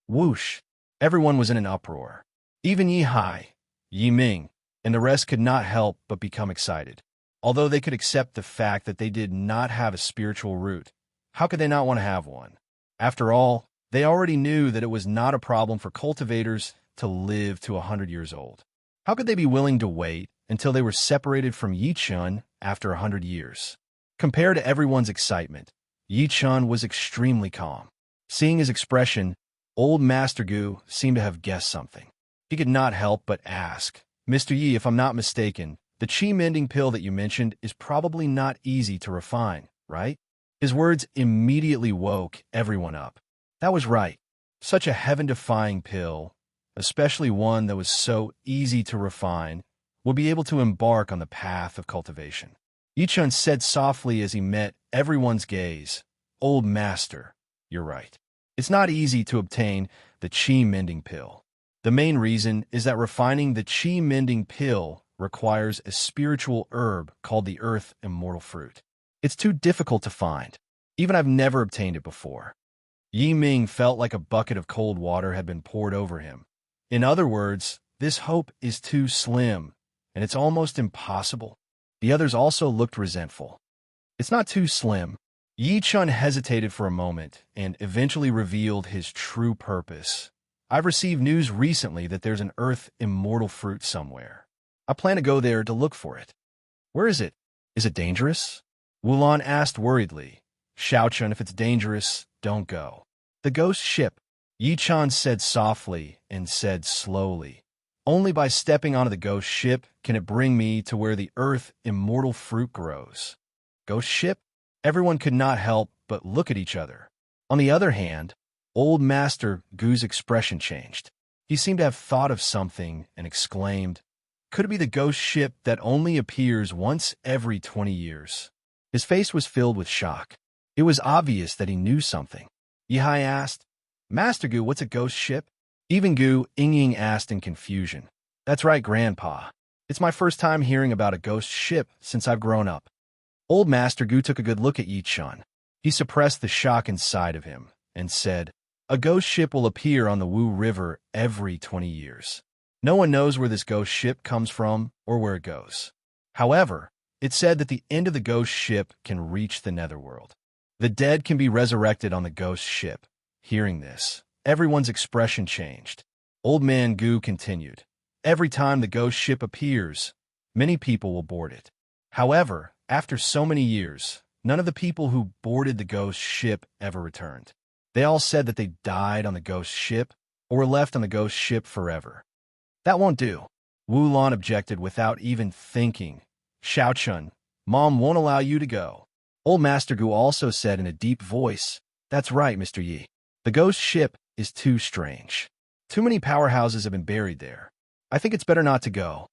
Whoosh! Everyone was in an uproar. Even Yi Hai, Yi Ming, and the rest could not help but become excited. Although they could accept the fact that they did not have a spiritual root, how could they not want to have one? After all, they already knew that it was not a problem for cultivators to live to 100 years old. How could they be willing to wait until they were separated from Yi Chun after 100 years? Compared to everyone's excitement, Yi Chun was extremely calm. Seeing his expression, old Master Gu seemed to have guessed something. He could not help but ask, Mr. Yi, if I'm not mistaken, the Qi Mending Pill that you mentioned is probably not easy to refine, right? His words immediately woke everyone up. That was right. Such a heaven-defying pill, especially one that was so easy to refine, would be able to embark on the path of cultivation. Yi Chun said softly as he met everyone's gaze, Old Master, you're right. It's not easy to obtain the Qi Mending Pill. The main reason is that refining the Qi Mending Pill requires a spiritual herb called the Earth Immortal Fruit. It's too difficult to find. Even I've never obtained it before. Yi Ming felt like a bucket of cold water had been poured over him. In other words, this hope is too slim, and it's almost impossible. The others also looked resentful. It's not too slim. Yi Chun hesitated for a moment and eventually revealed his true purpose. I've received news recently that there's an Earth Immortal Fruit somewhere. I plan to go there to look for it. Where is it? Is it dangerous? Wulan asked worriedly. Xiao Chun, if it's dangerous, don't go. The ghost ship, Yi Chan said softly and said slowly. Only by stepping onto the ghost ship can it bring me to where the Earth Immortal Fruit grows. Ghost ship? Everyone could not help but look at each other. On the other hand, old Master Gu's expression changed. He seemed to have thought of something and exclaimed, could it be the ghost ship that only appears once every 20 years? His face was filled with shock. It was obvious that he knew something. Yihai asked, Master Gu, what's a ghost ship? Even Gu Ying asked in confusion. That's right, Grandpa. It's my first time hearing about a ghost ship since I've grown up. Old Master Gu took a good look at Yi Chun. He suppressed the shock inside of him and said, a ghost ship will appear on the Wu River every 20 years. No one knows where this ghost ship comes from or where it goes. However, it's said that the end of the ghost ship can reach the netherworld. The dead can be resurrected on the ghost ship. Hearing this, everyone's expression changed. Old Man Gu continued, every time the ghost ship appears, many people will board it. However, after so many years, none of the people who boarded the ghost ship ever returned. They all said that they died on the ghost ship or were left on the ghost ship forever. That won't do. Wu Lan objected without even thinking. Xiao Chun, Mom won't allow you to go. Old Master Gu also said in a deep voice, that's right, Mr. Yi. The ghost ship is too strange. Too many powerhouses have been buried there. I think it's better not to go.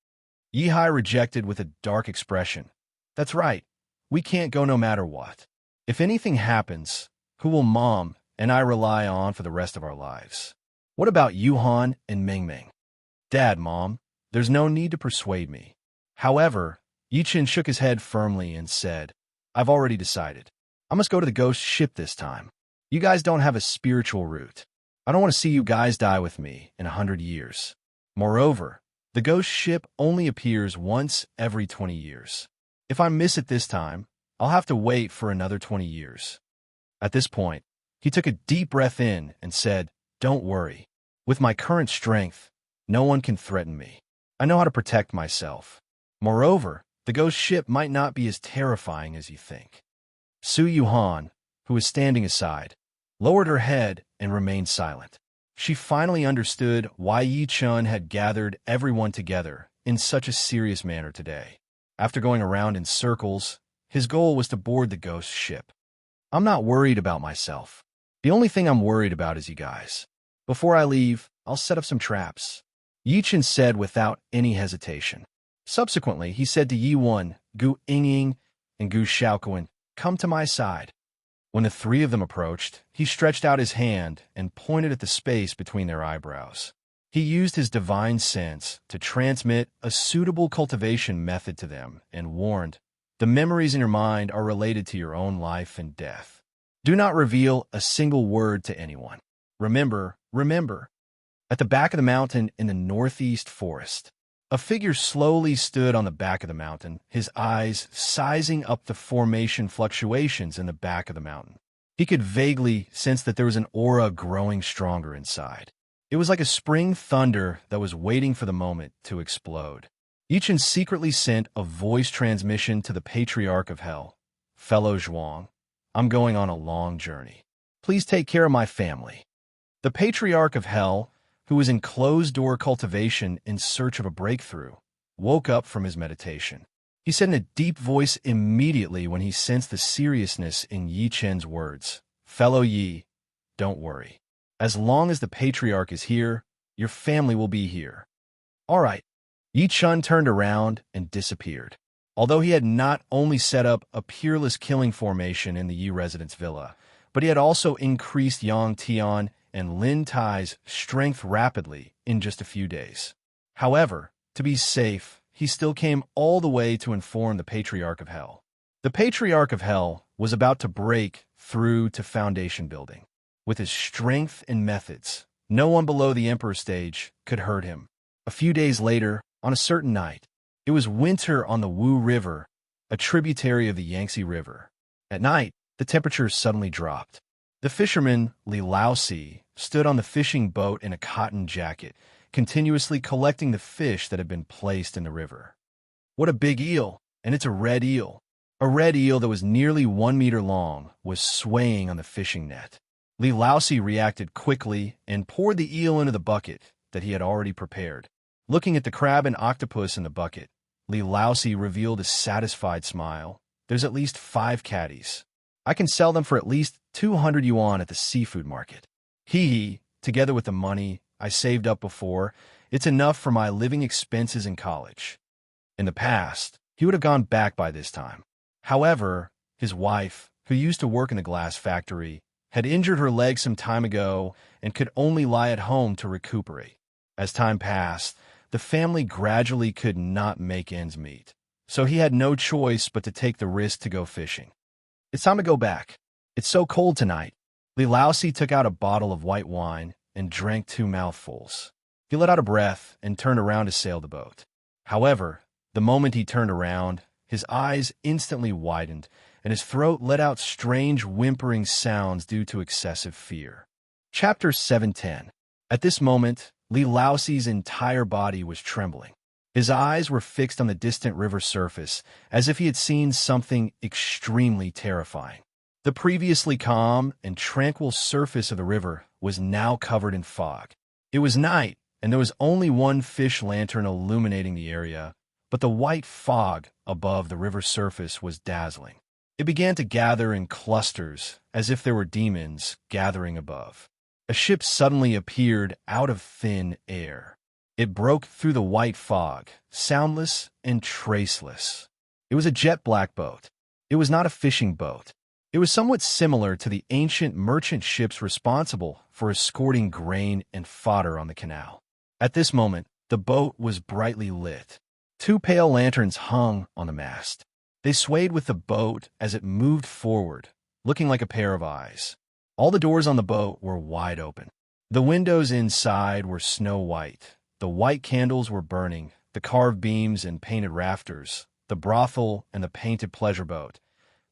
Yi Hai rejected with a dark expression. That's right. We can't go no matter what. If anything happens, who will Mom and I rely on for the rest of our lives? What about Yuhan and Ming Ming? Dad, Mom, there's no need to persuade me. However, Yi Chin shook his head firmly and said, I've already decided. I must go to the ghost ship this time. You guys don't have a spiritual root. I don't want to see you guys die with me in 100 years. Moreover, the ghost ship only appears once every 20 years. If I miss it this time, I'll have to wait for another 20 years. At this point, he took a deep breath in and said, don't worry. With my current strength, No one can threaten me. I know how to protect myself. Moreover, the ghost ship might not be as terrifying as you think. Su Yuhan, who was standing aside, lowered her head and remained silent. She finally understood why Yi Chun had gathered everyone together in such a serious manner today. After going around in circles, his goal was to board the ghost ship. I'm not worried about myself. The only thing I'm worried about is you guys. Before I leave, I'll set up some traps. Yi Chun said without any hesitation. Subsequently, he said to Yi Wen, Gu Yingying, and Gu Xiaoquan, "Come to my side." When the three of them approached, he stretched out his hand and pointed at the space between their eyebrows. He used his divine sense to transmit a suitable cultivation method to them and warned, "The memories in your mind are related to your own life and death. Do not reveal a single word to anyone. Remember. At the back of the mountain in the northeast forest, a figure slowly stood on the back of the mountain, his eyes sizing up the formation fluctuations in the back of the mountain. He could vaguely sense that there was an aura growing stronger inside. It was like a spring thunder that was waiting for the moment to explode. Yi Chun secretly sent a voice transmission to the Patriarch of Hell. "Fellow Zhuang, I'm going on a long journey. Please take care of my family." The Patriarch of Hell, who was in closed-door cultivation in search of a breakthrough, woke up from his meditation. He said in a deep voice immediately when he sensed the seriousness in Yi Chun's words, "Fellow Yi, don't worry. As long as the Patriarch is here, your family will be here." "All right." Yi Chun turned around and disappeared. Although he had not only set up a peerless killing formation in the Yi residence villa, but he had also increased Yang Tian and Lin Tai's strength rapidly in just a few days. However, to be safe, he still came all the way to inform the Patriarch of Hell. The Patriarch of Hell was about to break through to foundation building. With his strength and methods, no one below the Emperor stage could hurt him. A few days later, on a certain night, it was winter on the Wu River, a tributary of the Yangtze River. At night, the temperature suddenly dropped. The fisherman, Li Laosi, stood on the fishing boat in a cotton jacket, continuously collecting the fish that had been placed in the river. "What a big eel! And it's a red eel." A red eel that was nearly 1 meter long was swaying on the fishing net. Li Laosi reacted quickly and poured the eel into the bucket that he had already prepared. Looking at the crab and octopus in the bucket, Li Laosi revealed a satisfied smile. "There's at least 5 caddies. I can sell them for at least 200 yuan at the seafood market. Hee, together with the money I saved up before, it's enough for my living expenses in college." In the past, he would have gone back by this time. However, his wife, who used to work in the glass factory, had injured her leg some time ago and could only lie at home to recuperate. As time passed, the family gradually could not make ends meet, so he had no choice but to take the risk to go fishing. "It's time to go back. It's so cold tonight." Li Laosi took out a bottle of white wine and drank 2 mouthfuls. He let out a breath and turned around to sail the boat. However, the moment he turned around, his eyes instantly widened, and his throat let out strange whimpering sounds due to excessive fear. Chapter 710. At this moment, Li Laosi's entire body was trembling. His eyes were fixed on the distant river surface, as if he had seen something extremely terrifying. The previously calm and tranquil surface of the river was now covered in fog. It was night, and there was only one fish lantern illuminating the area, but the white fog above the river surface was dazzling. It began to gather in clusters, as if there were demons gathering above. A ship suddenly appeared out of thin air. It broke through the white fog, soundless and traceless. It was a jet-black boat. It was not a fishing boat. It was somewhat similar to the ancient merchant ships responsible for escorting grain and fodder on the canal. At this moment, the boat was brightly lit. 2 pale lanterns hung on the mast. They swayed with the boat as it moved forward, looking like a pair of eyes. All the doors on the boat were wide open. The windows inside were snow white. The white candles were burning, the carved beams and painted rafters, the brothel and the painted pleasure boat.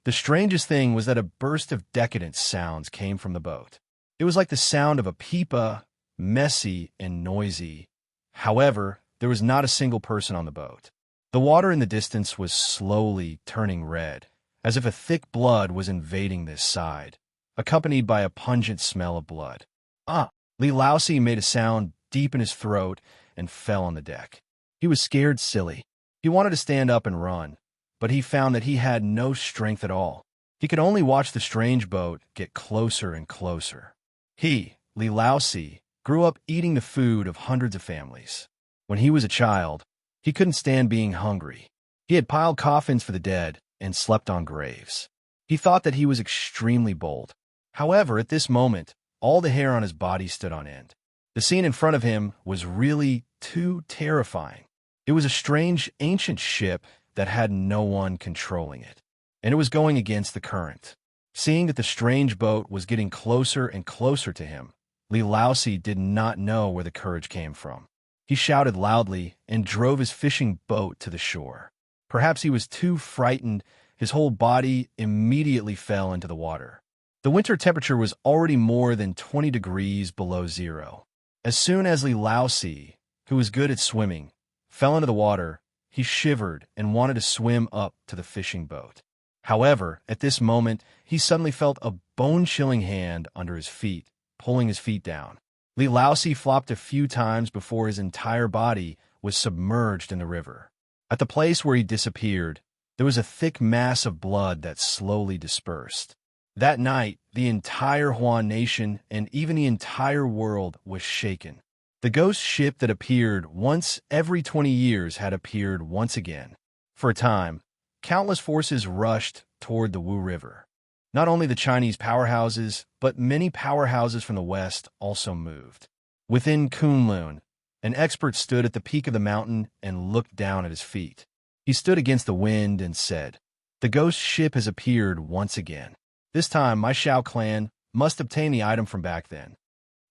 The strangest thing was that a burst of decadent sounds came from the boat. It was like the sound of a pipa, messy and noisy, However, there was not a single person on the boat. The water in the distance was slowly turning red, as if a thick blood was invading this side, accompanied by a pungent smell of blood. Ah! Li Laosi made a sound deep in his throat and fell on the deck. He was scared silly. He wanted to stand up and run, but he found that he had no strength at all. He could only watch the strange boat get closer and closer. He, Li Laosi, grew up eating the food of hundreds of families. When he was a child, he couldn't stand being hungry. He had piled coffins for the dead and slept on graves. He thought that he was extremely bold. However, at this moment, all the hair on his body stood on end. The scene in front of him was really too terrifying. It was a strange, ancient ship that had no one controlling it, and it was going against the current. Seeing that the strange boat was getting closer and closer to him, Li Laosi did not know where the courage came from. He shouted loudly and drove his fishing boat to the shore. Perhaps he was too frightened. His whole body immediately fell into the water. The winter temperature was already more than 20 degrees below zero. As soon as Li Laosi, who was good at swimming, fell into the water, he shivered and wanted to swim up to the fishing boat. However, at this moment, he suddenly felt a bone-chilling hand under his feet, pulling his feet down. Li Laosi flopped a few times before his entire body was submerged in the river. At the place where he disappeared, there was a thick mass of blood that slowly dispersed. That night, the entire Huan nation and even the entire world was shaken. The ghost ship that appeared once every 20 years had appeared once again. For a time, countless forces rushed toward the Wu River. Not only the Chinese powerhouses, but many powerhouses from the west also moved. Within Kunlun, an expert stood at the peak of the mountain and looked down at his feet. He stood against the wind and said, "The ghost ship has appeared once again. This time, my Shao clan must obtain the item from back then."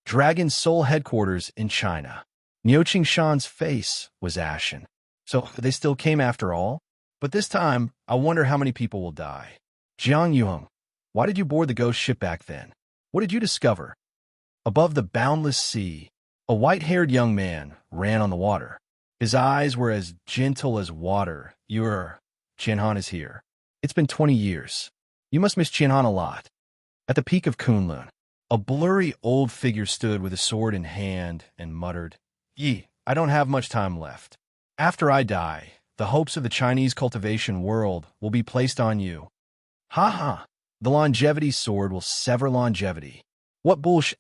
Dragon's sole headquarters in China. Niu Qingshan's face was ashen. So they still came after all? But this time, I wonder how many people will die. Jiang Yuheng, why did you board the ghost ship back then? What did you discover? Above the boundless sea, a white-haired young man ran on the water. His eyes were as gentle as water. Qianhan is here. It's been 20 years. You must miss Qianhan a lot. At the peak of Kunlun, a blurry old figure stood with a sword in hand and muttered, I don't have much time left. After I die, the hopes of the Chinese cultivation world will be placed on you. Ha ha! The longevity sword will sever longevity. What bullsh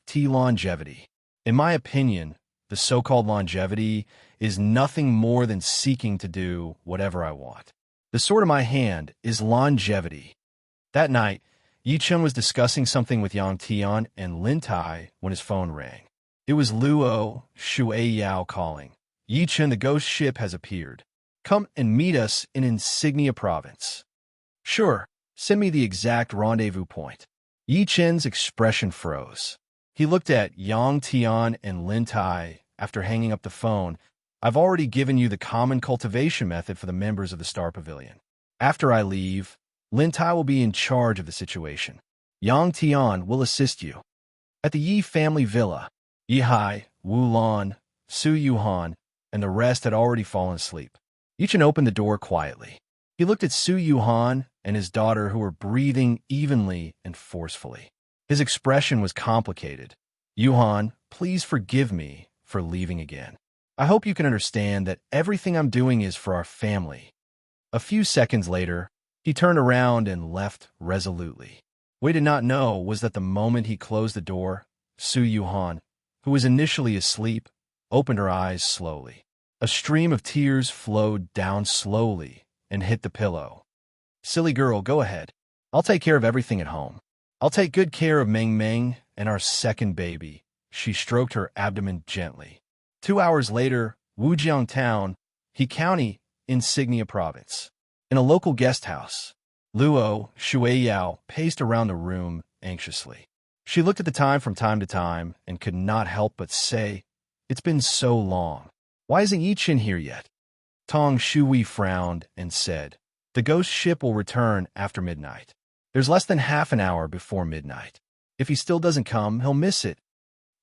*T longevity? In my opinion, the so-called longevity is nothing more than seeking to do whatever I want. The sword in my hand is longevity. That night, Yi Chen was discussing something with Yang Tian and Lin Tai when his phone rang. It was Luo Shuai calling. Yi Chen, the ghost ship has appeared. Come and meet us in Insignia Province. Sure, send me the exact rendezvous point. Yi Chen's expression froze. He looked at Yang Tian and Lin Tai after hanging up the phone. I've already given you the common cultivation method for the members of the Star Pavilion. After I leave, Lin Tai will be in charge of the situation. Yang Tian will assist you. At the Yi family villa, Yi Hai, Wu Lan, Su Yuhan, and the rest had already fallen asleep. Yi Chen opened the door quietly. He looked at Su Yuhan and his daughter, who were breathing evenly and forcefully. His expression was complicated. Yuhan, please forgive me for leaving again. I hope you can understand that everything I'm doing is for our family. A few seconds later, he turned around and left resolutely. What he did not know was that the moment he closed the door, Su Yuhan, who was initially asleep, opened her eyes slowly. A stream of tears flowed down slowly and hit the pillow. Silly girl, go ahead. I'll take care of everything at home. I'll take good care of Meng Meng and our second baby. She stroked her abdomen gently. 2 hours later, Wujiang Town, He County, Insignia Province. In a local guest house, Luo Shuai paced around the room anxiously. She looked at the time from time to time and could not help but say, "It's been so long. Why isn't Yi Chen here yet?" Tong Shui frowned and said, "The ghost ship will return after midnight. There's less than half an hour before midnight. If he still doesn't come, he'll miss it."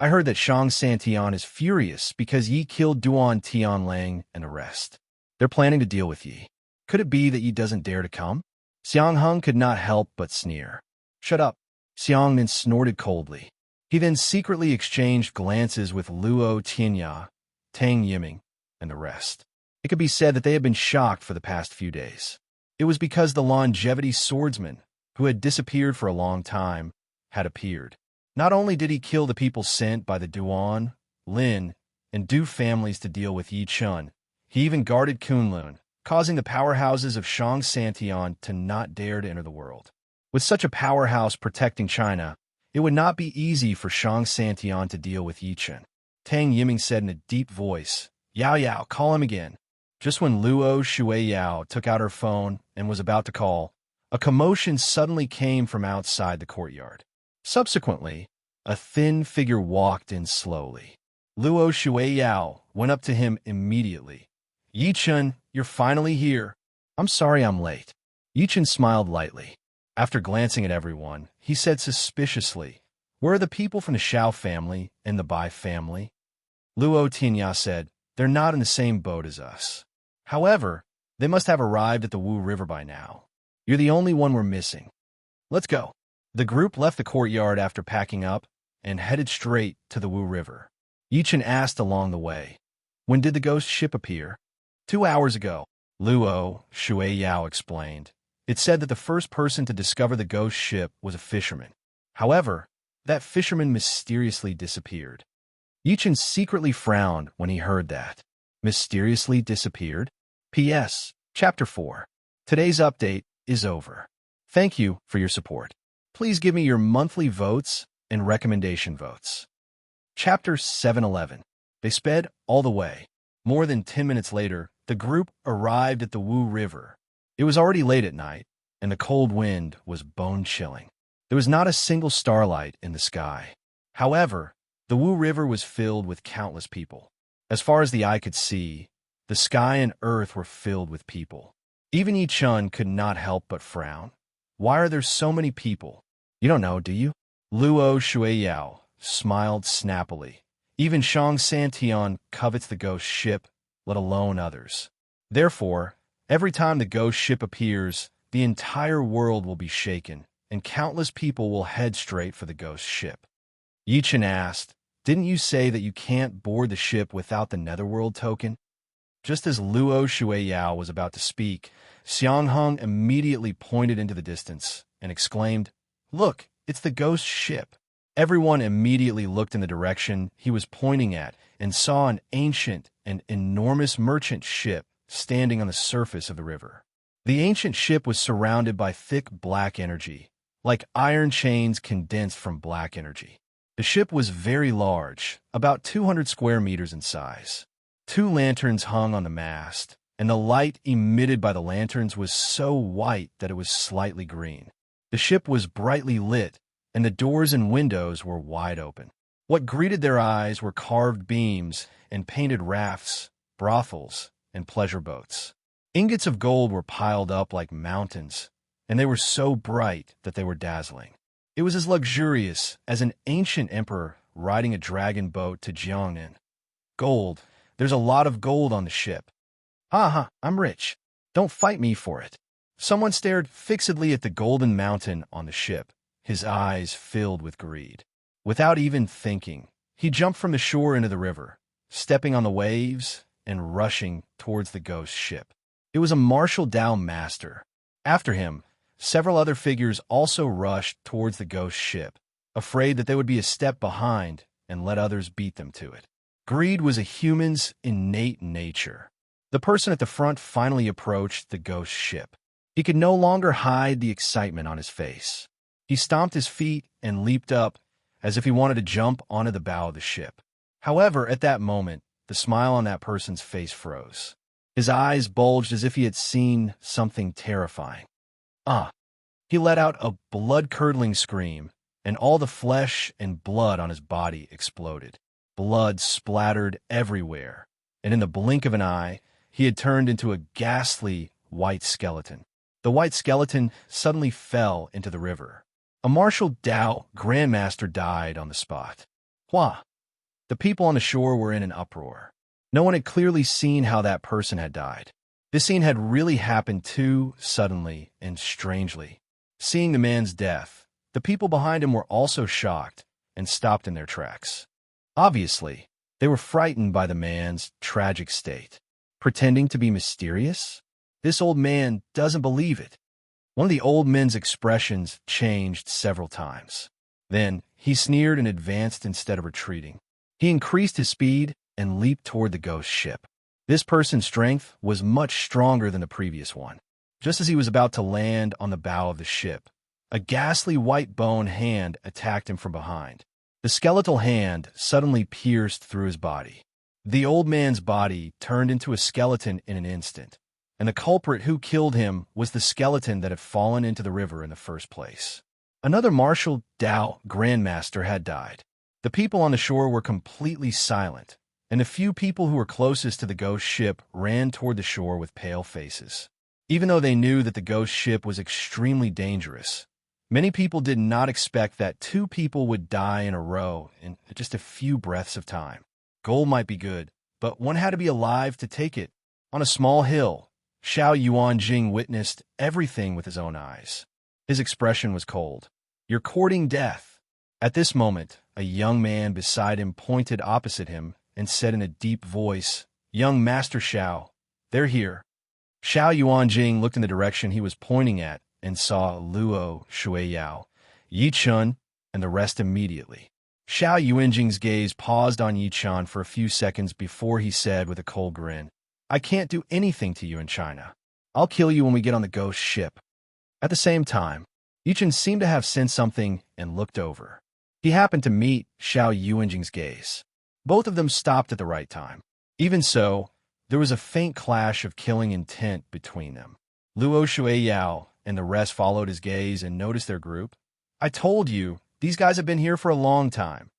I heard that Shang Santian is furious because Yi killed Duan Tianlang and the rest. They're planning to deal with Yi. Could it be that Yi doesn't dare to come? Xiang Hung could not help but sneer. Shut up. Xiang Min snorted coldly. He then secretly exchanged glances with Luo Tianya, Tang Yiming, and the rest. It could be said that they had been shocked for the past few days. It was because the longevity swordsman, who had disappeared for a long time, had appeared. Not only did he kill the people sent by the Duan, Lin, and Du families to deal with Yi Chun, he even guarded Kunlun, causing the powerhouses of Shang Santian to not dare to enter the world. With such a powerhouse protecting China, it would not be easy for Shang Santian to deal with Yi Chun. Tang Yiming said in a deep voice, Yao Yao, call him again. Just when Luo Shui Yao took out her phone and was about to call, a commotion suddenly came from outside the courtyard. Subsequently, a thin figure walked in slowly. Luo Shui Yao went up to him immediately. Yi Chun, you're finally here. I'm sorry I'm late. Yi Chun smiled lightly. After glancing at everyone, he said suspiciously, Where are the people from the Xiao family and the Bai family? Luo Tianya said, They're not in the same boat as us. However, they must have arrived at the Wu River by now. You're the only one we're missing. Let's go. The group left the courtyard after packing up and headed straight to the Wu River. Yi Chun asked along the way, When did the ghost ship appear? 2 hours ago, Luo Shui Yao explained. It said that the first person to discover the ghost ship was a fisherman. However, that fisherman mysteriously disappeared. Yi Chun secretly frowned when he heard that. Mysteriously disappeared? P.S. Chapter 4. Today's update is over. Thank you for your support. Please give me your monthly votes and recommendation votes. Chapter 711. They sped all the way. More than 10 minutes later, the group arrived at the Wu River. It was already late at night, and the cold wind was bone-chilling. There was not a single starlight in the sky. However, the Wu River was filled with countless people. As far as the eye could see, the sky and earth were filled with people. Even Yi Chun could not help but frown. Why are there so many people? You don't know, do you? Luo Shui Yao smiled snappily. Even Shang Santian covets the ghost ship, let alone others. Therefore, every time the ghost ship appears, the entire world will be shaken, and countless people will head straight for the ghost ship. Yi Chun asked, Didn't you say that you can't board the ship without the Netherworld token? Just as Luo Shui Yao was about to speak, Xiang Hung immediately pointed into the distance and exclaimed, Look, it's the ghost ship. Everyone immediately looked in the direction he was pointing at and saw an ancient and enormous merchant ship standing on the surface of the river. The ancient ship was surrounded by thick black energy, like iron chains condensed from black energy. The ship was very large, about 200 square meters in size. 2 lanterns hung on the mast, and the light emitted by the lanterns was so white that it was slightly green. The ship was brightly lit, and the doors and windows were wide open. What greeted their eyes were carved beams and painted rafts, brothels, and pleasure boats. Ingots of gold were piled up like mountains, and they were so bright that they were dazzling. It was as luxurious as an ancient emperor riding a dragon boat to Jiangnan. Gold. There's a lot of gold on the ship. I'm rich. Don't fight me for it. Someone stared fixedly at the golden mountain on the ship, his eyes filled with greed. Without even thinking, he jumped from the shore into the river, stepping on the waves and rushing towards the ghost ship. It was a martial Dao master. After him, several other figures also rushed towards the ghost ship, afraid that they would be a step behind and let others beat them to it. Greed was a human's innate nature. The person at the front finally approached the ghost ship. He could no longer hide the excitement on his face. He stomped his feet and leaped up as if he wanted to jump onto the bow of the ship. However, at that moment, the smile on that person's face froze. His eyes bulged as if he had seen something terrifying. He let out a blood-curdling scream, and all the flesh and blood on his body exploded. Blood splattered everywhere, and in the blink of an eye, he had turned into a ghastly white skeleton. The white skeleton suddenly fell into the river. A martial Dao grandmaster died on the spot. Hua! The people on the shore were in an uproar. No one had clearly seen how that person had died. This scene had really happened too suddenly and strangely. Seeing the man's death, the people behind him were also shocked and stopped in their tracks. Obviously, they were frightened by the man's tragic state. Pretending to be mysterious? This old man doesn't believe it. One of the old men's expressions changed several times. Then, he sneered and advanced instead of retreating. He increased his speed and leaped toward the ghost ship. This person's strength was much stronger than the previous one. Just as he was about to land on the bow of the ship, a ghastly white bone hand attacked him from behind. The skeletal hand suddenly pierced through his body. The old man's body turned into a skeleton in an instant, and the culprit who killed him was the skeleton that had fallen into the river in the first place. Another martial Dao grandmaster had died. The people on the shore were completely silent, and the few people who were closest to the ghost ship ran toward the shore with pale faces. Even though they knew that the ghost ship was extremely dangerous, many people did not expect that two people would die in a row in just a few breaths of time. Gold might be good, but one had to be alive to take it. On a small hill, Xiao Yuanjing witnessed everything with his own eyes. His expression was cold. "You're courting death." At this moment, a young man beside him pointed opposite him and said in a deep voice, "Young Master Xiao, they're here." Xiao Yuanjing looked in the direction he was pointing at and saw Luo Shuiyao, Yi Chun, and the rest immediately. Xiao Yuanjing's gaze paused on Yi Chun for a few seconds before he said with a cold grin, "I can't do anything to you in China. I'll kill you when we get on the ghost ship." At the same time, Yi Chun seemed to have sensed something and looked over. He happened to meet Xiao Yuanjing's gaze. Both of them stopped at the right time. Even so, there was a faint clash of killing intent between them. Luo Shuiyao and the rest followed his gaze and noticed their group. "I told you, these guys have been here for a long time."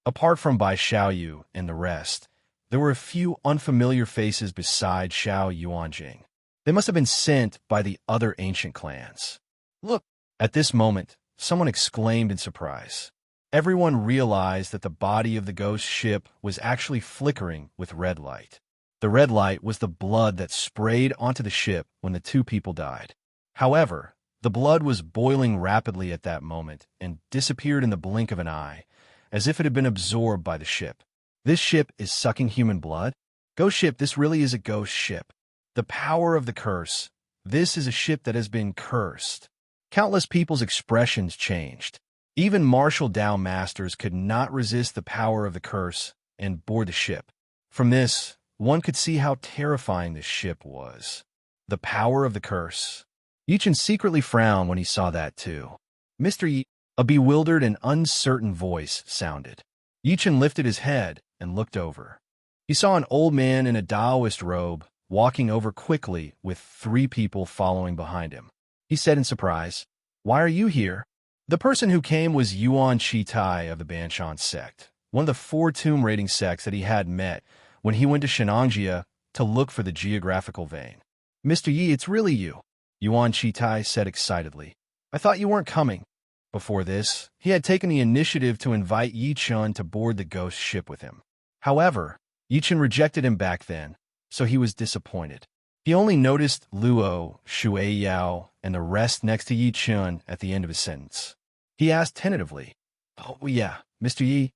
Apart from Bai Xiaoyu and the rest, there were a few unfamiliar faces beside Xiao Yuanjing. They must have been sent by the other ancient clans. "Look!" At this moment, someone exclaimed in surprise. Everyone realized that the body of the ghost ship was actually flickering with red light. The red light was the blood that sprayed onto the ship when the two people died. However, the blood was boiling rapidly at that moment and disappeared in the blink of an eye, as if it had been absorbed by the ship. This ship is sucking human blood? Ghost ship, this really is a ghost ship. The power of the curse. This is a ship that has been cursed. Countless people's expressions changed. Even martial Dao masters could not resist the power of the curse and board the ship. From this, one could see how terrifying this ship was. The power of the curse. Yi Chun secretly frowned when he saw that too. "Mr. Yi," a bewildered and uncertain voice sounded. Yi Chun lifted his head and looked over. He saw an old man in a Taoist robe walking over quickly with 3 people following behind him. He said in surprise, "Why are you here?" The person who came was Yuan Chitai of the Banshan sect, one of the 4 tomb raiding sects that he had met when he went to Shenangjia to look for the geographical vein. "Mr. Yi, it's really you," Yuan Chitai said excitedly. "I thought you weren't coming." Before this, he had taken the initiative to invite Yi Chun to board the ghost ship with him. However, Yi Chun rejected him back then, so he was disappointed. He only noticed Luo, Shuiyao, and the rest next to Yi Chun at the end of his sentence. He asked tentatively, "Oh yeah, Mr. Yi,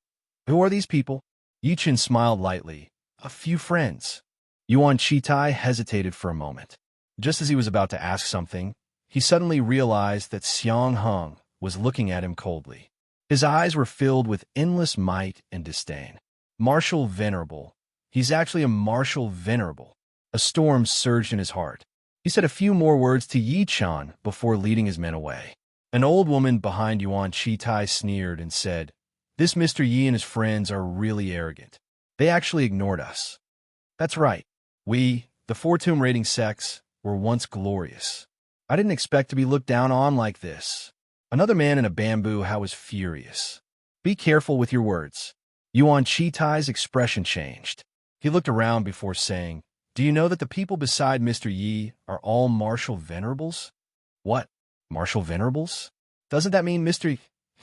who are these people?" Yi Chun smiled lightly. "A few friends." Yuan Chitai hesitated for a moment. Just as he was about to ask something, he suddenly realized that Xiang Heng was looking at him coldly. His eyes were filled with endless might and disdain. Martial Venerable. He's actually a Martial Venerable. A storm surged in his heart. He said a few more words to Yi Chun before leading his men away. An old woman behind Yuan Chitai sneered and said, "This Mr. Yi and his friends are really arrogant. They actually ignored us." "That's right. We, the 4 tomb raiding sects, were once glorious. I didn't expect to be looked down on like this." Another man in a bamboo hat was furious. "Be careful with your words." Yuan Chitai's expression changed. He looked around before saying, "Do you know that the people beside Mr. Yi are all Martial Venerables?" "What? Martial Venerables? Doesn't that mean Mr. Yi?"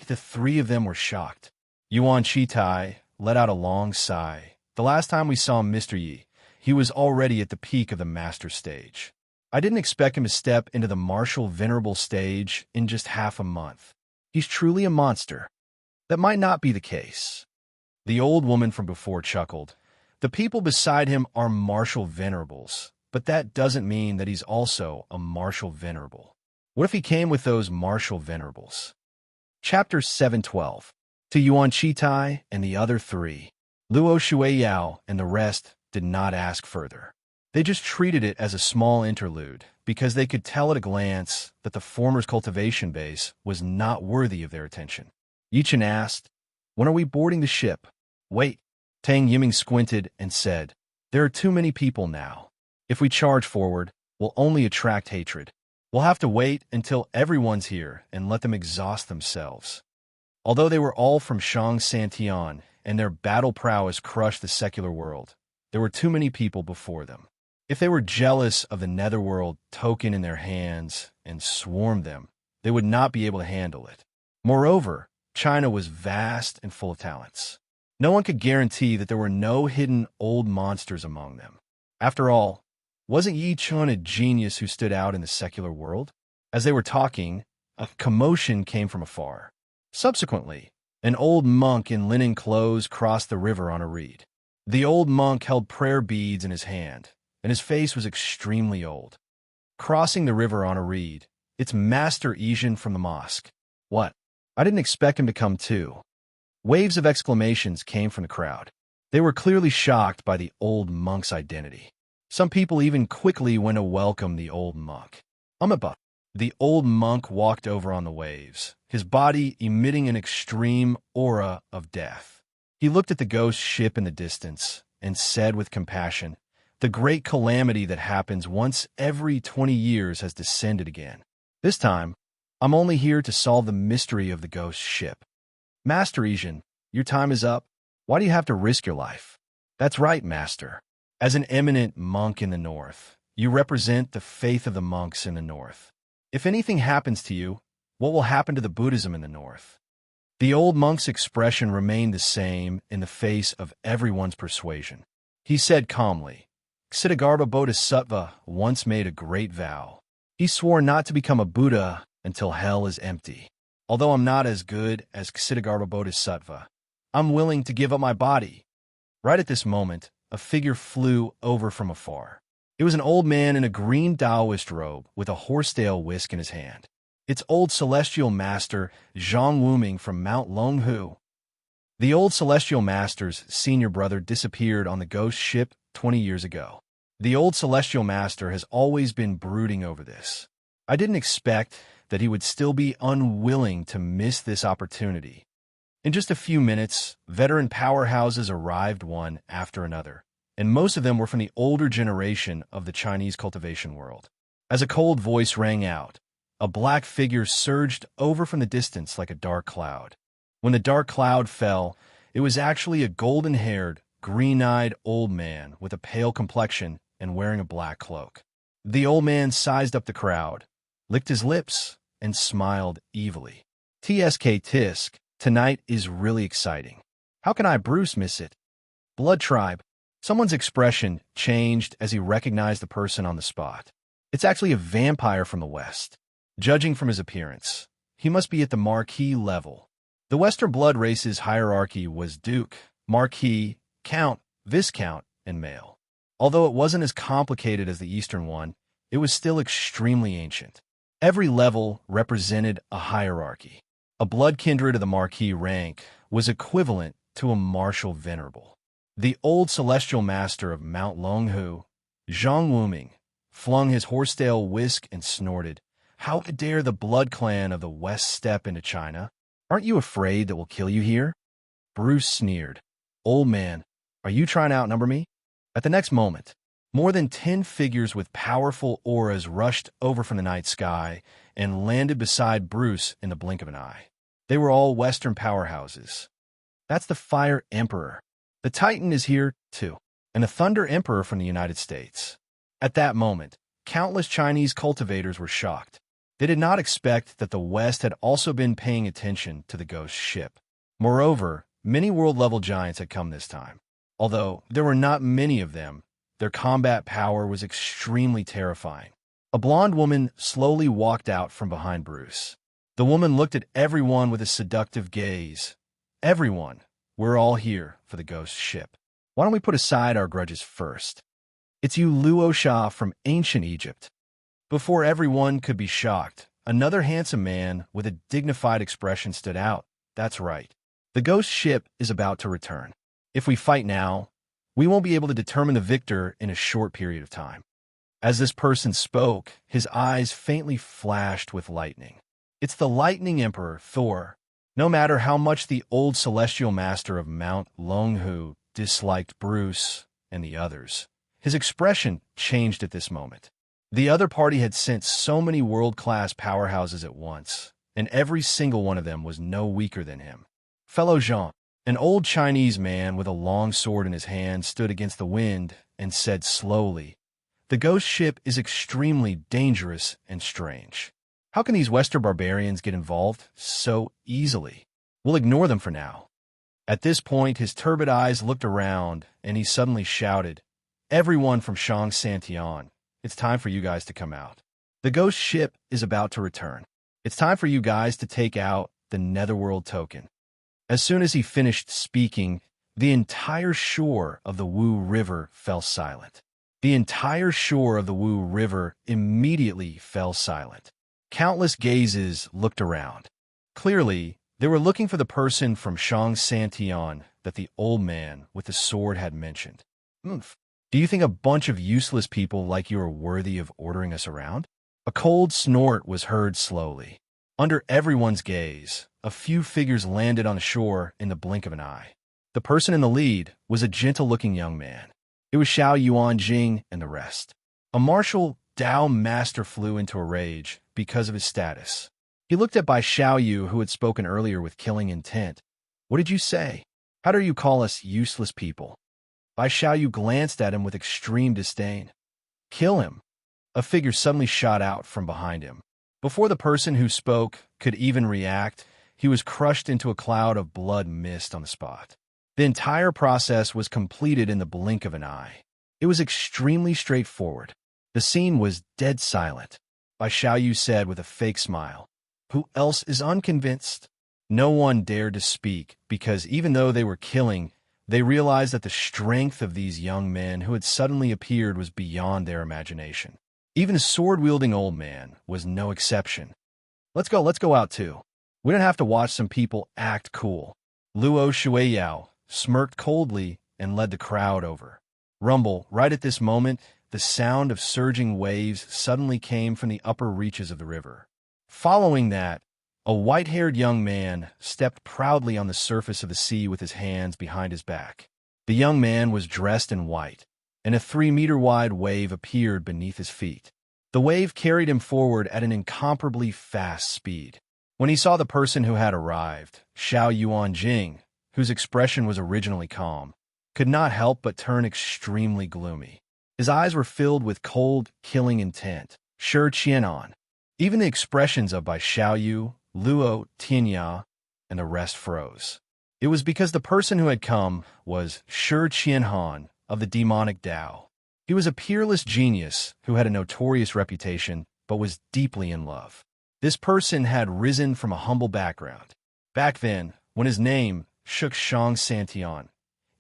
The 3 of them were shocked. Yuan Chitai, let out a long sigh. The last time we saw Mr. Yi, he was already at the peak of the master stage. I didn't expect him to step into the martial venerable stage in just half a month. He's truly a monster. That might not be the case. The old woman from before chuckled. The people beside him are martial venerables, but that doesn't mean that he's also a martial venerable. What if he came with those martial venerables? Chapter 712. To Yuan Chitai and the other three, Luo Shuiyao and the rest did not ask further. They just treated it as a small interlude because they could tell at a glance that the former's cultivation base was not worthy of their attention. Yichin asked, "When are we boarding the ship?" "Wait." Tang Yiming squinted and said, "There are too many people now. If we charge forward, we'll only attract hatred. We'll have to wait until everyone's here and let them exhaust themselves." Although they were all from Shang Santian and their battle prowess crushed the secular world, there were too many people before them. If they were jealous of the netherworld token in their hands and swarmed them, they would not be able to handle it. Moreover, China was vast and full of talents. No one could guarantee that there were no hidden old monsters among them. After all, wasn't Yi Chun a genius who stood out in the secular world? As they were talking, a commotion came from afar. Subsequently, an old monk in linen clothes crossed the river on a reed. The old monk held prayer beads in his hand, and his face was extremely old. Crossing the river on a reed, it's Master Yijin from the mosque. What? I didn't expect him to come too. Waves of exclamations came from the crowd. They were clearly shocked by the old monk's identity. Some people even quickly went to welcome the old monk. Umaba. The old monk walked over on the waves, his body emitting an extreme aura of death. He looked at the ghost ship in the distance and said with compassion, "The great calamity that happens once every 20 years has descended again. This time, I'm only here to solve the mystery of the ghost ship." "Master Yijin, your time is up. Why do you have to risk your life?" "That's right, Master. As an eminent monk in the north, you represent the faith of the monks in the north. If anything happens to you, what will happen to the Buddhism in the north?" The old monk's expression remained the same in the face of everyone's persuasion. He said calmly, "Ksitigarbha Bodhisattva once made a great vow. He swore not to become a Buddha until hell is empty. Although I'm not as good as Ksitigarbha Bodhisattva, I'm willing to give up my body." Right at this moment, a figure flew over from afar. It was an old man in a green Taoist robe with a horsetail whisk in his hand. It's old celestial master Zhang Wuming from Mount Longhu. The old celestial master's senior brother disappeared on the ghost ship 20 years ago. The old celestial master has always been brooding over this. I didn't expect that he would still be unwilling to miss this opportunity. In just a few minutes, veteran powerhouses arrived one after another, and most of them were from the older generation of the Chinese cultivation world. As a cold voice rang out, a black figure surged over from the distance like a dark cloud. When the dark cloud fell, it was actually a golden-haired, green-eyed old man with a pale complexion and wearing a black cloak. The old man sized up the crowd, licked his lips, and smiled evilly. "TSK Tisk, tonight is really exciting. How can I, Bruce, miss it?" "Blood tribe." Someone's expression changed as he recognized the person on the spot. It's actually a vampire from the West. Judging from his appearance, he must be at the Marquis level. The Western blood race's hierarchy was Duke, Marquis, Count, Viscount, and Male. Although it wasn't as complicated as the Eastern one, it was still extremely ancient. Every level represented a hierarchy. A blood kindred of the Marquis rank was equivalent to a martial venerable. The old celestial master of Mount Longhu, Zhang Wuming, flung his horsetail whisk and snorted. "How dare the blood clan of the West step into China? Aren't you afraid that we'll kill you here?" Bruce sneered. "Old man, are you trying to outnumber me?" At the next moment, more than 10 figures with powerful auras rushed over from the night sky and landed beside Bruce in the blink of an eye. They were all Western powerhouses. "That's the Fire Emperor. The Titan is here, too, and the Thunder Emperor from the United States." At that moment, countless Chinese cultivators were shocked. They did not expect that the West had also been paying attention to the ghost ship. Moreover, many world-level giants had come this time. Although there were not many of them, their combat power was extremely terrifying. A blonde woman slowly walked out from behind Bruce. The woman looked at everyone with a seductive gaze. Everyone, we're all here for the ghost ship. Why don't we put aside our grudges first? It's you Luo Shah from ancient Egypt. Before everyone could be shocked, another handsome man with a dignified expression stood out. That's right. The ghost ship is about to return. If we fight now, we won't be able to determine the victor in a short period of time. As this person spoke, his eyes faintly flashed with lightning. It's the Lightning Emperor, Thor. No matter how much the old celestial master of Mount Longhu disliked Bruce and the others, his expression changed at this moment. The other party had sent so many world-class powerhouses at once, and every single one of them was no weaker than him. Fellow Jean, an old Chinese man with a long sword in his hand, stood against the wind and said slowly, "The ghost ship is extremely dangerous and strange. How can these Western barbarians get involved so easily? We'll ignore them for now." At this point, his turbid eyes looked around, and he suddenly shouted, "Everyone from Shang Santian, it's time for you guys to come out. The ghost ship is about to return. It's time for you guys to take out the Netherworld token." As soon as he finished speaking, the entire shore of the Wu River fell silent. The entire shore of the Wu River immediately fell silent. Countless gazes looked around. Clearly, they were looking for the person from Shang Santian that the old man with the sword had mentioned. "Oomph. Do you think a bunch of useless people like you are worthy of ordering us around?" A cold snort was heard slowly. Under everyone's gaze, a few figures landed on the shore in the blink of an eye. The person in the lead was a gentle-looking young man. It was Xiao Yuanjing and the rest. A martial Dao master flew into a rage because of his status. He looked at Bai Xiaoyu, who had spoken earlier with killing intent. "What did you say? How dare you call us useless people?" Bai Xiaoyu glanced at him with extreme disdain. "Kill him." A figure suddenly shot out from behind him. Before the person who spoke could even react, he was crushed into a cloud of blood mist on the spot. The entire process was completed in the blink of an eye. It was extremely straightforward. The scene was dead silent. Bai Xiaoyu said with a fake smile, "Who else is unconvinced?" No one dared to speak because even though they were killing, they realized that the strength of these young men who had suddenly appeared was beyond their imagination. Even a sword-wielding old man was no exception. Let's go out too. We don't have to watch some people act cool." Luo Shuiyao smirked coldly and led the crowd over. Rumble, right at this moment, the sound of surging waves suddenly came from the upper reaches of the river. Following that, a white-haired young man stepped proudly on the surface of the sea with his hands behind his back. The young man was dressed in white, and a 3-meter-wide wave appeared beneath his feet. The wave carried him forward at an incomparably fast speed. When he saw the person who had arrived, Xiao Yuanjing, whose expression was originally calm, could not help but turn extremely gloomy. His eyes were filled with cold, killing intent. Shi Qianan. Even the expressions of Bai Xiaoyu, Luo Tianya, and the rest froze. It was because the person who had come was Shi Qianhan of the demonic Tao. He was a peerless genius who had a notorious reputation but was deeply in love. This person had risen from a humble background. Back then, when his name shook Shang Santian,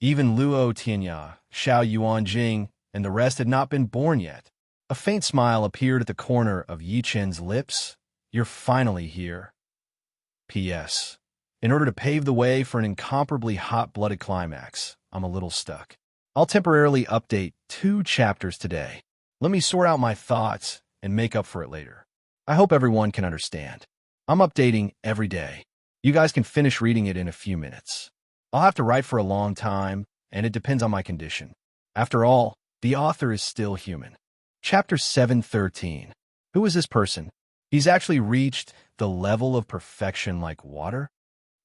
even Luo Tianya, Xiao Yuanjing, and the rest had not been born yet. A faint smile appeared at the corner of Yi Chen's lips. "You're finally here. P.S. In order to pave the way for an incomparably hot-blooded climax, I'm a little stuck. I'll temporarily update 2 chapters today. Let me sort out my thoughts and make up for it later. I hope everyone can understand. I'm updating every day. You guys can finish reading it in a few minutes. I'll have to write for a long time, and it depends on my condition. After all, the author is still human." Chapter 713. Who is this person? He's actually reached the level of perfection like water?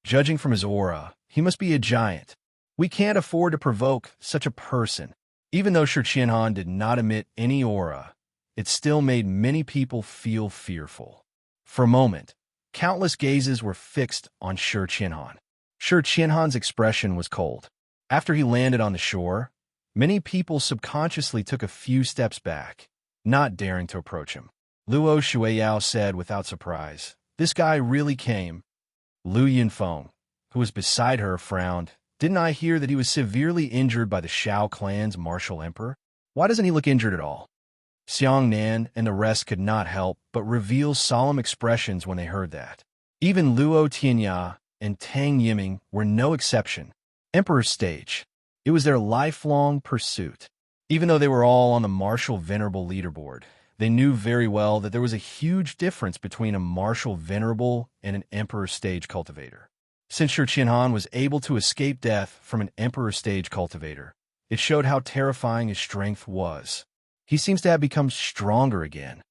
Judging from his aura, he must be a giant. We can't afford to provoke such a person. Even though Shi Qianhan did not emit any aura, it still made many people feel fearful. For a moment, countless gazes were fixed on Shi Qianhan. Sure, Qianhan's expression was cold. After he landed on the shore, many people subconsciously took a few steps back, not daring to approach him. Luo Shuiyao said without surprise, "This guy really came." Lu Yinfeng, who was beside her, frowned. "Didn't I hear that he was severely injured by the Shao clan's martial emperor? Why doesn't he look injured at all?" Xiang Nan and the rest could not help but reveal solemn expressions when they heard that. Even Luo Tianya and Tang Yiming were no exception. Emperor's stage. It was their lifelong pursuit. Even though they were all on the martial venerable leaderboard, they knew very well that there was a huge difference between a martial venerable and an emperor stage cultivator. Since Shi Qianhan was able to escape death from an emperor stage cultivator, it showed how terrifying his strength was. He seems to have become stronger again.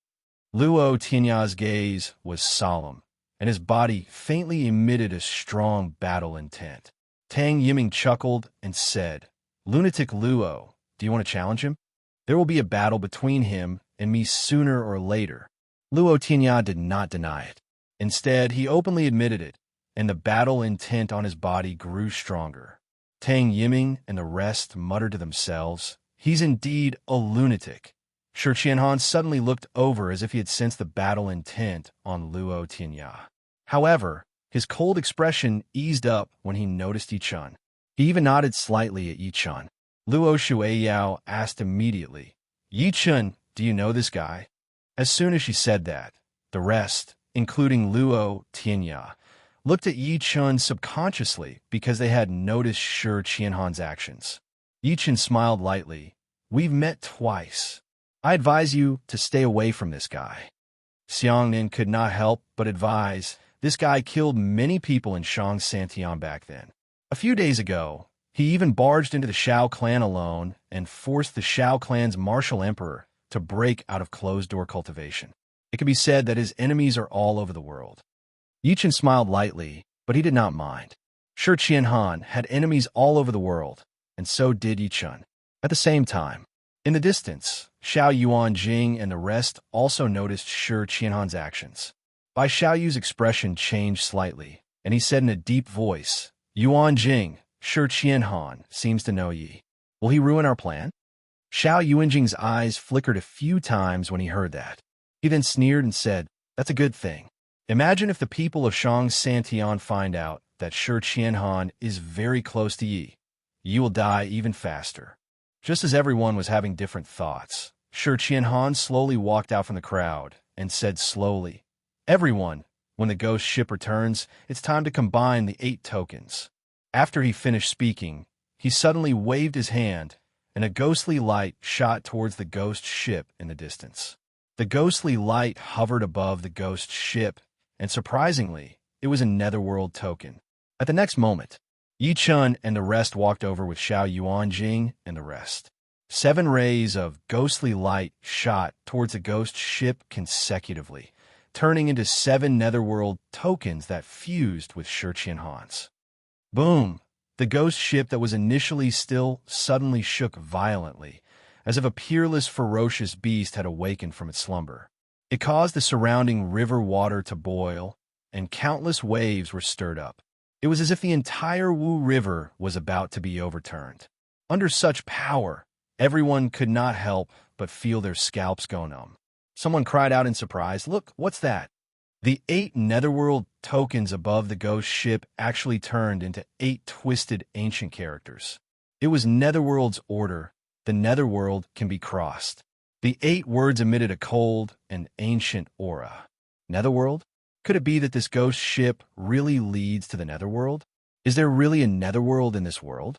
Luo Tianya's gaze was solemn, and his body faintly emitted a strong battle intent. Tang Yiming chuckled and said, "Lunatic Luo, do you want to challenge him? There will be a battle between him and me sooner or later." Luo Tianya did not deny it. Instead, he openly admitted it, and the battle intent on his body grew stronger. Tang Yiming and the rest muttered to themselves, "He's indeed a lunatic." Shi Qianhan suddenly looked over as if he had sensed the battle intent on Luo Tianya. However, his cold expression eased up when he noticed Yi Chun. He even nodded slightly at Yi Chun. Luo Shuiyao asked immediately, "Yi Chun, do you know this guy?" As soon as she said that, the rest, including Luo Tianya, looked at Yi Chun subconsciously because they had noticed Shi Qianhan's actions. Yi Chun smiled lightly. "We've met twice. I advise you to stay away from this guy." Xiang Nin could not help but advise, "This guy killed many people in Shang Santian back then. A few days ago, he even barged into the Shao clan alone and forced the Shao clan's martial emperor to break out of closed-door cultivation. It can be said that his enemies are all over the world." Yi Chun smiled lightly, but he did not mind. Shi Qianhan had enemies all over the world, and so did Yi Chun. At the same time, in the distance, Xiao Yuanjing and the rest also noticed Shi Qianhan's actions. Bai Xiaoyu's expression changed slightly, and he said in a deep voice, "Yuanjing, Shi Qianhan seems to know Yi. Will he ruin our plan?" Xiao Yuanjing's eyes flickered a few times when he heard that. He then sneered and said, "That's a good thing. Imagine if the people of Shang Santian find out that Shi Qianhan is very close to Yi. Yi will die even faster." Just as everyone was having different thoughts, Shi Qianhan slowly walked out from the crowd and said slowly, "Everyone, when the ghost ship returns, it's time to combine the 8 tokens." After he finished speaking, he suddenly waved his hand, and a ghostly light shot towards the ghost ship in the distance. The ghostly light hovered above the ghost ship, and surprisingly, it was a netherworld token. At the next moment, Yi Chun and the rest walked over with Xiao Yuanjing and the rest. 7 rays of ghostly light shot towards the ghost ship consecutively, turning into 7 netherworld tokens that fused with Shi Qianhan's. Boom! The ghost ship that was initially still suddenly shook violently, as if a peerless, ferocious beast had awakened from its slumber. It caused the surrounding river water to boil, and countless waves were stirred up. It was as if the entire Wu River was about to be overturned. Under such power, everyone could not help but feel their scalps go numb. Someone cried out in surprise, "Look, what's that?" The 8 netherworld tokens above the ghost ship actually turned into 8 twisted ancient characters. It was Netherworld's order. The netherworld can be crossed. The 8 words emitted a cold and ancient aura. Netherworld? Could it be that this ghost ship really leads to the netherworld? Is there really a netherworld in this world?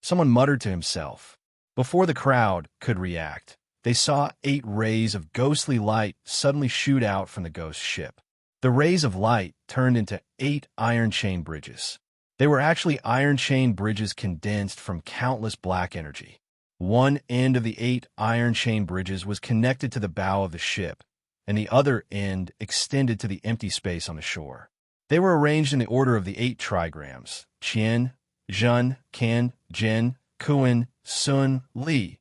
Someone muttered to himself. Before the crowd could react, they saw 8 rays of ghostly light suddenly shoot out from the ghost ship. The rays of light turned into 8 iron chain bridges. They were actually iron chain bridges condensed from countless black energy. One end of the 8 iron chain bridges was connected to the bow of the ship, and the other end extended to the empty space on the shore. They were arranged in the order of the 8 trigrams: Qian, Zhen, Kan, Zhen, Kuan, Sun, Li,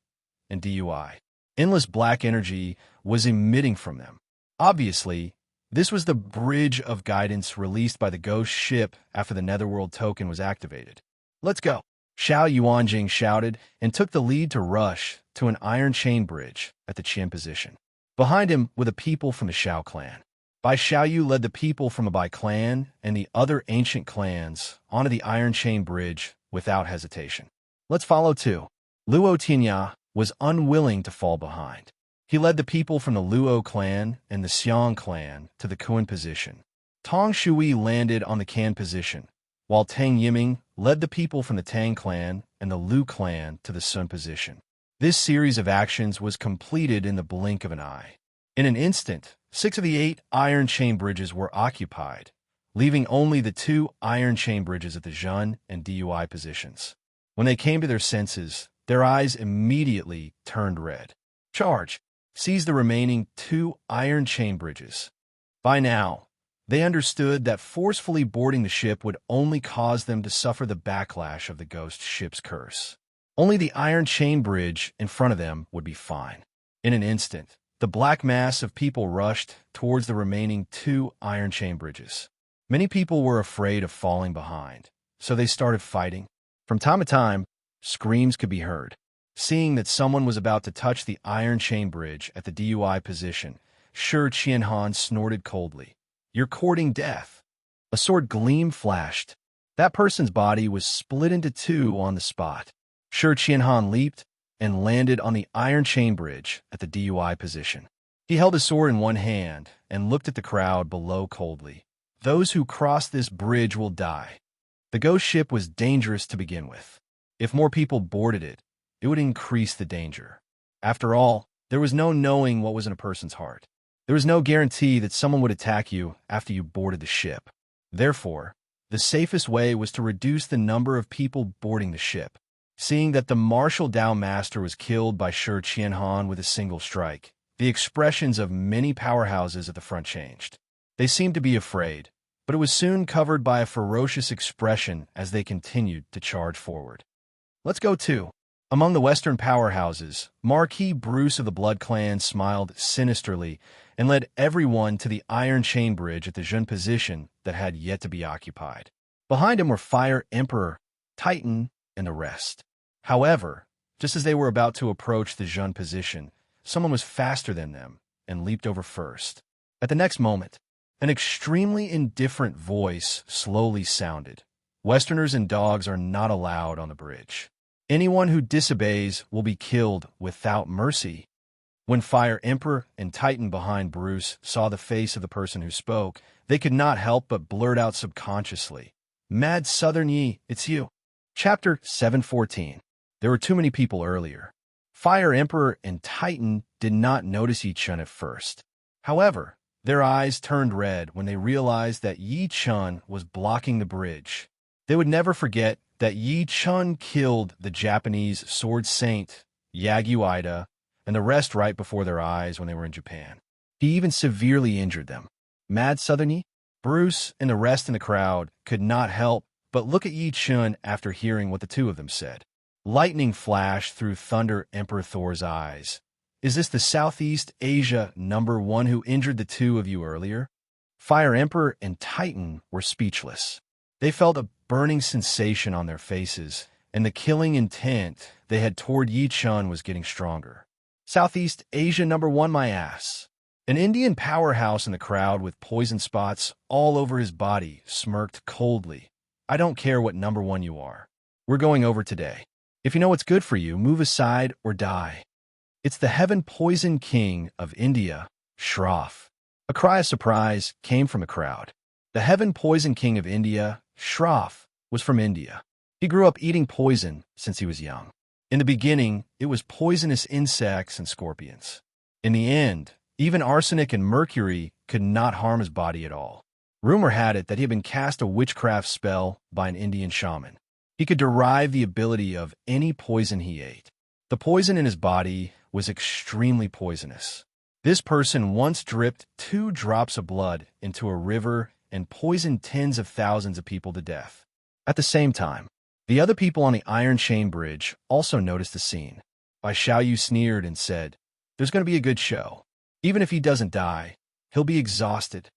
and Dui. Endless black energy was emitting from them. Obviously, This was the bridge of guidance released by the ghost ship after the Netherworld token was activated. "Let's go," Xiao Yuanjing shouted and took the lead to rush to an iron chain bridge at the Qian position. Behind him were the people from the Xiao clan. Bai Xiaoyu led the people from the Bai clan and the other ancient clans onto the iron chain bridge without hesitation. "Let's follow too." Luo Tianya was unwilling to fall behind. He led the people from the Luo clan and the Xiang clan to the Kuan position. Tong Shui landed on the Kan position, while Tang Yiming led the people from the Tang clan and the Lu clan to the Sun position. This series of actions was completed in the blink of an eye. In an instant, 6 of the 8 iron chain bridges were occupied, leaving only the 2 iron chain bridges at the Zhun and Dui positions. When they came to their senses, their eyes immediately turned red. "Charge!" Seize the remaining 2 iron chain bridges. By now, they understood that forcefully boarding the ship would only cause them to suffer the backlash of the ghost ship's curse. Only the iron chain bridge in front of them would be fine. In an instant, the black mass of people rushed towards the remaining 2 iron chain bridges. Many people were afraid of falling behind, so they started fighting. From time to time, screams could be heard. Seeing that someone was about to touch the iron chain bridge at the DUI position, Shi Qianhan snorted coldly. "You're courting death." A sword gleam flashed. That person's body was split into 2 on the spot. Shi Qianhan leaped and landed on the iron chain bridge at the DUI position. He held his sword in one hand and looked at the crowd below coldly. "Those who cross this bridge will die." The ghost ship was dangerous to begin with. If more people boarded it, it would increase the danger. After all, there was no knowing what was in a person's heart. There was no guarantee that someone would attack you after you boarded the ship. Therefore, the safest way was to reduce the number of people boarding the ship. Seeing that the martial Dao master was killed by Shi Qianhan with a single strike, the expressions of many powerhouses at the front changed. They seemed to be afraid, but it was soon covered by a ferocious expression as they continued to charge forward. "Let's go too." Among the Western powerhouses, Marquis Bruce of the Blood Clan smiled sinisterly and led everyone to the iron chain bridge at the Zhun position that had yet to be occupied. Behind him were Fire Emperor, Titan, and the rest. However, just as they were about to approach the Zhun position, someone was faster than them and leaped over first. At the next moment, an extremely indifferent voice slowly sounded. "Westerners and dogs are not allowed on the bridge. Anyone who disobeys will be killed without mercy." When Fire Emperor and Titan behind Bruce saw the face of the person who spoke, they could not help but blurt out subconsciously, "Mad Southern Yi, it's you." Chapter 714. There were too many people earlier. Fire Emperor and Titan did not notice Yi Chun at first. However, their eyes turned red when they realized that Yi Chun was blocking the bridge. They would never forget that Yi Chun killed the Japanese sword saint, Yagyu Ida, and the rest right before their eyes when they were in Japan. He even severely injured them. Mad Southern Yi? Bruce and the rest in the crowd could not help but look at Yi Chun after hearing what the two of them said. Lightning flashed through Thunder Emperor Thor's eyes. "Is this the Southeast Asia #1 who injured the 2 of you earlier?" Fire Emperor and Titan were speechless. They felt a burning sensation on their faces, and the killing intent they had toward Yi Chun was getting stronger. "Southeast Asia #1, my ass." An Indian powerhouse in the crowd with poison spots all over his body smirked coldly. "I don't care what #1 you are. We're going over today. If you know what's good for you, move aside or die." "It's the Heaven Poison King of India, Shroff." A cry of surprise came from the crowd. The Heaven Poison King of India, Shroff, was from India. He grew up eating poison since he was young. In the beginning, it was poisonous insects and scorpions. In the end, even arsenic and mercury could not harm his body at all. Rumor had it that he had been cast a witchcraft spell by an Indian shaman. He could derive the ability of any poison he ate. The poison in his body was extremely poisonous. This person once dripped 2 drops of blood into a river and poisoned tens of thousands of people to death. At the same time, the other people on the Iron Chain Bridge also noticed the scene. Bai Xiaoyu sneered and said, "There's going to be a good show. Even if he doesn't die, he'll be exhausted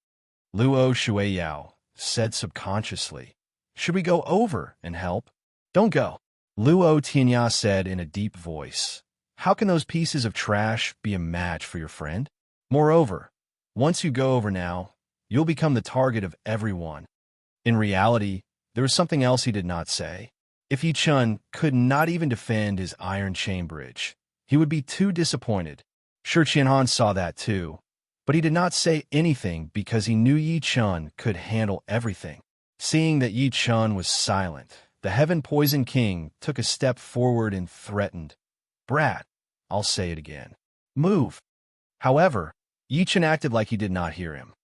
Luo Shueiyao said subconsciously. Should we go over and help? Don't go. Luo Tianya said in a deep voice. How can those pieces of trash be a match for your friend? Moreover, once you go over now, you'll become the target of everyone. In reality, there was something else he did not say. If Yi Chun could not even defend his iron chain bridge, he would be too disappointed. Sure, Qianhan saw that too, but he did not say anything because he knew Yi Chun could handle everything. Seeing that Yi Chun was silent, the Heaven Poison King took a step forward and threatened, Brat, I'll say it again. Move. However, Yi Chun acted like he did not hear him.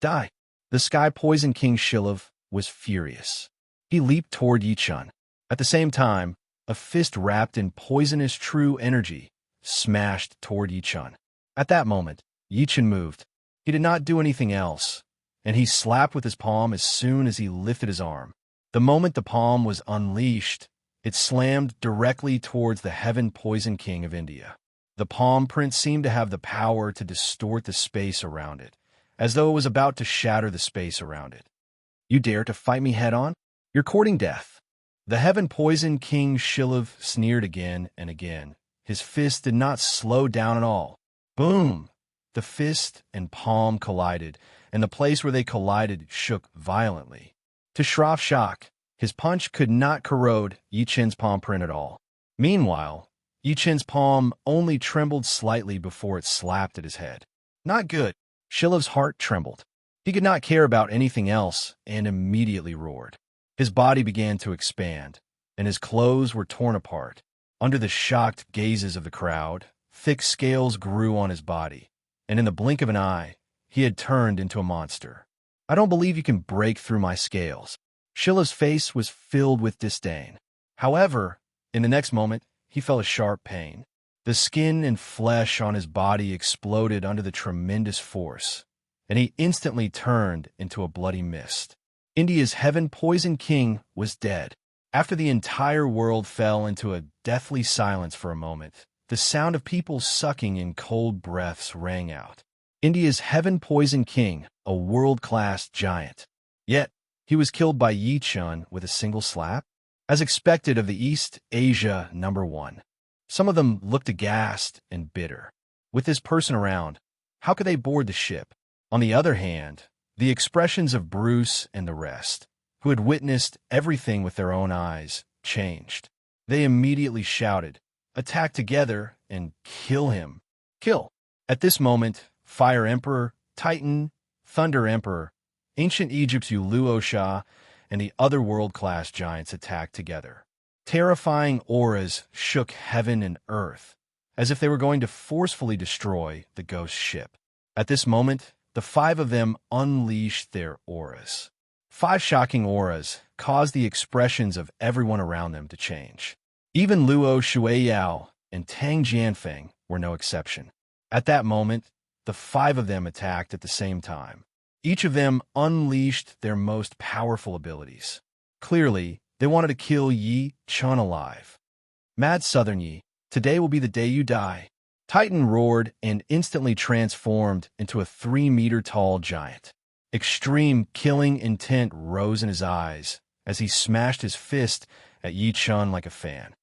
Die. The Sky Poison King Shilov was furious. He leaped toward Yi Chun. At the same time, a fist wrapped in poisonous true energy smashed toward Yi Chun. At that moment, Yi Chun moved. He did not do anything else, and he slapped with his palm as soon as he lifted his arm. The moment the palm was unleashed, it slammed directly towards the Heaven Poison King of India. The palm print seemed to have the power to distort the space around it, as though it was about to shatter the space around it. You dare to fight me head-on? You're courting death. The Heaven Poison King Shilov sneered again and again. His fist did not slow down at all. Boom! The fist and palm collided, and the place where they collided shook violently. To Shroff's shock, his punch could not corrode Yi Chun's palm print at all. Meanwhile, Yi Chun's palm only trembled slightly before it slapped at his head. Not good. Shilov's heart trembled. He could not care about anything else and immediately roared. His body began to expand, and his clothes were torn apart. Under the shocked gazes of the crowd, thick scales grew on his body, and in the blink of an eye, he had turned into a monster. I don't believe you can break through my scales. Shilov's face was filled with disdain. However, in the next moment, he felt a sharp pain. The skin and flesh on his body exploded under the tremendous force, and he instantly turned into a bloody mist. India's Heaven Poison King was dead. After the entire world fell into a deathly silence for a moment, the sound of people sucking in cold breaths rang out. India's Heaven Poison King, a world-class giant. Yet, he was killed by Yi Chun with a single slap? As expected of the East Asia #1. Some of them looked aghast and bitter. With this person around, how could they board the ship? On the other hand, the expressions of Bruce and the rest, who had witnessed everything with their own eyes, changed. They immediately shouted, attack together and kill him. Kill. At this moment, Fire Emperor, Titan, Thunder Emperor, Ancient Egypt's Luo Shah, and the other world-class giants attacked together. Terrifying auras shook heaven and earth, as if they were going to forcefully destroy the ghost ship. At this moment, the 5 of them unleashed their auras. 5 shocking auras caused the expressions of everyone around them to change. Even Luo Shueiyao and Tang Jianfeng were no exception. At that moment, the 5 of them attacked at the same time. Each of them unleashed their most powerful abilities. Clearly, they wanted to kill Yi Chun alive. Mad Southern Yi, today will be the day you die. Titan roared and instantly transformed into a 3-meter-tall giant. Extreme killing intent rose in his eyes as he smashed his fist at Yi Chun like a fan.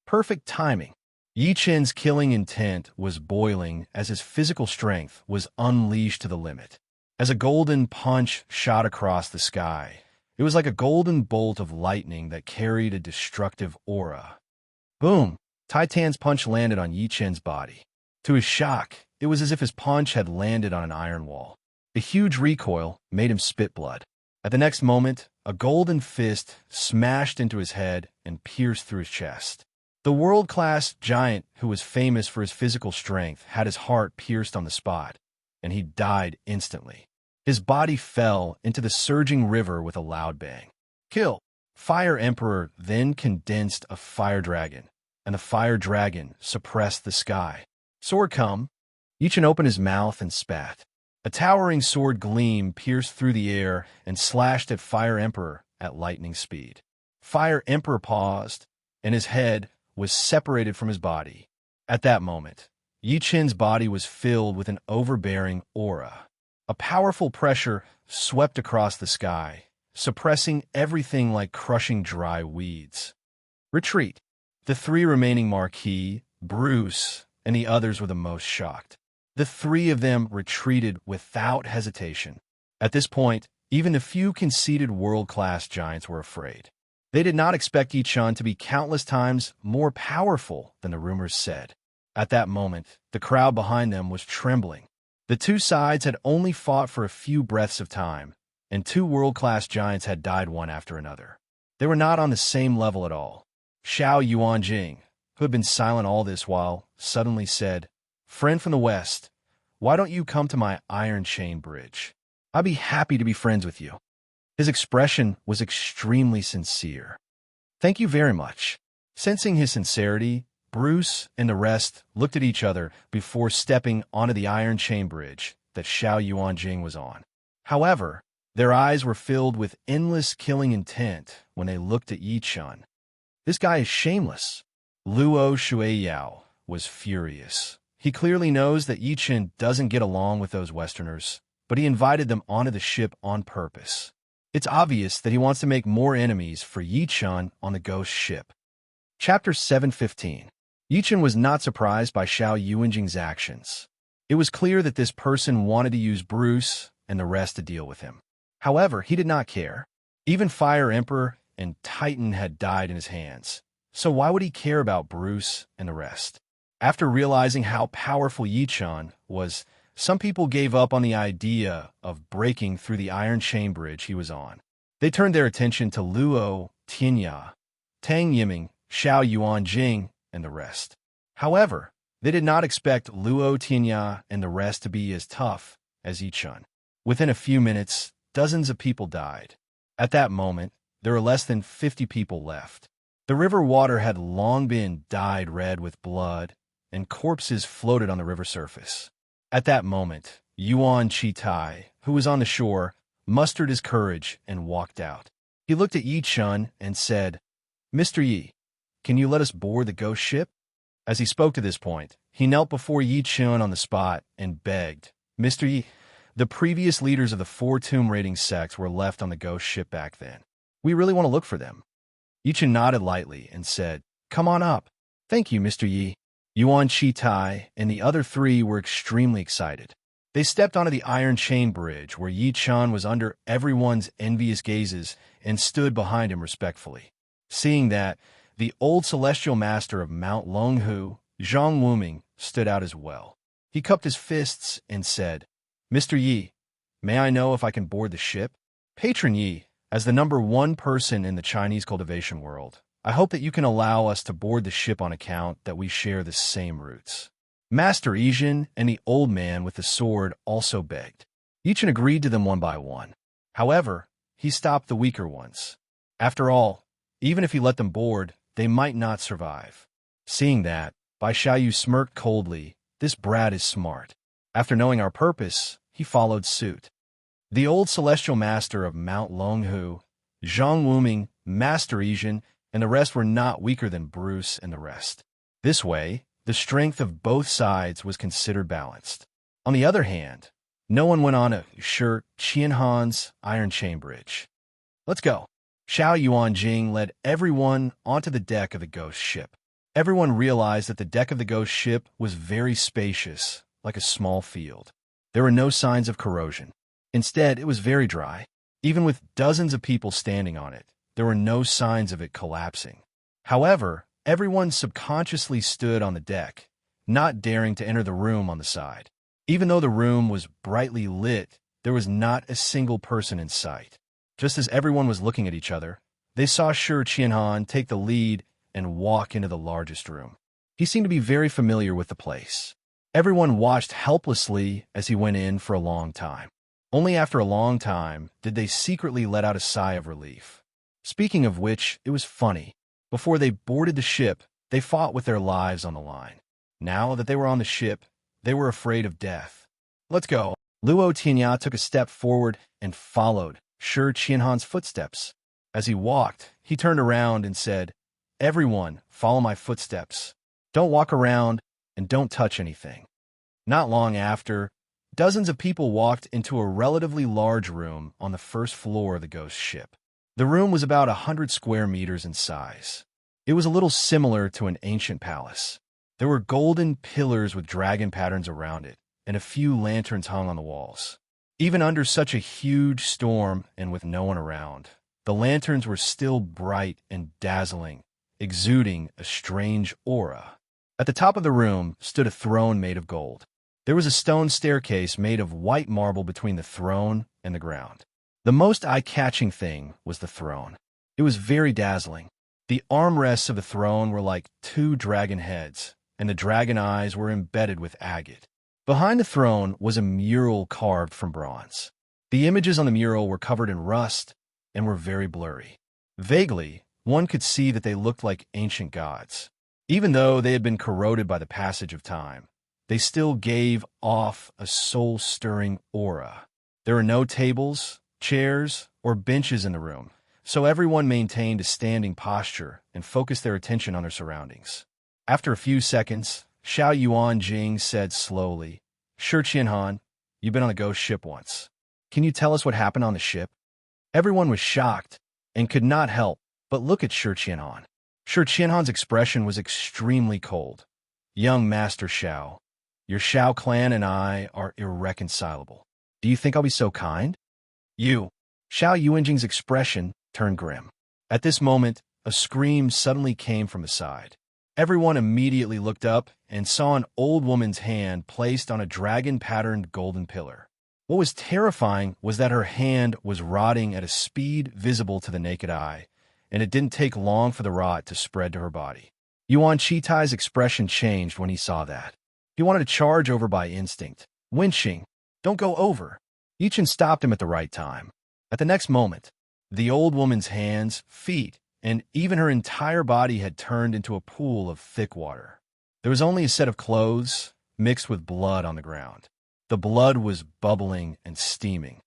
Perfect timing. Yi Chun's killing intent was boiling as his physical strength was unleashed to the limit. As a golden punch shot across the sky, it was like a golden bolt of lightning that carried a destructive aura. Boom! Titan's punch landed on Yi Chun's body. To his shock, it was as if his punch had landed on an iron wall. The huge recoil made him spit blood. At the next moment, a golden fist smashed into his head and pierced through his chest. The world-class giant who was famous for his physical strength had his heart pierced on the spot, and he died instantly. His body fell into the surging river with a loud bang. Kill! Fire Emperor then condensed a fire dragon, and the fire dragon suppressed the sky. Sword come! Yi Chun opened his mouth and spat. A towering sword gleam pierced through the air and slashed at Fire Emperor at lightning speed. Fire Emperor paused, and his head was separated from his body. At that moment, Yi Chun's body was filled with an overbearing aura. A powerful pressure swept across the sky, suppressing everything like crushing dry weeds. Retreat. The three remaining Marquis, Bruce, and the others were the most shocked. The three of them retreated without hesitation. At this point, even the few conceited world-class giants were afraid. They did not expect Yi Chun to be countless times more powerful than the rumors said. At that moment, the crowd behind them was trembling. The two sides had only fought for a few breaths of time, and two world-class giants had died one after another. They were not on the same level at all. Xiao Yuanjing, who had been silent all this while, suddenly said, "Friend from the West, why don't you come to my iron chain bridge? I'd be happy to be friends with you." His expression was extremely sincere. "Thank you very much." Sensing his sincerity, Bruce and the rest looked at each other before stepping onto the iron chain bridge that Xiao Yuanjing was on. However, their eyes were filled with endless killing intent when they looked at Yi Chun. This guy is shameless. Luo Shuiyao was furious. He clearly knows that Yi Chun doesn't get along with those Westerners, but he invited them onto the ship on purpose. It's obvious that he wants to make more enemies for Yi Chun on the ghost ship. Chapter 715. Yi Chun was not surprised by Xiao Yuanjing's actions. It was clear that this person wanted to use Bruce and the rest to deal with him. However, he did not care. Even Fire Emperor and Titan had died in his hands, so why would he care about Bruce and the rest? After realizing how powerful Yi Chun was, some people gave up on the idea of breaking through the iron chain bridge he was on. They turned their attention to Luo Tianya, Tang Yiming, Xiao Yuanjing, and the rest. However, they did not expect Luo Tianya and the rest to be as tough as Yi Chun. Within a few minutes, dozens of people died. At that moment, there were less than 50 people left. The river water had long been dyed red with blood, and corpses floated on the river surface. At that moment, Yuan Chitai, who was on the shore, mustered his courage and walked out. He looked at Yi Chun and said, "Mr. Yi, can you let us board the ghost ship?" As he spoke to this point, he knelt before Yi Chun on the spot and begged, "Mr. Yi, the previous leaders of the four tomb-raiding sects were left on the ghost ship back then. We really want to look for them." Yi Chun nodded lightly and said, "Come on up." "Thank you, Mr. Yi." Yuan Chitai and the other three were extremely excited. They stepped onto the iron chain bridge where Yi Chun was under everyone's envious gazes and stood behind him respectfully. Seeing that, the old celestial master of Mount Longhu, Zhang Wuming, stood out as well. He cupped his fists and said, "Mr. Yi, may I know if I can board the ship?" "Patron Yi, as the #1 person in the Chinese cultivation world, I hope that you can allow us to board the ship on account that we share the same roots." Master Yijin and the old man with the sword also begged. Yi Chun agreed to them one by one. However, he stopped the weaker ones. After all, even if he let them board, they might not survive. Seeing that, Bai Xiaoyu smirked coldly. "This brat is smart." After knowing our purpose, he followed suit. The old celestial master of Mount Longhu, Zhang Wuming, Master Yijin, and the rest were not weaker than Bruce and the rest. This way, the strength of both sides was considered balanced. On the other hand, no one went on to Shi Qianhan's iron chain bridge. "Let's go." Xiao Yuanjing led everyone onto the deck of the ghost ship. Everyone realized that the deck of the ghost ship was very spacious, like a small field. There were no signs of corrosion. Instead, it was very dry. Even with dozens of people standing on it, there were no signs of it collapsing. However, everyone subconsciously stood on the deck, not daring to enter the room on the side. Even though the room was brightly lit, there was not a single person in sight. Just as everyone was looking at each other, they saw Shi Qianhan take the lead and walk into the largest room. He seemed to be very familiar with the place. Everyone watched helplessly as he went in for a long time. Only after a long time did they secretly let out a sigh of relief. Speaking of which, it was funny. Before they boarded the ship, they fought with their lives on the line. Now that they were on the ship, they were afraid of death. "Let's go." Luo Tianya took a step forward and followed Shi Qianhan's footsteps. As he walked, he turned around and said, "Everyone, follow my footsteps. Don't walk around and don't touch anything." Not long after, Dozens of people walked into a relatively large room on the first floor of the ghost ship. The room was about 100 square meters in size. It was a little similar to an ancient palace. There were golden pillars with dragon patterns around it, and a few lanterns hung on the walls. Even under such a huge storm and with no one around, the lanterns were still bright and dazzling, exuding a strange aura. At the top of the room stood a throne made of gold. There was a stone staircase made of white marble between the throne and the ground. The most eye-catching thing was the throne. It was very dazzling. The armrests of the throne were like two dragon heads, and the dragon eyes were embedded with agate. Behind the throne was a mural carved from bronze. The images on the mural were covered in rust and were very blurry. Vaguely, one could see that they looked like ancient gods. Even though they had been corroded by the passage of time, they still gave off a soul-stirring aura. There were no tables, chairs, or benches in the room, so everyone maintained a standing posture and focused their attention on their surroundings. After a few seconds, Xiao Yuanjing said slowly, "Shi Qianhan, you've been on a ghost ship once. Can you tell us what happened on the ship?" Everyone was shocked and could not help but look at Shi Qianhan. Shi Qianhan's expression was extremely cold. "Young Master Xiao, your Xiao clan and I are irreconcilable. Do you think I'll be so kind?" "You." Xiao Yuanjing's expression turned grim. At this moment, a scream suddenly came from the side. Everyone immediately looked up and saw an old woman's hand placed on a dragon-patterned golden pillar. What was terrifying was that her hand was rotting at a speed visible to the naked eye, and it didn't take long for the rot to spread to her body. Yuan Chitai's expression changed when he saw that. He wanted to charge over by instinct. "Wenxing, don't go over." Yichen stopped him at the right time. At the next moment, the old woman's hands, feet, and even her entire body had turned into a pool of thick water. There was only a set of clothes mixed with blood on the ground. The blood was bubbling and steaming.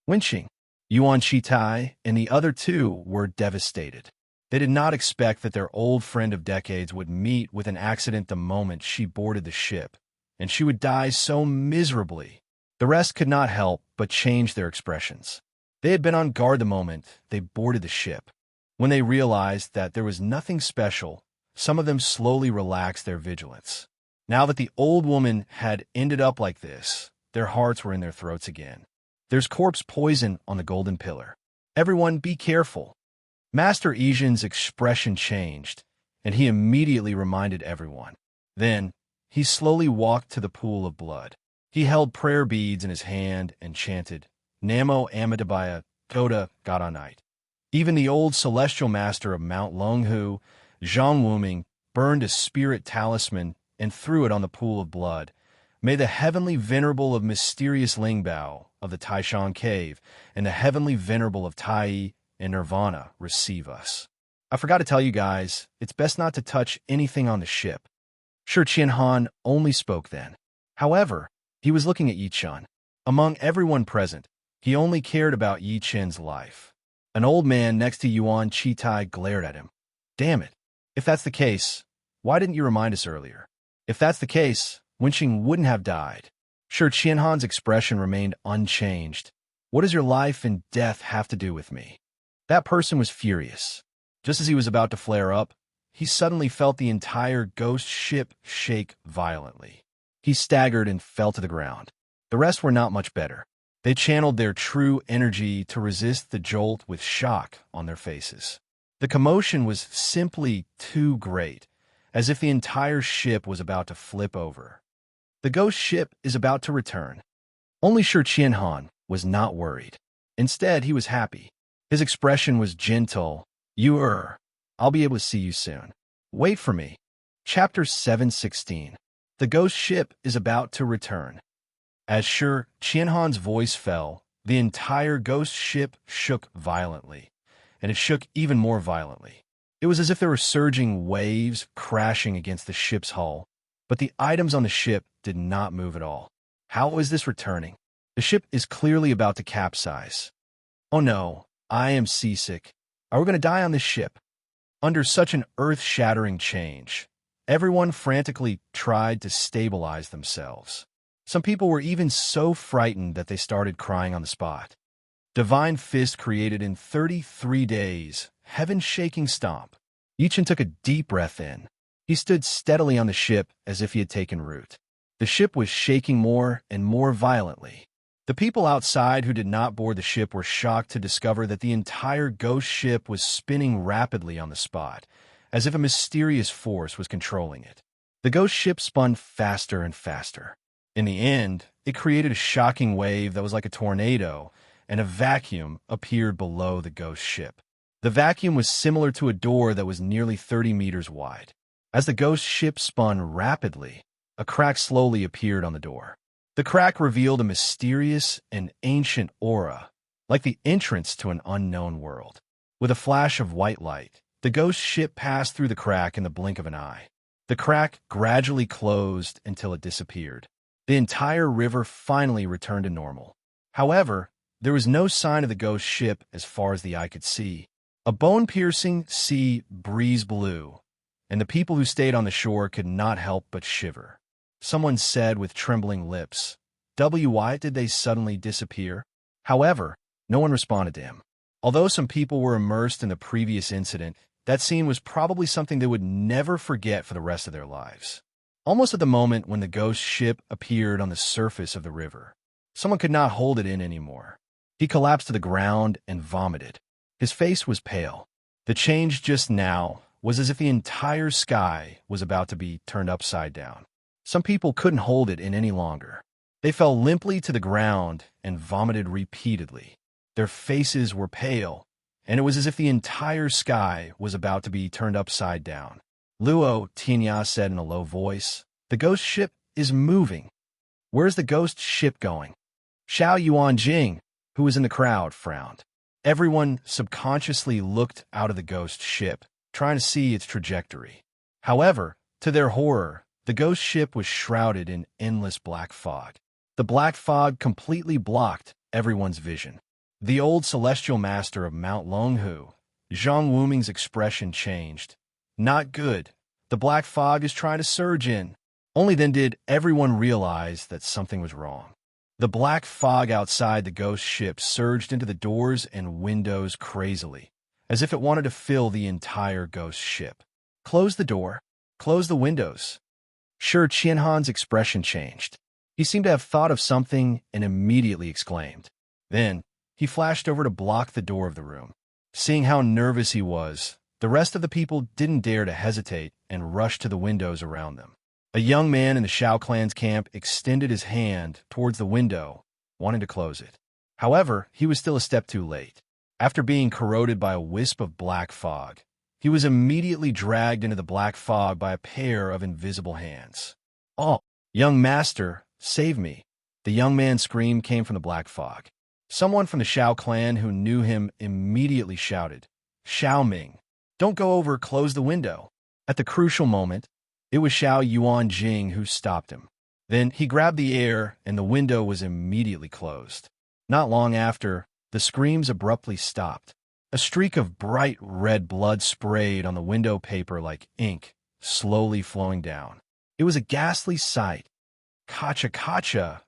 Wenxing, Yuan Chitai, and the other two were devastated. They did not expect that their old friend of decades would meet with an accident the moment she boarded the ship, and she would die so miserably. The rest could not help but change their expressions. They had been on guard the moment they boarded the ship. When they realized that there was nothing special, some of them slowly relaxed their vigilance. Now that the old woman had ended up like this, their hearts were in their throats again. "There's corpse poison on the golden pillar. Everyone be careful." Master Yijin's expression changed, and he immediately reminded everyone. Then, he slowly walked to the pool of blood. He held prayer beads in his hand and chanted, "Namo Amitabhaya, Goda Godonite." Even the old celestial master of Mount Longhu, Zhang Wuming, burned a spirit talisman and threw it on the pool of blood. "May the heavenly venerable of mysterious Lingbao of the Taishan Cave and the heavenly venerable of Tai and Nirvana receive us." I forgot to tell you guys, it's best not to touch anything on the ship. Shi Qianhan only spoke then. However, he was looking at Yi Chen. Among everyone present, he only cared about Yi Chen's life. An old man next to Yuan Chitai glared at him. "Damn it. If that's the case, why didn't you remind us earlier? If that's the case, Wenxing wouldn't have died." Shi Qianhan's expression remained unchanged. "What does your life and death have to do with me?" That person was furious. Just as he was about to flare up, he suddenly felt the entire ghost ship shake violently. He staggered and fell to the ground. The rest were not much better. They channeled their true energy to resist the jolt with shock on their faces. The commotion was simply too great, as if the entire ship was about to flip over. The ghost ship is about to return. Only Shi Qianhan was not worried. Instead, he was happy. His expression was gentle. I'll be able to see you soon. Wait for me." Chapter 716. The ghost ship is about to return. As Shi Qianhan's voice fell, the entire ghost ship shook violently, and it shook even more violently. It was as if there were surging waves crashing against the ship's hull, but the items on the ship did not move at all. How is this returning? The ship is clearly about to capsize. "Oh no, I am seasick. Are we going to die on this ship?" Under such an earth-shattering change, everyone frantically tried to stabilize themselves. Some people were even so frightened that they started crying on the spot. Divine fist created in 33 days, heaven-shaking stomp. Yichen took a deep breath in. He stood steadily on the ship as if he had taken root. The ship was shaking more and more violently. The people outside who did not board the ship were shocked to discover that the entire ghost ship was spinning rapidly on the spot, as if a mysterious force was controlling it. The ghost ship spun faster and faster. In the end, it created a shocking wave that was like a tornado, and a vacuum appeared below the ghost ship. The vacuum was similar to a door that was nearly 30 meters wide. As the ghost ship spun rapidly, a crack slowly appeared on the door. The crack revealed a mysterious and ancient aura, like the entrance to an unknown world. With a flash of white light, the ghost ship passed through the crack in the blink of an eye. The crack gradually closed until it disappeared. The entire river finally returned to normal. However, there was no sign of the ghost ship as far as the eye could see. A bone-piercing sea breeze blew, and the people who stayed on the shore could not help but shiver. Someone said with trembling lips, "Why did they suddenly disappear?" However, no one responded to him. Although some people were immersed in the previous incident, that scene was probably something they would never forget for the rest of their lives. Almost at the moment when the ghost ship appeared on the surface of the river, someone could not hold it in anymore. He collapsed to the ground and vomited. His face was pale. The change just now was as if the entire sky was about to be turned upside down. Some people couldn't hold it in any longer. They fell limply to the ground and vomited repeatedly. Their faces were pale, and it was as if the entire sky was about to be turned upside down. Luo Tinya said in a low voice, "The ghost ship is moving. Where's the ghost ship going?" Xiao Yuanjing, who was in the crowd, frowned. Everyone subconsciously looked out of the ghost ship, trying to see its trajectory. However, to their horror, the ghost ship was shrouded in endless black fog. The black fog completely blocked everyone's vision. The old celestial master of Mount Longhu, Zhang Wuming's expression changed. "Not good. The black fog is trying to surge in." Only then did everyone realize that something was wrong. The black fog outside the ghost ship surged into the doors and windows crazily, as if it wanted to fill the entire ghost ship. "Close the door. Close the windows." Shi Qianhan's expression changed. He seemed to have thought of something and immediately exclaimed. Then, he flashed over to block the door of the room. Seeing how nervous he was, the rest of the people didn't dare to hesitate and rushed to the windows around them. A young man in the Shao clan's camp extended his hand towards the window, wanting to close it. However, he was still a step too late. After being corroded by a wisp of black fog, he was immediately dragged into the black fog by a pair of invisible hands. "Oh, young master, save me!" The young man's scream came from the black fog. Someone from the Shao clan who knew him immediately shouted, "Xiao Ming, don't go over, close the window." At the crucial moment, it was Xiao Yuanjing who stopped him. Then he grabbed the air and the window was immediately closed. Not long after, the screams abruptly stopped. A streak of bright red blood sprayed on the window paper like ink, slowly flowing down. It was a ghastly sight. "Kacha kacha!"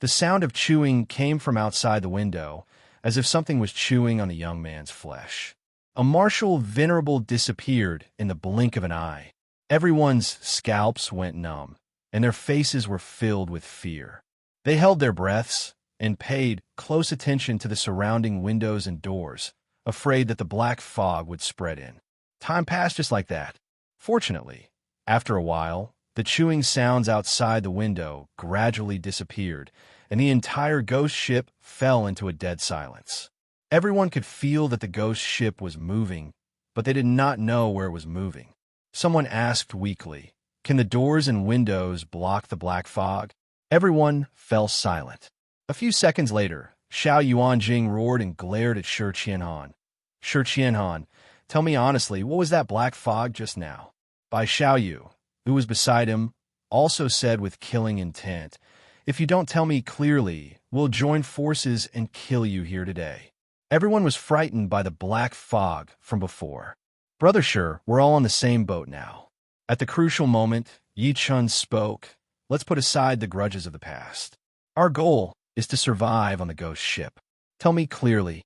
The sound of chewing came from outside the window, as if something was chewing on the young man's flesh. A martial venerable disappeared in the blink of an eye. Everyone's scalps went numb, and their faces were filled with fear. They held their breaths and paid close attention to the surrounding windows and doors, afraid that the black fog would spread in. Time passed just like that. Fortunately, after a while, the chewing sounds outside the window gradually disappeared, and the entire ghost ship fell into a dead silence. Everyone could feel that the ghost ship was moving, but they did not know where it was moving. Someone asked weakly, "Can the doors and windows block the black fog?" Everyone fell silent. A few seconds later, Xiao Yuanjing roared and glared at Shi Qianhan. "Shi Qianhan, tell me honestly, what was that black fog just now?" Bai Xiaoyu, who was beside him, also said with killing intent, "If you don't tell me clearly, we'll join forces and kill you here today." Everyone was frightened by the black fog from before. Brother Shi were all on the same boat now. At the crucial moment, Yi Chun spoke, let's put aside the grudges of the past. Our goal is to survive on the ghost ship. Tell me clearly.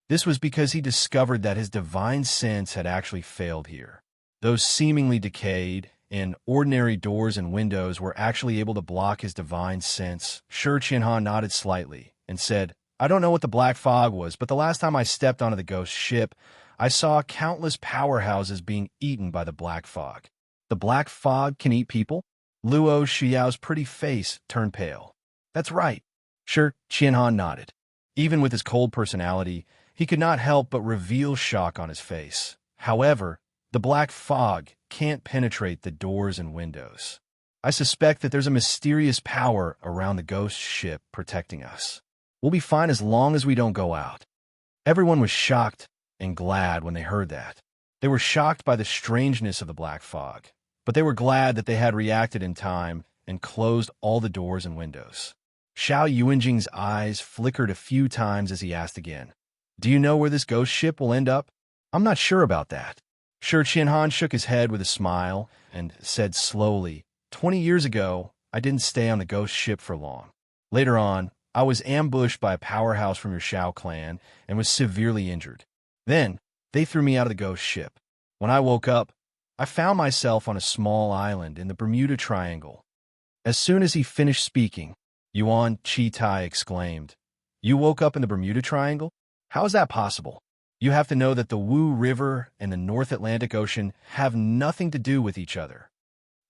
This was because he discovered that his divine sense had actually failed here. Those seemingly decayed and ordinary doors and windows were actually able to block his divine sense. Shi Qianhan nodded slightly and said, I don't know what the black fog was, but the last time I stepped onto the ghost ship, I saw countless powerhouses being eaten by the black fog. The black fog can eat people? Luo Xiao's pretty face turned pale. That's right. Shi Qianhan nodded. Even with his cold personality, he could not help but reveal shock on his face. However, the black fog can't penetrate the doors and windows. I suspect that there's a mysterious power around the ghost ship protecting us. We'll be fine as long as we don't go out. Everyone was shocked and glad when they heard that. They were shocked by the strangeness of the black fog, but they were glad that they had reacted in time and closed all the doors and windows. Xiao Yuanjing's eyes flickered a few times as he asked again, Do you know where this ghost ship will end up? I'm not sure about that. Shi Qianhan shook his head with a smile and said slowly, 20 years ago, I didn't stay on the ghost ship for long. Later on, I was ambushed by a powerhouse from your Xiao clan and was severely injured. Then, they threw me out of the ghost ship. When I woke up, I found myself on a small island in the Bermuda Triangle. As soon as he finished speaking, Yuan Qitai exclaimed, You woke up in the Bermuda Triangle? How is that possible? You have to know that the Wu River and the North Atlantic Ocean have nothing to do with each other.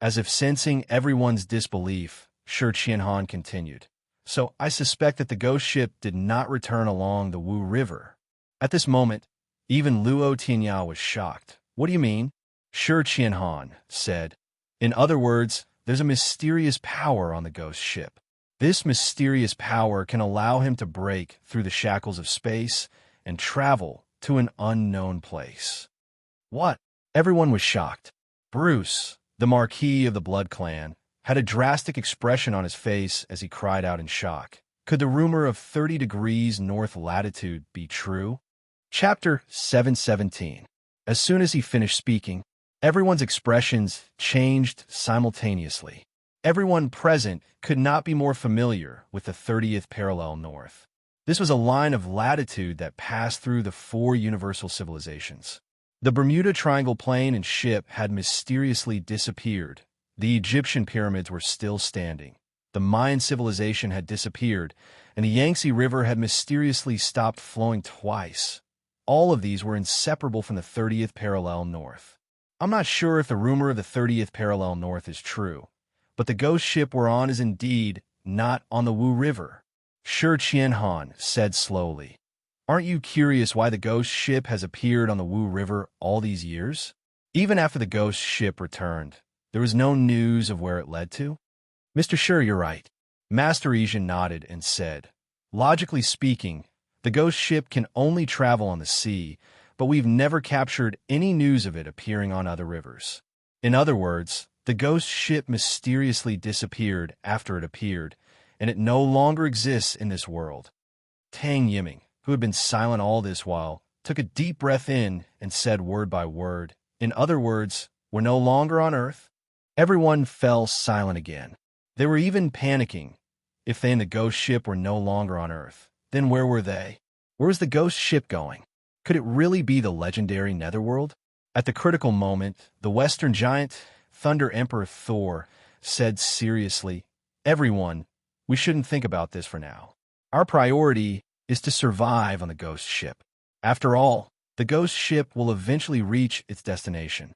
As if sensing everyone's disbelief, Shi Qianhan continued. So I suspect that the ghost ship did not return along the Wu River. At this moment, even Luo Tianya was shocked. What do you mean? Shi Qianhan said. In other words, there's a mysterious power on the ghost ship. This mysterious power can allow him to break through the shackles of space and travel to an unknown place. What? Everyone was shocked. Bruce, the Marquis of the Blood Clan, had a drastic expression on his face as he cried out in shock. Could the rumor of 30 degrees north latitude be true? Chapter 717. As soon as he finished speaking, everyone's expressions changed simultaneously. Everyone present could not be more familiar with the 30th parallel north. This was a line of latitude that passed through the 4 universal civilizations. The Bermuda Triangle plane and ship had mysteriously disappeared. The Egyptian pyramids were still standing. The Mayan civilization had disappeared, and the Yangtze River had mysteriously stopped flowing twice. All of these were inseparable from the 30th parallel north. I'm not sure if the rumor of the 30th parallel north is true, but the ghost ship we're on is indeed not on the Wu River. Shi Qianhan said slowly. Aren't you curious why the ghost ship has appeared on the Wu River all these years? Even after the ghost ship returned, there was no news of where it led to? Mr. Shi, you're right. Master Ijin nodded and said, Logically speaking, the ghost ship can only travel on the sea, but we've never captured any news of it appearing on other rivers. In other words, the ghost ship mysteriously disappeared after it appeared, and it no longer exists in this world. Tang Yiming, who had been silent all this while, took a deep breath in and said word by word, In other words, we're no longer on Earth. Everyone fell silent again. They were even panicking. If they and the ghost ship were no longer on Earth, then where were they? Where was the ghost ship going? Could it really be the legendary Netherworld? At the critical moment, the Western giant, Thunder Emperor Thor, said seriously, Everyone, we shouldn't think about this for now. Our priority is to survive on the ghost ship. After all, the ghost ship will eventually reach its destination.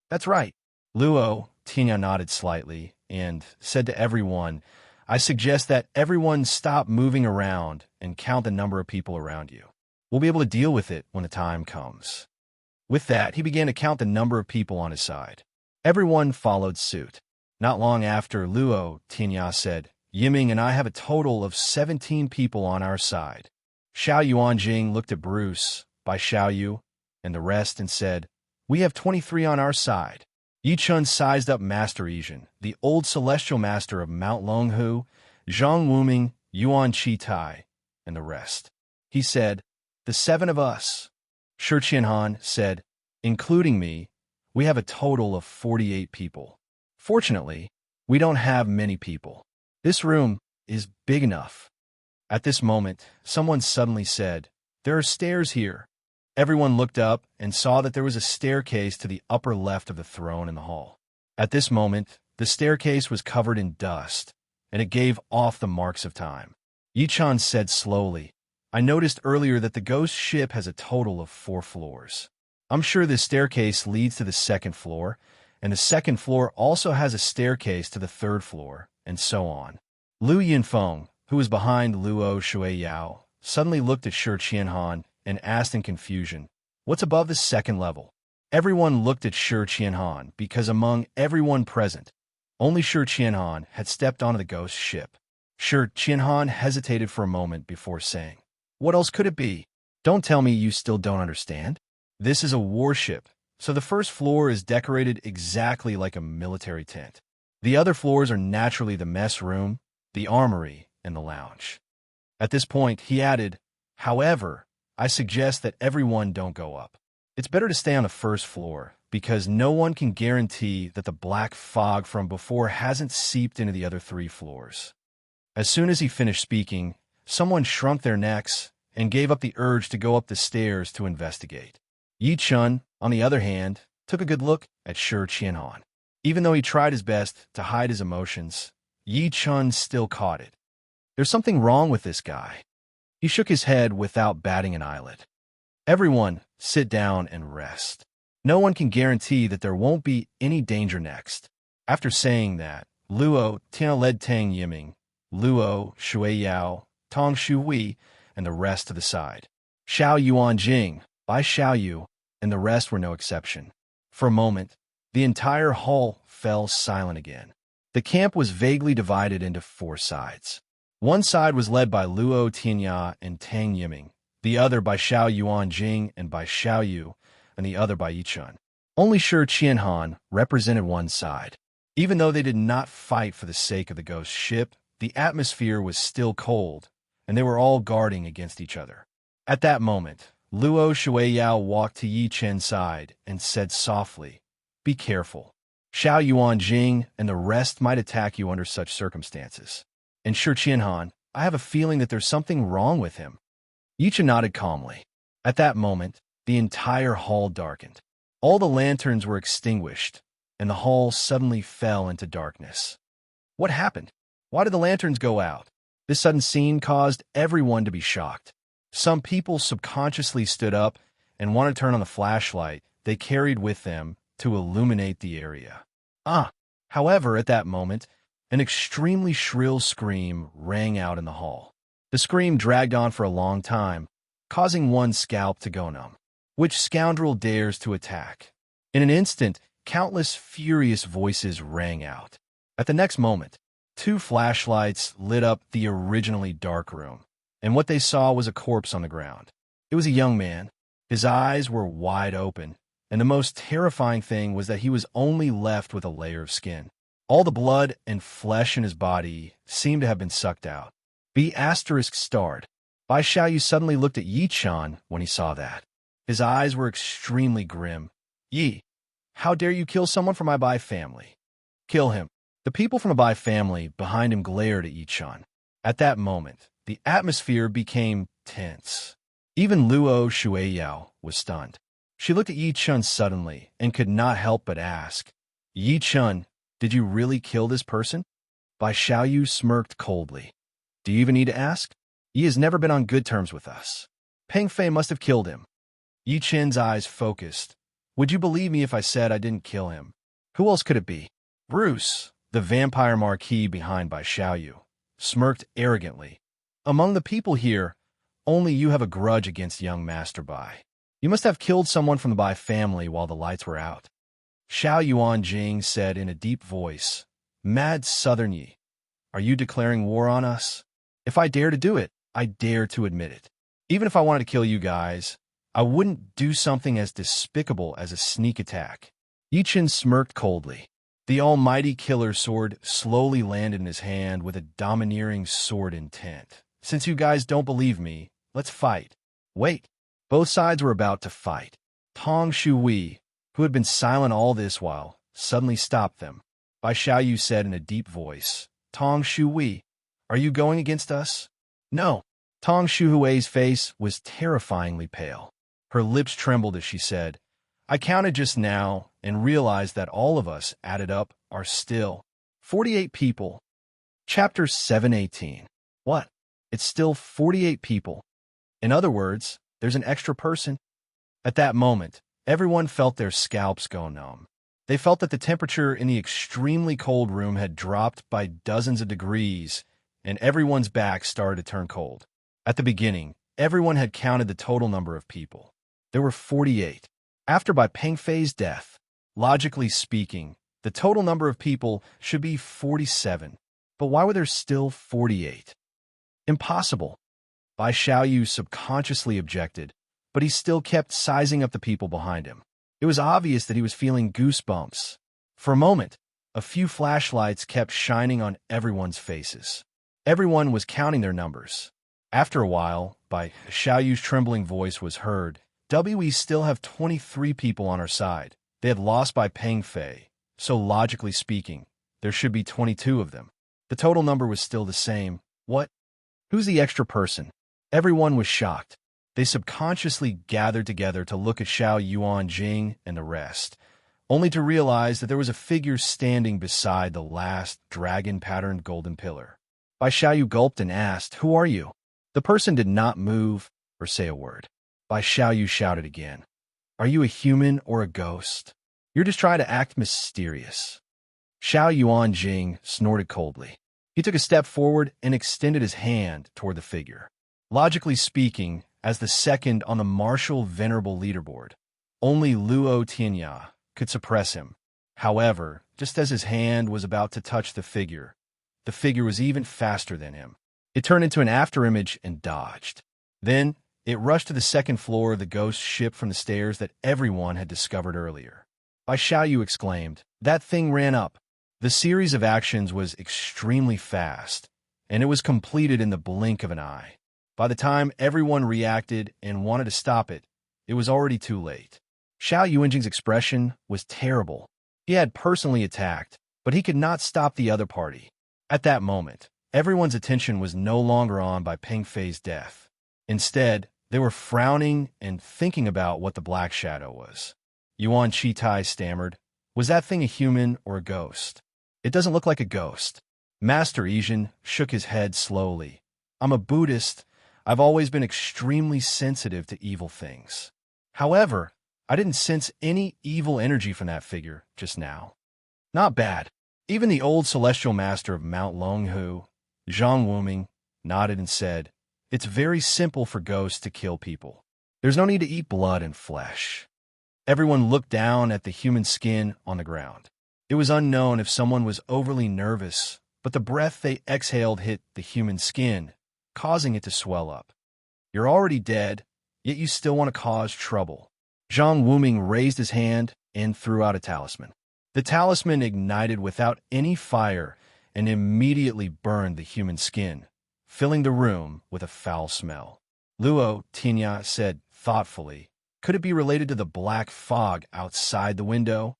That's right. Luo Tina nodded slightly and said to everyone, I suggest that everyone stop moving around and count the number of people around you. We'll be able to deal with it when the time comes. With that, he began to count the number of people on his side. Everyone followed suit. Not long after, Luo Tinya said, Yiming and I have a total of 17 people on our side. Xiao Yuanjing looked at Bruce, Bai Xiaoyu, and the rest and said, We have 23 on our side. Yi Chun sized up Master Ijin, the old celestial master of Mount Longhu, Zhang Wuming, Yuan Qitai, and the rest. He said, The 7 of us. Shi Qianhan said, Including me, we have a total of 48 people. Fortunately, We don't have many people. This room is big enough. At this moment, someone suddenly said, "There are stairs here." Everyone looked up and saw that there was a staircase to the upper left of the throne in the hall. At this moment, the staircase was covered in dust, and it gave off the marks of time. Yi-chan said slowly, "I noticed earlier that the ghost ship has a total of 4 floors. I'm sure this staircase leads to the 2nd floor, and the 2nd floor also has a staircase to the 3rd floor, and so on." Lu Yinfeng, who was behind Luo Shueiyao, suddenly looked at Shi Qianhan and asked in confusion, "What's above the 2nd level?" Everyone looked at Shi Qianhan because among everyone present, only Shi Qianhan had stepped onto the ghost ship. Shi Qianhan hesitated for a moment before saying, "What else could it be? Don't tell me you still don't understand? This is a warship, so the 1st floor is decorated exactly like a military tent. The other floors are naturally the mess room, the armory, and the lounge." At this point, he added, "However, I suggest that everyone don't go up. It's better to stay on the 1st floor, because no one can guarantee that the black fog from before hasn't seeped into the other 3 floors." As soon as he finished speaking, someone shrunk their necks and gave up the urge to go up the stairs to investigate. Yi-chun, on the other hand, took a good look at Shi Qianhan. Even though he tried his best to hide his emotions, Yi-chun still caught it. There's something wrong with this guy. He shook his head without batting an eyelid. "Everyone, sit down and rest. No one can guarantee that there won't be any danger next." After saying that, Luo Tian led Tang Yiming, Luo Shueiyao, Tong Shuhui, and the rest to the side. Xiao Yuan Jing, Bai Xiaoyu, and the rest were no exception. For a moment, the entire hall fell silent again. The camp was vaguely divided into 4 sides. One side was led by Luo Tianya and Tang Yiming, the other by Xiao Yuan Jing and by Xiao Yu, and the other by Yi-chun. Only Shi Qianhan represented one side. Even though they did not fight for the sake of the ghost ship, the atmosphere was still cold, and they were all guarding against each other. At that moment, Luo Shueiyao walked to Yi-chen's side and said softly, "Be careful. Xiao Yuan Jing and the rest might attack you under such circumstances. And Shi Qianhan, I have a feeling that there's something wrong with him." Yi-chen nodded calmly. At that moment, the entire hall darkened. All the lanterns were extinguished, and the hall suddenly fell into darkness. What happened? Why did the lanterns go out? This sudden scene caused everyone to be shocked. Some people subconsciously stood up and wanted to turn on the flashlight they carried with them to illuminate the area. However, at that moment, an extremely shrill scream rang out in the hall. The scream dragged on for a long time, causing one's scalp to go numb. Which scoundrel dares to attack? In an instant, countless furious voices rang out. At the next moment, 2 flashlights lit up the originally dark room, and what they saw was a corpse on the ground. It was a young man. His eyes were wide open, and the most terrifying thing was that he was only left with a layer of skin. All the blood and flesh in his body seemed to have been sucked out. B*****. Bai Xiaoyu suddenly looked at Yi-chan when he saw that. His eyes were extremely grim. "Yi, how dare you kill someone from my Bai family? Kill him." The people from the Bai family behind him glared at Yi-chan. At that moment, the atmosphere became tense. Even Luo Shueiyao was stunned. She looked at Yi-chun suddenly and could not help but ask, "Yi-chun, did you really kill this person?" Bai Xiaoyu smirked coldly. "Do you even need to ask? Yi has never been on good terms with us. Peng Fei must have killed him." Yi-chen's eyes focused. "Would you believe me if I said I didn't kill him? Who else could it be?" Bruce, the vampire marquis behind Bai Xiaoyu, smirked arrogantly. "Among the people here, only you have a grudge against young Master Bai. You must have killed someone from the Bai family while the lights were out." Xiao Yuan Jing said in a deep voice, "Mad Southern Yi, are you declaring war on us? If I dare to do it, I dare to admit it. Even if I wanted to kill you guys, I wouldn't do something as despicable as a sneak attack." Yi-chen smirked coldly. The almighty killer sword slowly landed in his hand with a domineering sword intent. "Since you guys don't believe me, let's fight." Wait. Both sides were about to fight. Tong Shuhui, who had been silent all this while, suddenly stopped them. Bai Xiaoyu said in a deep voice. Tong Shui, are you going against us? No. Tong Shuhui's face was terrifyingly pale. Her lips trembled as she said, I counted just now and realized that all of us, added up, are still 48 people. Chapter 718. What? It's still 48 people. In other words, there's an extra person. At that moment, everyone felt their scalps go numb. They felt that the temperature in the extremely cold room had dropped by dozens of degrees, and everyone's back started to turn cold. At the beginning, everyone had counted the total number of people. There were 48. After Bai Pengfei's death, logically speaking, the total number of people should be 47. But why were there still 48? Impossible. Bai Xiaoyu subconsciously objected, but he still kept sizing up the people behind him. It was obvious that he was feeling goosebumps. For a moment, a few flashlights kept shining on everyone's faces. Everyone was counting their numbers. After a while, Bai Xiaoyu's trembling voice was heard. We still have 23 people on our side. They had lost Bai Pengfei, so logically speaking, there should be 22 of them. The total number was still the same. What? Who's the extra person? Everyone was shocked. They subconsciously gathered together to look at Xiao Yuanjing and the rest, only to realize that there was a figure standing beside the last dragon-patterned golden pillar. Bai Xiaoyu gulped and asked, Who are you? The person did not move or say a word. Bai Xiaoyu shouted again, Are you a human or a ghost? You're just trying to act mysterious. Xiao Yuanjing snorted coldly. He took a step forward and extended his hand toward the figure. Logically speaking, as the second on the martial venerable leaderboard, only Luo Tianya could suppress him. However, just as his hand was about to touch the figure was even faster than him. It turned into an afterimage and dodged. Then, it rushed to the second floor of the ghost ship from the stairs that everyone had discovered earlier. Bai Xiaoyu exclaimed, That thing ran up. The series of actions was extremely fast, and it was completed in the blink of an eye. By the time everyone reacted and wanted to stop it, it was already too late. Xiao Yuanjing's expression was terrible. He had personally attacked, but he could not stop the other party. At that moment, everyone's attention was no longer on Bai Pengfei's death. Instead, they were frowning and thinking about what the black shadow was. Yuan Chitai stammered, Was that thing a human or a ghost? It doesn't look like a ghost. Master Yijin shook his head slowly. I'm a Buddhist. I've always been extremely sensitive to evil things. However, I didn't sense any evil energy from that figure just now. Not bad. Even the old celestial master of Mount Longhu, Zhang Wuming, nodded and said, It's very simple for ghosts to kill people. There's no need to eat blood and flesh. Everyone looked down at the human skin on the ground. It was unknown if someone was overly nervous, but the breath they exhaled hit the human skin, causing it to swell up. You're already dead, yet you still want to cause trouble. Zhang Wuming raised his hand and threw out a talisman. The talisman ignited without any fire and immediately burned the human skin, filling the room with a foul smell. Luo Tianya said thoughtfully, Could it be related to the black fog outside the window?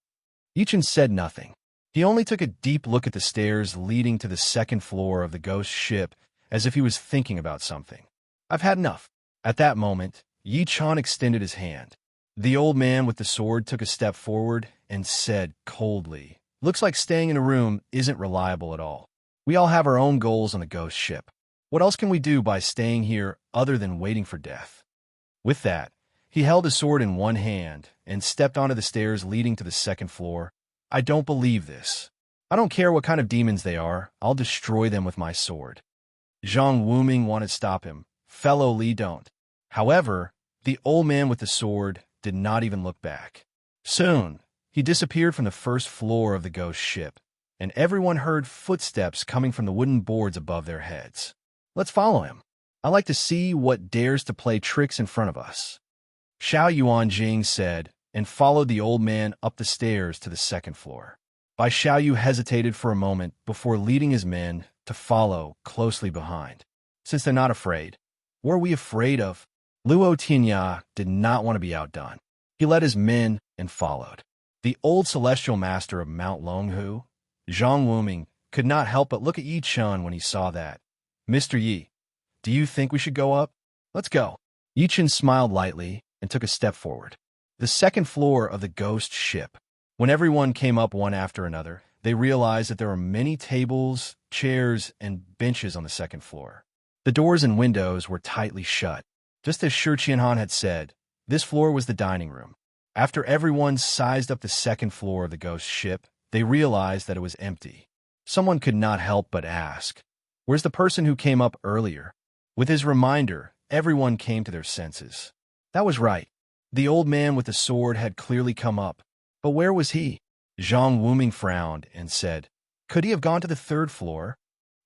Yichin said nothing. He only took a deep look at the stairs leading to the second floor of the ghost ship as if he was thinking about something. I've had enough. At that moment, Yi Chan extended his hand. The old man with the sword took a step forward and said coldly, Looks like staying in a room isn't reliable at all. We all have our own goals on the ghost ship. What else can we do by staying here other than waiting for death? With that, he held his sword in one hand and stepped onto the stairs leading to the second floor. I don't believe this. I don't care what kind of demons they are. I'll destroy them with my sword. Zhang Wuming wanted to stop him. Fellow Li don't. However, the old man with the sword did not even look back. Soon, he disappeared from the first floor of the ghost ship, and everyone heard footsteps coming from the wooden boards above their heads. Let's follow him. I like to see what dares to play tricks in front of us. Xiao Yuanjing said, and followed the old man up the stairs to the second floor. Bai Xiaoyu hesitated for a moment before leading his men to follow closely behind. Since they're not afraid, what are we afraid of? Luo Tianya did not want to be outdone. He led his men and followed. The old celestial master of Mount Longhu, Zhang Wuming could not help but look at Yi Chun when he saw that. Mr. Yi, do you think we should go up? Let's go. Yi Chun smiled lightly and took a step forward. The second floor of the ghost ship. When everyone came up one after another, they realized that there were many tables, chairs, and benches on the second floor. The doors and windows were tightly shut. Just as Shi Qianhan had said, this floor was the dining room. After everyone sized up the second floor of the ghost ship, they realized that it was empty. Someone could not help but ask, "Where's the person who came up earlier?" With his reminder, everyone came to their senses. That was right. The old man with the sword had clearly come up. But where was he? Zhang Wuming frowned and said, "Could he have gone to the third floor?"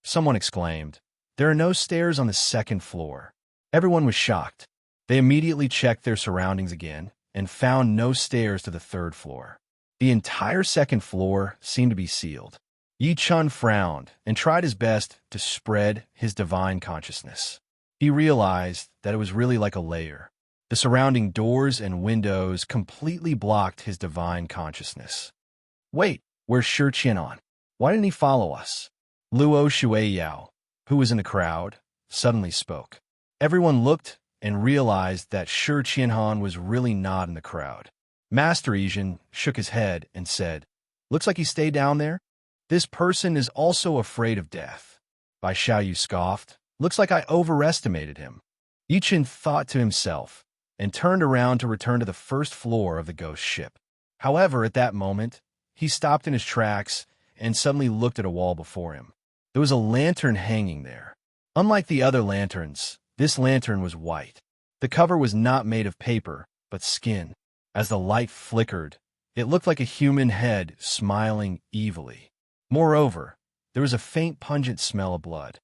Someone exclaimed, "There are no stairs on the second floor." Everyone was shocked. They immediately checked their surroundings again and found no stairs to the third floor. The entire second floor seemed to be sealed. Yi Chun frowned and tried his best to spread his divine consciousness. He realized that it was really like a layer. The surrounding doors and windows completely blocked his divine consciousness. Wait, where's Shi Qianhan? Why didn't he follow us? Luo Shuiyao, who was in the crowd, suddenly spoke. Everyone looked and realized that Shi Qianhan was really not in the crowd. Master Yizhen shook his head and said, "Looks like he stayed down there. This person is also afraid of death." Bai Xiaoyu scoffed. "Looks like I overestimated him." Yi Chun thought to himself and turned around to return to the first floor of the ghost ship. However, at that moment, he stopped in his tracks and suddenly looked at a wall before him. There was a lantern hanging there. Unlike the other lanterns, this lantern was white. The cover was not made of paper, but skin. As the light flickered, it looked like a human head smiling evilly. Moreover, there was a faint pungent smell of blood.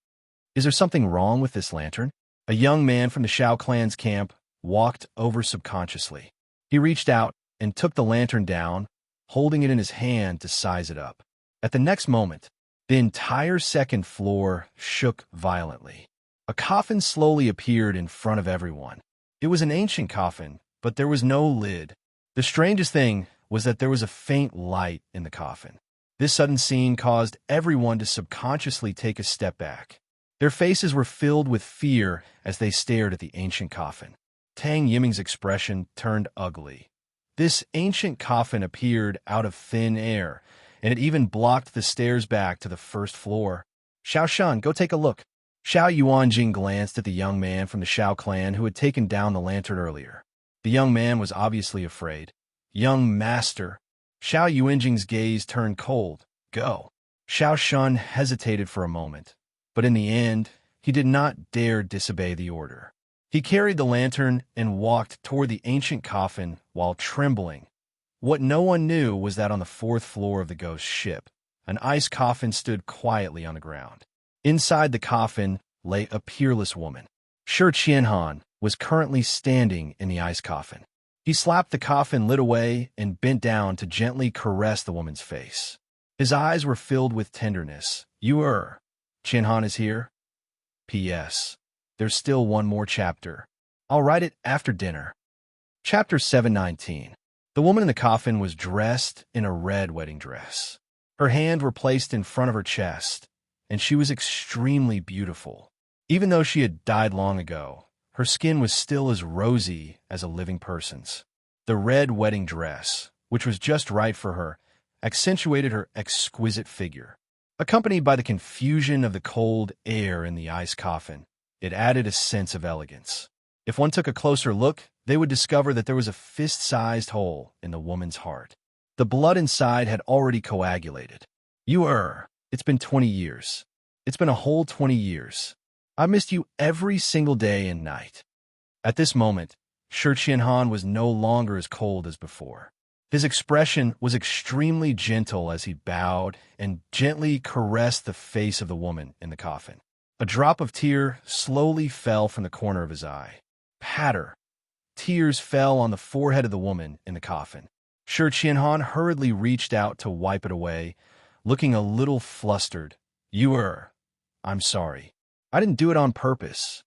Is there something wrong with this lantern? A young man from the Shao clan's camp walked over subconsciously. He reached out and took the lantern down, holding it in his hand to size it up. At the next moment, the entire second floor shook violently. A coffin slowly appeared in front of everyone. It was an ancient coffin, but there was no lid. The strangest thing was that there was a faint light in the coffin. This sudden scene caused everyone to subconsciously take a step back. Their faces were filled with fear as they stared at the ancient coffin. Tang Yiming's expression turned ugly. This ancient coffin appeared out of thin air, and it even blocked the stairs back to the first floor. "Xiao Shan, go take a look." Xiao Yuanjing glanced at the young man from the Shao clan who had taken down the lantern earlier. The young man was obviously afraid. "Young master." Xiao Yuanjing's gaze turned cold. "Go." Xiao Shan hesitated for a moment, but in the end, he did not dare disobey the order. He carried the lantern and walked toward the ancient coffin while trembling. What no one knew was that on the fourth floor of the ghost ship, an ice coffin stood quietly on the ground. Inside the coffin lay a peerless woman. Shi Qianhan was currently standing in the ice coffin. He slapped the coffin lid away and bent down to gently caress the woman's face. His eyes were filled with tenderness. Qianhan is here? P.S. There's still one more chapter. I'll write it after dinner. Chapter 719. The woman in the coffin was dressed in a red wedding dress. Her hands were placed in front of her chest, and she was extremely beautiful. Even though she had died long ago, her skin was still as rosy as a living person's. The red wedding dress, which was just right for her, accentuated her exquisite figure. Accompanied by the confusion of the cold air in the ice coffin, it added a sense of elegance. If one took a closer look, they would discover that there was a fist-sized hole in the woman's heart. The blood inside had already coagulated. It's been 20 years. It's been a whole 20 years. I missed you every single day and night. At this moment, Shi Qianhan was no longer as cold as before. His expression was extremely gentle as he bowed and gently caressed the face of the woman in the coffin. A drop of tear slowly fell from the corner of his eye. Patter. Tears fell on the forehead of the woman in the coffin. Shi Qianhan hurriedly reached out to wipe it away, looking a little flustered. I'm sorry. I didn't do it on purpose.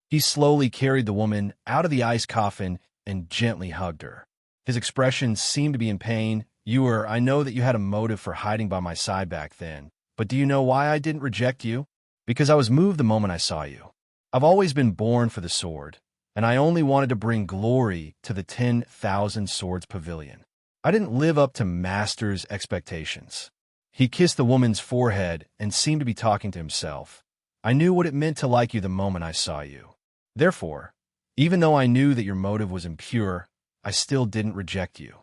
He slowly carried the woman out of the ice coffin and gently hugged her. His expression seemed to be in pain, I know that you had a motive for hiding by my side back then, but do you know why I didn't reject you? Because I was moved the moment I saw you. I've always been born for the sword, and I only wanted to bring glory to the 10,000 Swords Pavilion. I didn't live up to Master's expectations. He kissed the woman's forehead and seemed to be talking to himself. I knew what it meant to like you the moment I saw you. Therefore, even though I knew that your motive was impure, I still didn't reject you.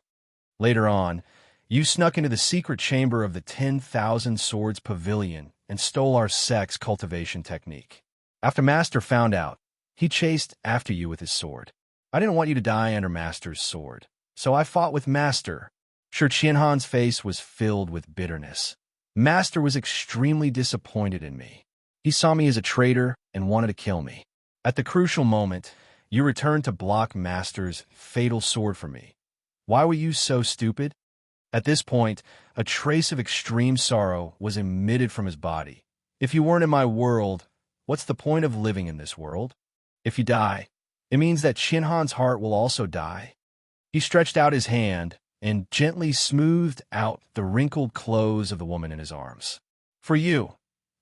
Later on, you snuck into the secret chamber of the 10,000 Swords Pavilion and stole our sex cultivation technique. After Master found out, he chased after you with his sword. I didn't want you to die under Master's sword, so I fought with Master. Sure, Qianhan's face was filled with bitterness. Master was extremely disappointed in me. He saw me as a traitor and wanted to kill me. At the crucial moment, you returned to block Master's fatal sword for me. Why were you so stupid? At this point, a trace of extreme sorrow was emitted from his body. If you weren't in my world, what's the point of living in this world? If you die, it means that Qianhan's heart will also die. He stretched out his hand and gently smoothed out the wrinkled clothes of the woman in his arms. For you,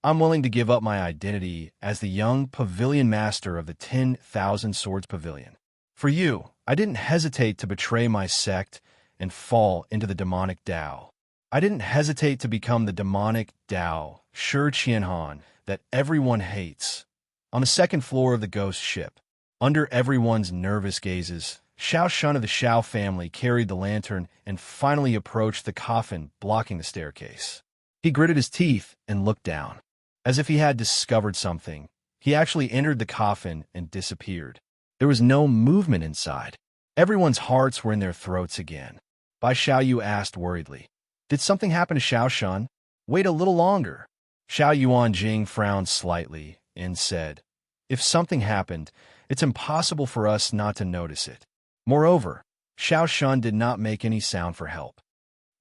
I'm willing to give up my identity as the young pavilion master of the 10,000 Swords Pavilion. For you, I didn't hesitate to betray my sect and fall into the demonic Tao. I didn't hesitate to become the demonic Tao, Shi Qianhan, that everyone hates. On the second floor of the ghost ship, under everyone's nervous gazes, Xiao Shun of the Xiao family carried the lantern and finally approached the coffin blocking the staircase. He gritted his teeth and looked down. As if he had discovered something, he actually entered the coffin and disappeared. There was no movement inside. Everyone's hearts were in their throats again. Bai Xiaoyu asked worriedly, "Did something happen to Xiao Shun? Wait a little longer." Xiao Yuanjing frowned slightly and said, "If something happened, it's impossible for us not to notice it. Moreover, Xiao Shun did not make any sound for help."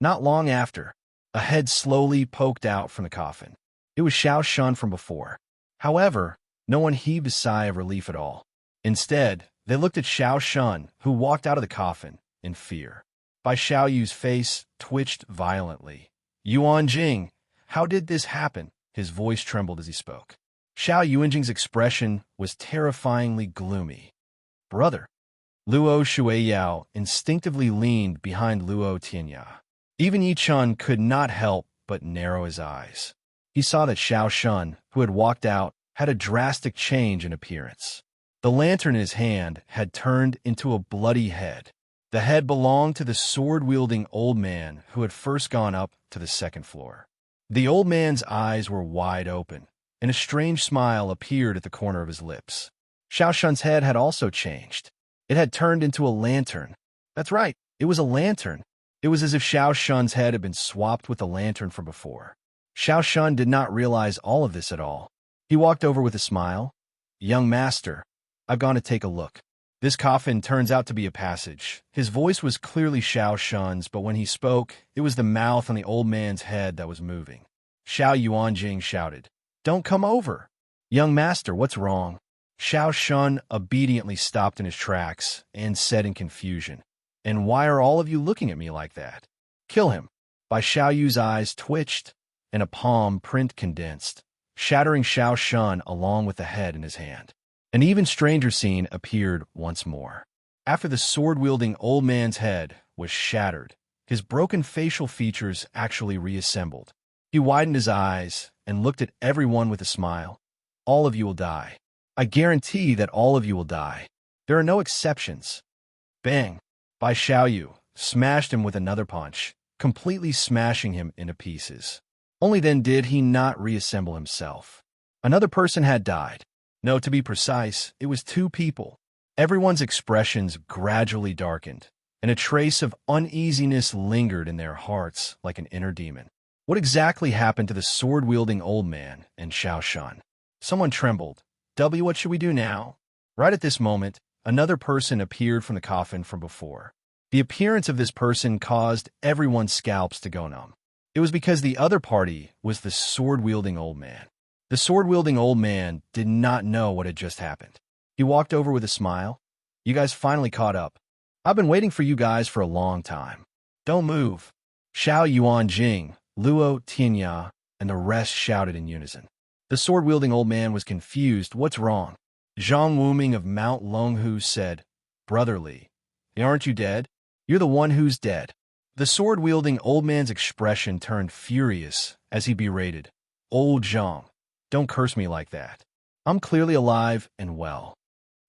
Not long after, a head slowly poked out from the coffin. It was Xiao Shun from before. However, no one heaved a sigh of relief at all. Instead, they looked at Xiao Shun, who walked out of the coffin, in fear. Bai Xiaoyu's face twitched violently. "Yuan Jing, how did this happen?" His voice trembled as he spoke. Xiao Yuanjing's expression was terrifyingly gloomy. "Brother." Luo Shuiyao instinctively leaned behind Luo Tianya. Even Yi Chun could not help but narrow his eyes. He saw that Xiao Shun, who had walked out, had a drastic change in appearance. The lantern in his hand had turned into a bloody head. The head belonged to the sword-wielding old man who had first gone up to the second floor. The old man's eyes were wide open, and a strange smile appeared at the corner of his lips. Xiao Shun's head had also changed. It had turned into a lantern. That's right, it was a lantern. It was as if Xiao Shun's head had been swapped with the lantern from before. Xiao Shun did not realize all of this at all. He walked over with a smile. "Young master, I've gone to take a look. This coffin turns out to be a passage." His voice was clearly Xiao Shun's, but when he spoke, it was the mouth on the old man's head that was moving. Xiao Yuanjing shouted, "Don't come over!" "Young master, what's wrong?" Xiao Shun obediently stopped in his tracks and said in confusion, "And why are all of you looking at me like that?" "Kill him." Bai Xiaoyu's eyes twitched, and a palm print condensed, shattering Xiao Shun along with the head in his hand. An even stranger scene appeared once more. After the sword-wielding old man's head was shattered, his broken facial features actually reassembled. He widened his eyes and looked at everyone with a smile. "All of you will die. I guarantee that all of you will die. There are no exceptions." Bang! Bai Xiaoyu smashed him with another punch, completely smashing him into pieces. Only then did he not reassemble himself. Another person had died. No, to be precise, it was 2 people. Everyone's expressions gradually darkened, and a trace of uneasiness lingered in their hearts like an inner demon. What exactly happened to the sword-wielding old man and Xiao Shun? Someone trembled. What should we do now?" Right at this moment, another person appeared from the coffin from before. The appearance of this person caused everyone's scalps to go numb. It was because the other party was the sword-wielding old man. The sword-wielding old man did not know what had just happened. He walked over with a smile. "You guys finally caught up. I've been waiting for you guys for a long time. Don't move." Xiao Yuanjing, Luo Tianya, and the rest shouted in unison. The sword-wielding old man was confused. What's wrong? Zhang Wuming of Mount Longhu said, Brotherly, aren't you dead? You're the one who's dead. The sword-wielding old man's expression turned furious as he berated, Old Zhang, don't curse me like that. I'm clearly alive and well.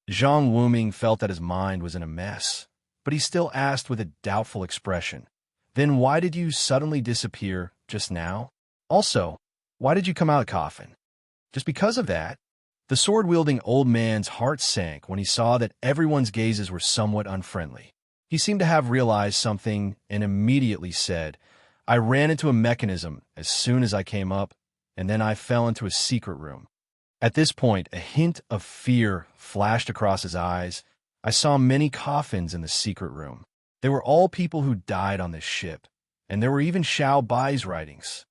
Zhang Wuming felt that his mind was in a mess, but he still asked with a doubtful expression, Then why did you suddenly disappear just now? Also, why did you come out of the coffin? Just because of that? The sword-wielding old man's heart sank when he saw that everyone's gazes were somewhat unfriendly. He seemed to have realized something and immediately said, I ran into a mechanism as soon as I came up, and then I fell into a secret room. At this point, a hint of fear flashed across his eyes. I saw many coffins in the secret room. They were all people who died on this ship, and there were even Xiao Bai's writings.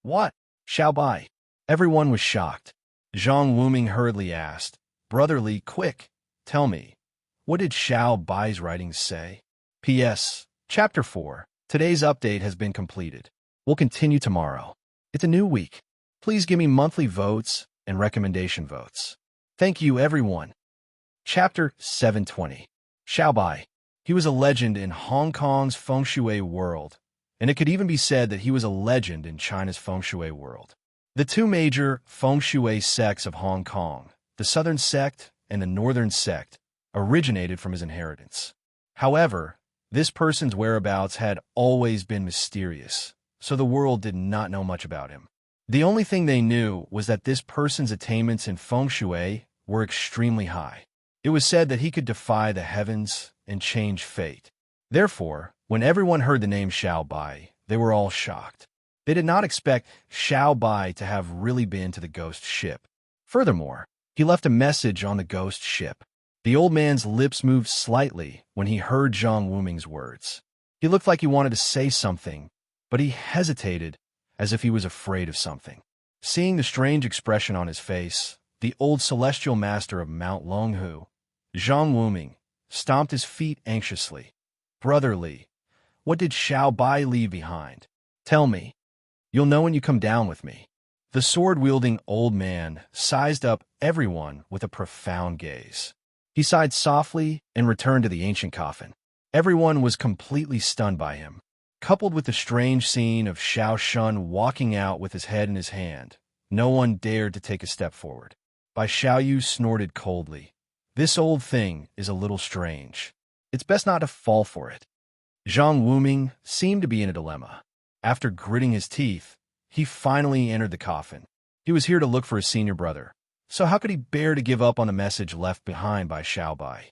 What? Xiao Bai? Everyone was shocked. Zhang Wuming hurriedly asked, Brotherly, quick, tell me, what did Xiao Bai's writings say? P.S. Chapter 4. Today's update has been completed. We'll continue tomorrow. It's a new week. Please give me monthly votes and recommendation votes. Thank you, everyone. Chapter 720. Xiao Bai. He was a legend in Hong Kong's feng shui world, and it could even be said that he was a legend in China's feng shui world. The two major feng shui sects of Hong Kong, the southern sect and the northern sect, originated from his inheritance. However, this person's whereabouts had always been mysterious, so the world did not know much about him. The only thing they knew was that this person's attainments in feng shui were extremely high. It was said that he could defy the heavens and change fate. Therefore, when everyone heard the name Xiao Bai, they were all shocked. They did not expect Xiao Bai to have really been to the ghost ship. Furthermore, he left a message on the ghost ship. The old man's lips moved slightly when he heard Zhang Wuming's words. He looked like he wanted to say something, but he hesitated as if he was afraid of something. Seeing the strange expression on his face, the old celestial master of Mount Longhu, Zhang Wuming, stomped his feet anxiously. Brotherly, what did Xiao Bai leave behind? Tell me. You'll know when you come down with me. The sword-wielding old man sized up everyone with a profound gaze. He sighed softly and returned to the ancient coffin. Everyone was completely stunned by him. Coupled with the strange scene of Xiao Shun walking out with his head in his hand, no one dared to take a step forward. Bai Xiaoyu snorted coldly. This old thing is a little strange. It's best not to fall for it. Zhang Wuming seemed to be in a dilemma. After gritting his teeth, he finally entered the coffin. He was here to look for his senior brother. So how could he bear to give up on the message left behind by Xiao Bai?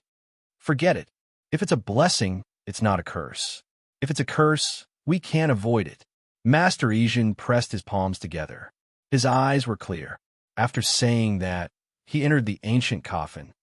Forget it. If it's a blessing, it's not a curse. If it's a curse, we can't avoid it. Master Yijin pressed his palms together. His eyes were clear. After saying that, he entered the ancient coffin.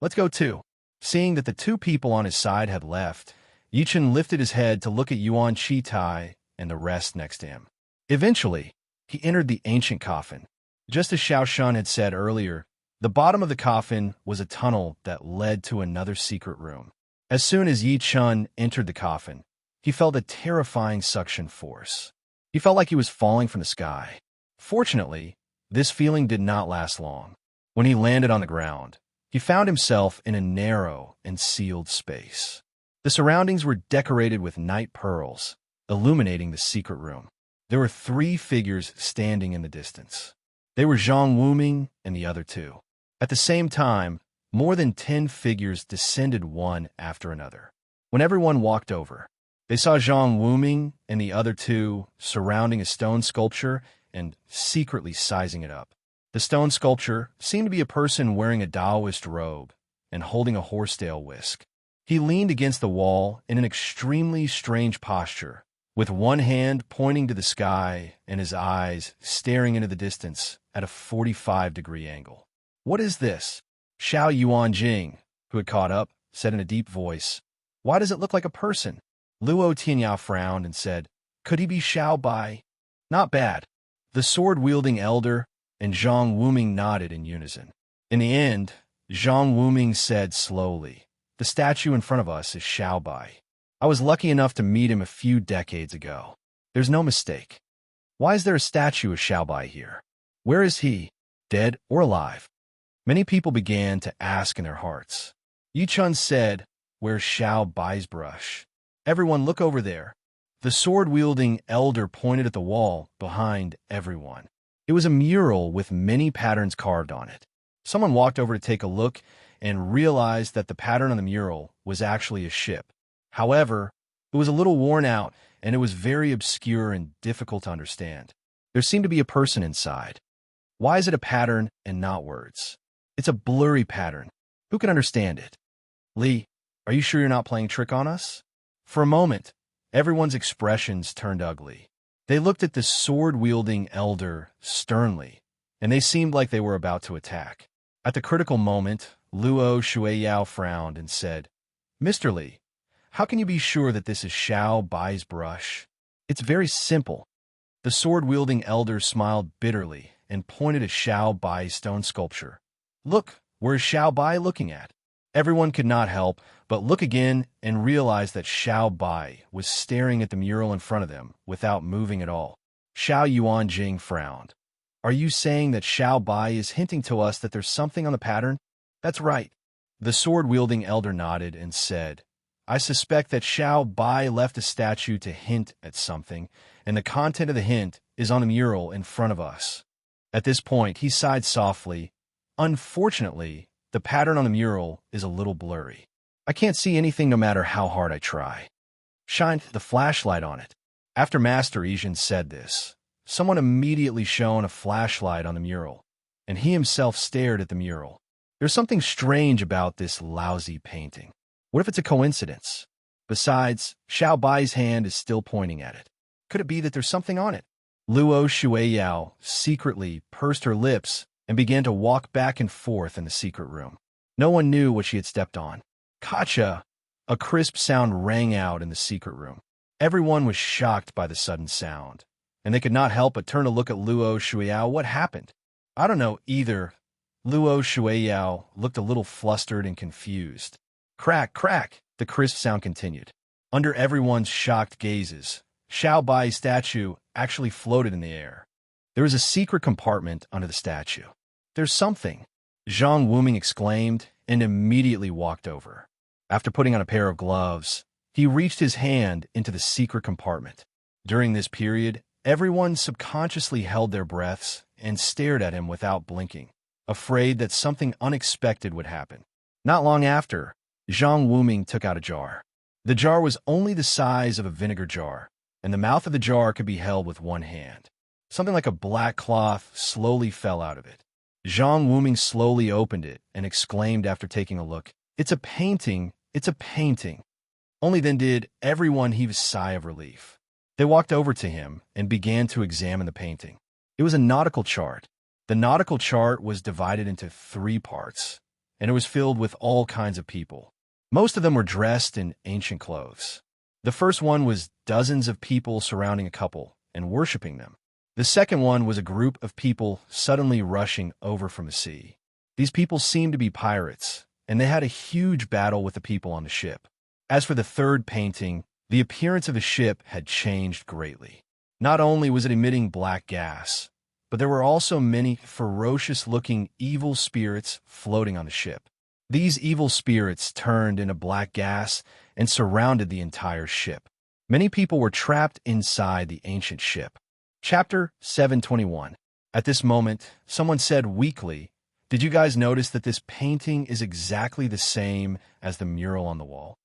Let's go too. Seeing that the two people on his side had left, Yichin lifted his head to look at Yuan Chitai and the rest next to him. Eventually, he entered the ancient coffin. Just as Xiao Shun had said earlier, the bottom of the coffin was a tunnel that led to another secret room. As soon as Yi Chun entered the coffin, he felt a terrifying suction force. He felt like he was falling from the sky. Fortunately, this feeling did not last long. When he landed on the ground, he found himself in a narrow and sealed space. The surroundings were decorated with night pearls, illuminating the secret room. There were 3 figures standing in the distance. They were Zhang Wuming and the other 2. At the same time, more than 10 figures descended one after another. When everyone walked over, they saw Zhang Wuming and the other 2 surrounding a stone sculpture and secretly sizing it up. The stone sculpture seemed to be a person wearing a Taoist robe and holding a horsetail whisk. He leaned against the wall in an extremely strange posture, with one hand pointing to the sky and his eyes staring into the distance at a 45-degree angle. What is this? Xiao Yuanjing, who had caught up, said in a deep voice, Why does it look like a person? Luo Tianyao frowned and said, Could he be Xiao Bai? Not bad. The sword-wielding elder and Zhang Wuming nodded in unison. In the end, Zhang Wuming said slowly, The statue in front of us is Xiao Bai. I was lucky enough to meet him a few decades ago. There's no mistake. Why is there a statue of Xiaobai here? Where is he, dead or alive? Many people began to ask in their hearts. Yichun said, "Where's Xiaobai's brush?" Everyone, look over there. The sword-wielding elder pointed at the wall behind everyone. It was a mural with many patterns carved on it. Someone walked over to take a look and realized that the pattern on the mural was actually a ship. However, it was a little worn out, and it was very obscure and difficult to understand. There seemed to be a person inside. Why is it a pattern and not words? It's a blurry pattern. Who can understand it? Lee, are you sure you're not playing trick on us? For a moment, everyone's expressions turned ugly. They looked at the sword-wielding elder sternly, and they seemed like they were about to attack. At the critical moment, Luo Shuiyao frowned and said, "Mr. Li, how can you be sure that this is Xiaobai's brush? It's very simple." The sword-wielding elder smiled bitterly and pointed at Xiaobai's stone sculpture. "Look, where's Xiaobai looking at?" Everyone could not help but look again and realize that Xiaobai was staring at the mural in front of them without moving at all. Xiao Yuanjing frowned. "Are you saying that Xiaobai is hinting to us that there's something on the pattern?" "That's right." The sword-wielding elder nodded and said, "I suspect that Xiaobai left a statue to hint at something, and the content of the hint is on the mural in front of us." At this point, he sighed softly. "Unfortunately, the pattern on the mural is a little blurry. I can't see anything no matter how hard I try. Shine the flashlight on it." After Master Yijin said this, someone immediately shone a flashlight on the mural, and he himself stared at the mural. There's something strange about this lousy painting. What if it's a coincidence? Besides, Xiaobai's hand is still pointing at it. Could it be that there's something on it? Luo Shuiyao secretly pursed her lips and began to walk back and forth in the secret room. No one knew what she had stepped on. "Gotcha!" A crisp sound rang out in the secret room. Everyone was shocked by the sudden sound, and they could not help but turn to look at Luo Shuiyao. What happened? "I don't know either." Luo Shuiyao looked a little flustered and confused. "Crack, crack," the crisp sound continued. Under everyone's shocked gazes, Xiaobai's statue actually floated in the air. There was a secret compartment under the statue. "There's something," Zhang Wuming exclaimed and immediately walked over. After putting on a pair of gloves, he reached his hand into the secret compartment. During this period, everyone subconsciously held their breaths and stared at him without blinking, afraid that something unexpected would happen. Not long after, Zhang Wuming took out a jar. The jar was only the size of a vinegar jar, and the mouth of the jar could be held with one hand. Something like a black cloth slowly fell out of it. Zhang Wuming slowly opened it and exclaimed after taking a look, "It's a painting! It's a painting!" Only then did everyone heave a sigh of relief. They walked over to him and began to examine the painting. It was a nautical chart. The nautical chart was divided into 3 parts, and it was filled with all kinds of people. Most of them were dressed in ancient clothes. The first one was dozens of people surrounding a couple and worshiping them. The second one was a group of people suddenly rushing over from the sea. These people seemed to be pirates, and they had a huge battle with the people on the ship. As for the third painting, the appearance of the ship had changed greatly. Not only was it emitting black gas, but there were also many ferocious-looking evil spirits floating on the ship. These evil spirits turned into black gas and surrounded the entire ship. Many people were trapped inside the ancient ship. Chapter 721. At this moment, someone said weakly, "Did you guys notice that this painting is exactly the same as the mural on the wall?"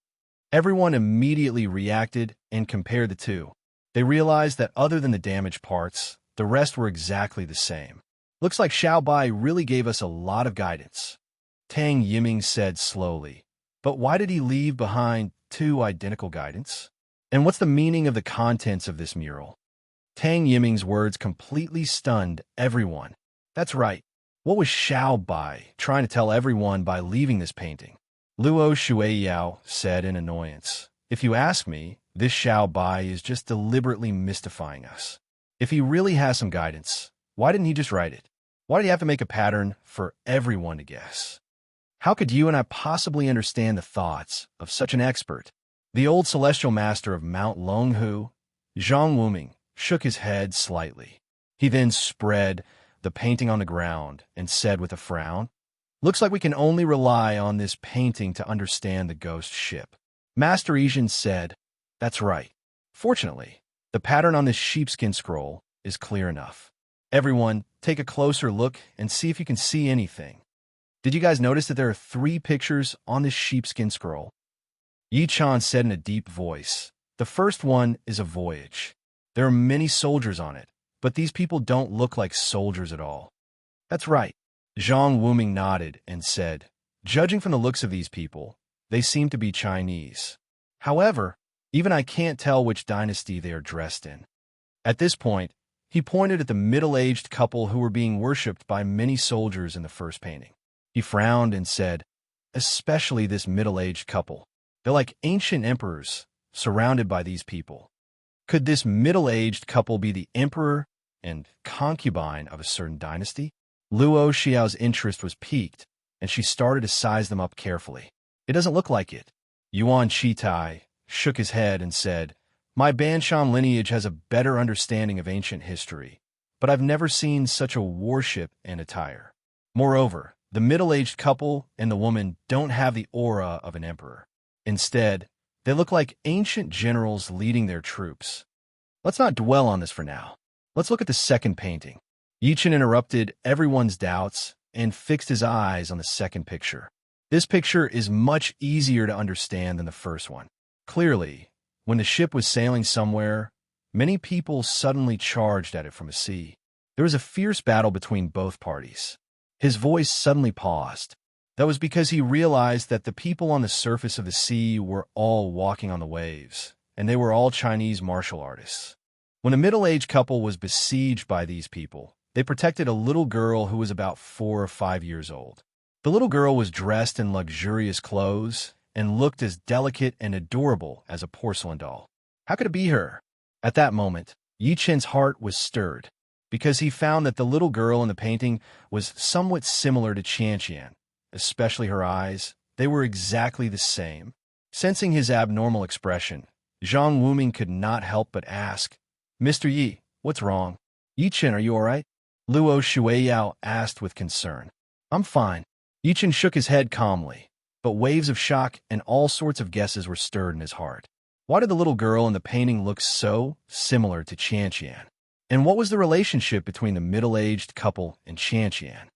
Everyone immediately reacted and compared the two. They realized that other than the damaged parts, the rest were exactly the same. "Looks like Xiaobai really gave us a lot of guidance," Tang Yiming said slowly. "But why did he leave behind 2 identical guidance? And what's the meaning of the contents of this mural?" Tang Yiming's words completely stunned everyone. That's right. What was Xiaobai trying to tell everyone by leaving this painting? Luo Shuiyao said in annoyance, "If you ask me, this Xiaobai is just deliberately mystifying us. If he really has some guidance, why didn't he just write it? Why did he have to make a pattern for everyone to guess? How could you and I possibly understand the thoughts of such an expert?" The old celestial master of Mount Longhu, Zhang Wuming, shook his head slightly. He then spread the painting on the ground and said with a frown, "Looks like we can only rely on this painting to understand the ghost ship." Master Asian said, "That's right. Fortunately, the pattern on this sheepskin scroll is clear enough. Everyone, take a closer look and see if you can see anything. Did you guys notice that there are 3 pictures on this sheepskin scroll?" Yi-chan said in a deep voice, "The first one is a voyage. There are many soldiers on it, but these people don't look like soldiers at all." "That's right." Zhang Wuming nodded and said, "Judging from the looks of these people, they seem to be Chinese. However, even I can't tell which dynasty they are dressed in." At this point, he pointed at the middle-aged couple who were being worshipped by many soldiers in the first painting. He frowned and said, "Especially this middle-aged couple. They're like ancient emperors, surrounded by these people. Could this middle-aged couple be the emperor and concubine of a certain dynasty?" Luo Xiao's interest was piqued, and she started to size them up carefully. "It doesn't look like it." Yuan Shitai shook his head and said, "My Banshan lineage has a better understanding of ancient history, but I've never seen such a warship and attire. Moreover, the middle-aged couple and the woman don't have the aura of an emperor. Instead, they look like ancient generals leading their troops. Let's not dwell on this for now. Let's look at the second painting." Yi-chan interrupted everyone's doubts and fixed his eyes on the second picture. This picture is much easier to understand than the first one. Clearly, when the ship was sailing somewhere, many people suddenly charged at it from a sea. There was a fierce battle between both parties. His voice suddenly paused. That was because he realized that the people on the surface of the sea were all walking on the waves, and they were all Chinese martial artists. When a middle-aged couple was besieged by these people, they protected a little girl who was about 4 or 5 years old. The little girl was dressed in luxurious clothes and looked as delicate and adorable as a porcelain doll. How could it be her? At that moment, Yi-chen's heart was stirred, because he found that the little girl in the painting was somewhat similar to Qianqian, especially her eyes. They were exactly the same. Sensing his abnormal expression, Zhang Wuming could not help but ask, "Mr. Yi, what's wrong? Yi-chen, are you all right?" Luo Shuiyao asked with concern. "I'm fine." Yi-chen shook his head calmly, but waves of shock and all sorts of guesses were stirred in his heart. Why did the little girl in the painting look so similar to Qianqian? And what was the relationship between the middle-aged couple and Qianqian?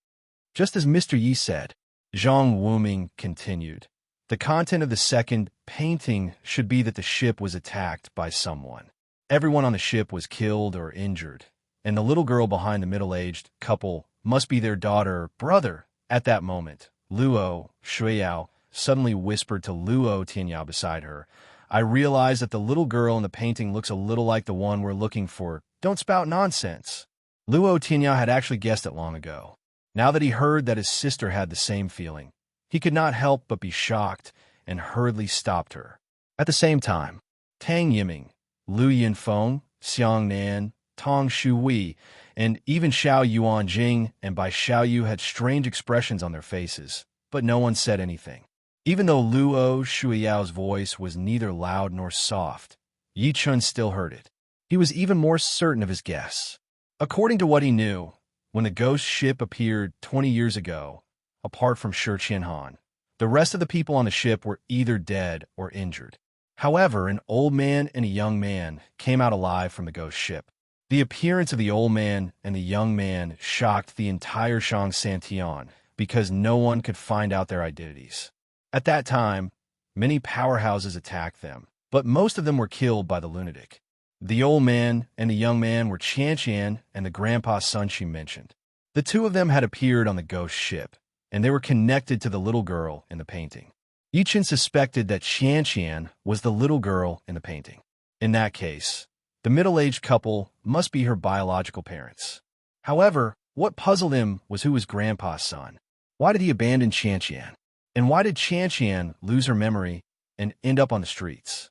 Just as Mr. Yi said, Zhang Wuming continued, "The content of the second painting should be that the ship was attacked by someone. Everyone on the ship was killed or injured, and the little girl behind the middle-aged couple must be their daughter or brother." At that moment, Luo Shuiyao suddenly whispered to Luo Tianyao beside her, "I realize that the little girl in the painting looks a little like the one we're looking for. Don't spout nonsense." Luo Tianyao had actually guessed it long ago. Now that he heard that his sister had the same feeling, he could not help but be shocked and hurriedly stopped her. At the same time, Tang Yiming, Lu Yinfeng, Xiang Nan, Tong Shuhui, and even Xiao Yuanjing and Bai Xiaoyu had strange expressions on their faces, but no one said anything. Even though Luo Shuiyao's voice was neither loud nor soft, Yi-chun still heard it. He was even more certain of his guess. According to what he knew, when the ghost ship appeared 20 years ago, apart from Shi Qianhan, the rest of the people on the ship were either dead or injured. However, an old man and a young man came out alive from the ghost ship. The appearance of the old man and the young man shocked the entire Shang Santian because no one could find out their identities. At that time, many powerhouses attacked them, but most of them were killed by the lunatic. The old man and the young man were Qianqian and the grandpa's son she mentioned. The two of them had appeared on the ghost ship, and they were connected to the little girl in the painting. Yi-chan suspected that Qianqian was the little girl in the painting. In that case, the middle-aged couple must be her biological parents. However, what puzzled him was who was Grandpa's son. Why did he abandon Qianqian? And why did Qianqian lose her memory and end up on the streets?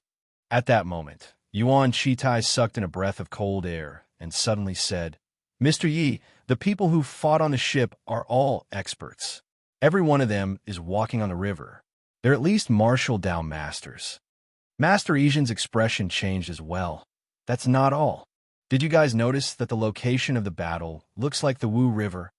At that moment, Yuan Shitai sucked in a breath of cold air and suddenly said, "Mr. Yi, the people who fought on the ship are all experts. Every one of them is walking on the river. They're at least martial Dao masters." Master Ishan's expression changed as well. "That's not all. Did you guys notice that the location of the battle looks like the Wu River?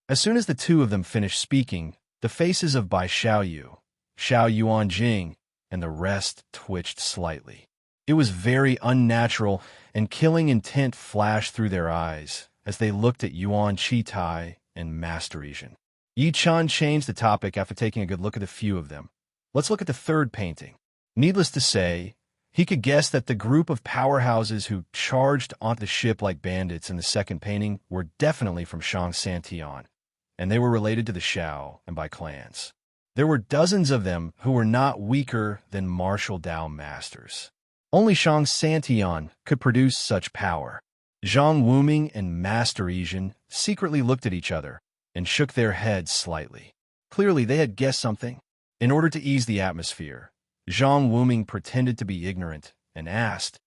As soon as the two of them finished speaking, the faces of Bai Xiaoyu, Xiao Yuanjing, and the rest twitched slightly. It was very unnatural, and killing intent flashed through their eyes as they looked at Yuan Qitai and Master Asian. Yi Chan changed the topic after taking a good look at a few of them. Let's look at the third painting. Needless to say, he could guess that the group of powerhouses who charged onto the ship like bandits in the second painting were definitely from Shang Santian, and they were related to the Xiao and Bai clans. There were dozens of them who were not weaker than martial Dao masters. Only Shang Santian could produce such power. Zhang Wuming and Master Asian secretly looked at each other and shook their heads slightly. Clearly, they had guessed something. In order to ease the atmosphere, Zhang Wuming pretended to be ignorant and asked,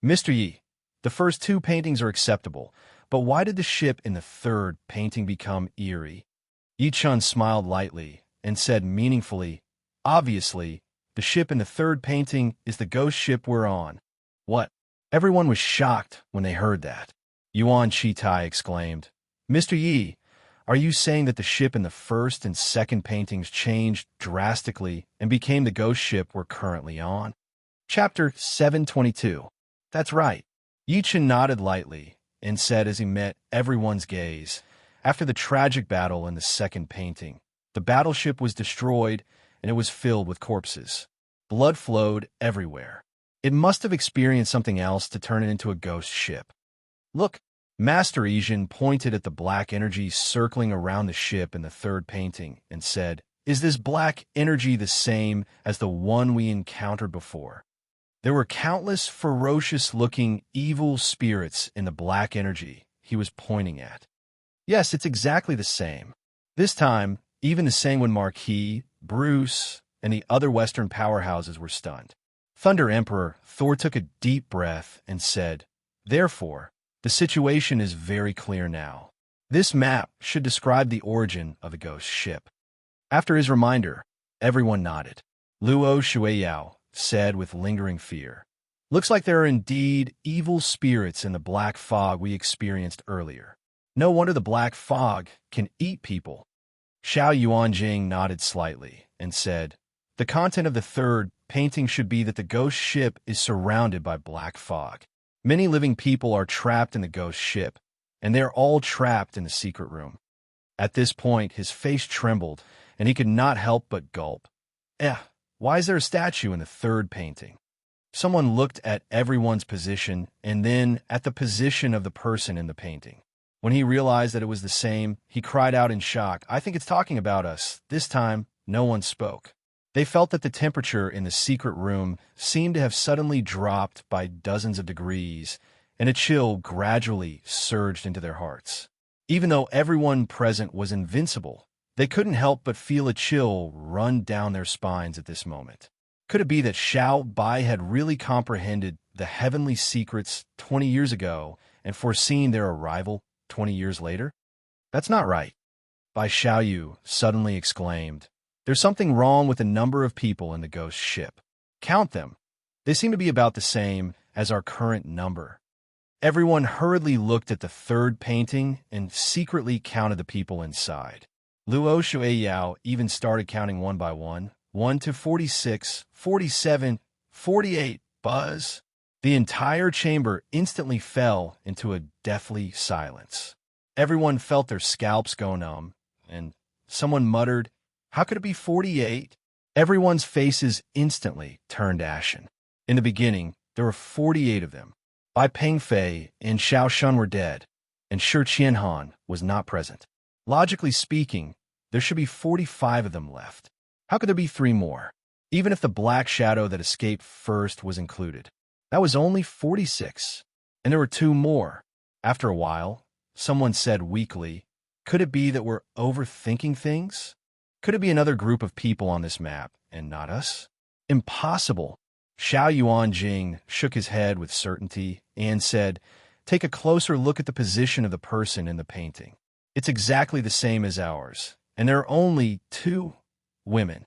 Mr. Yi, the first two paintings are acceptable, but why did the ship in the third painting become eerie? Yi Chun smiled lightly and said meaningfully, Obviously, the ship in the third painting is the ghost ship we're on. What? Everyone was shocked when they heard that. Yuan Qitai exclaimed, Mr. Yi, are you saying that the ship in the first and second paintings changed drastically and became the ghost ship we're currently on? Chapter 722. That's right. Yi Chen nodded lightly and said as he met everyone's gaze, after the tragic battle in the second painting, the battleship was destroyed and it was filled with corpses. Blood flowed everywhere. It must have experienced something else to turn it into a ghost ship. Look, Master Asian pointed at the black energy circling around the ship in the third painting and said, Is this black energy the same as the one we encountered before? There were countless ferocious-looking evil spirits in the black energy he was pointing at. Yes, it's exactly the same. This time, even the Sanguine Marquis, Bruce, and the other Western powerhouses were stunned. Thunder Emperor Thor took a deep breath and said, Therefore, the situation is very clear now. This map should describe the origin of the ghost ship. After his reminder, everyone nodded. Luo Shueyao said with lingering fear, Looks like there are indeed evil spirits in the black fog we experienced earlier. No wonder the black fog can eat people. Xiao Yuanjing nodded slightly and said, The content of the third painting should be that the ghost ship is surrounded by black fog. Many living people are trapped in the ghost ship, and they are all trapped in the secret room. At this point, his face trembled, and he could not help but gulp. Why is there a statue in the third painting? Someone looked at everyone's position and then at the position of the person in the painting. When he realized that it was the same, he cried out in shock, I think it's talking about us. This time, no one spoke. They felt that the temperature in the secret room seemed to have suddenly dropped by dozens of degrees, and a chill gradually surged into their hearts. Even though everyone present was invincible, they couldn't help but feel a chill run down their spines at this moment. Could it be that Xiao Bai had really comprehended the heavenly secrets 20 years ago and foreseen their arrival 20 years later? That's not right. Bai Xiaoyu suddenly exclaimed, There's something wrong with the number of people in the ghost ship. Count them. They seem to be about the same as our current number. Everyone hurriedly looked at the third painting and secretly counted the people inside. Luo Shueyao even started counting one by one. 1 to 46, 47, 48. Buzz. The entire chamber instantly fell into a deathly silence. Everyone felt their scalps go numb, and someone muttered, How could it be 48? Everyone's faces instantly turned ashen. In the beginning, there were 48 of them. Bai Pengfei and Xiao Shun were dead, and Shi Qianhan was not present. Logically speaking, there should be 45 of them left. How could there be 3 more? Even if the black shadow that escaped first was included. That was only 46. And there were 2 more. After a while, someone said weakly, Could it be that we're overthinking things? Could it be another group of people on this map, and not us? Impossible. Xiao Yuanjing shook his head with certainty and said, Take a closer look at the position of the person in the painting. It's exactly the same as ours, and there are only 2 women.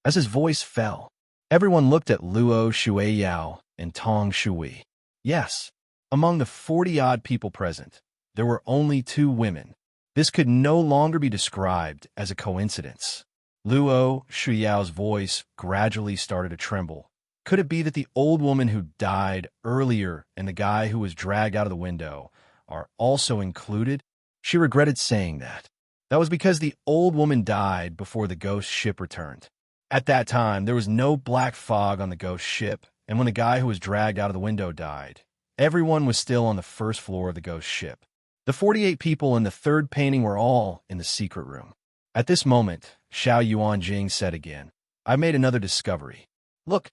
As his voice fell, everyone looked at Luo Shueyao and Tong Shui. Yes, Among the 40-odd people present, there were only 2 women. This could no longer be described as a coincidence. Luo Shuyao's voice gradually started to tremble. Could it be that the old woman who died earlier and the guy who was dragged out of the window are also included? She regretted saying that. That was because the old woman died before the ghost ship returned. At that time, there was no black fog on the ghost ship, and when the guy who was dragged out of the window died, everyone was still on the first floor of the ghost ship. The 48 people in the third painting were all in the secret room. At this moment, Xiao Yuanjing said again, "I made another discovery. Look."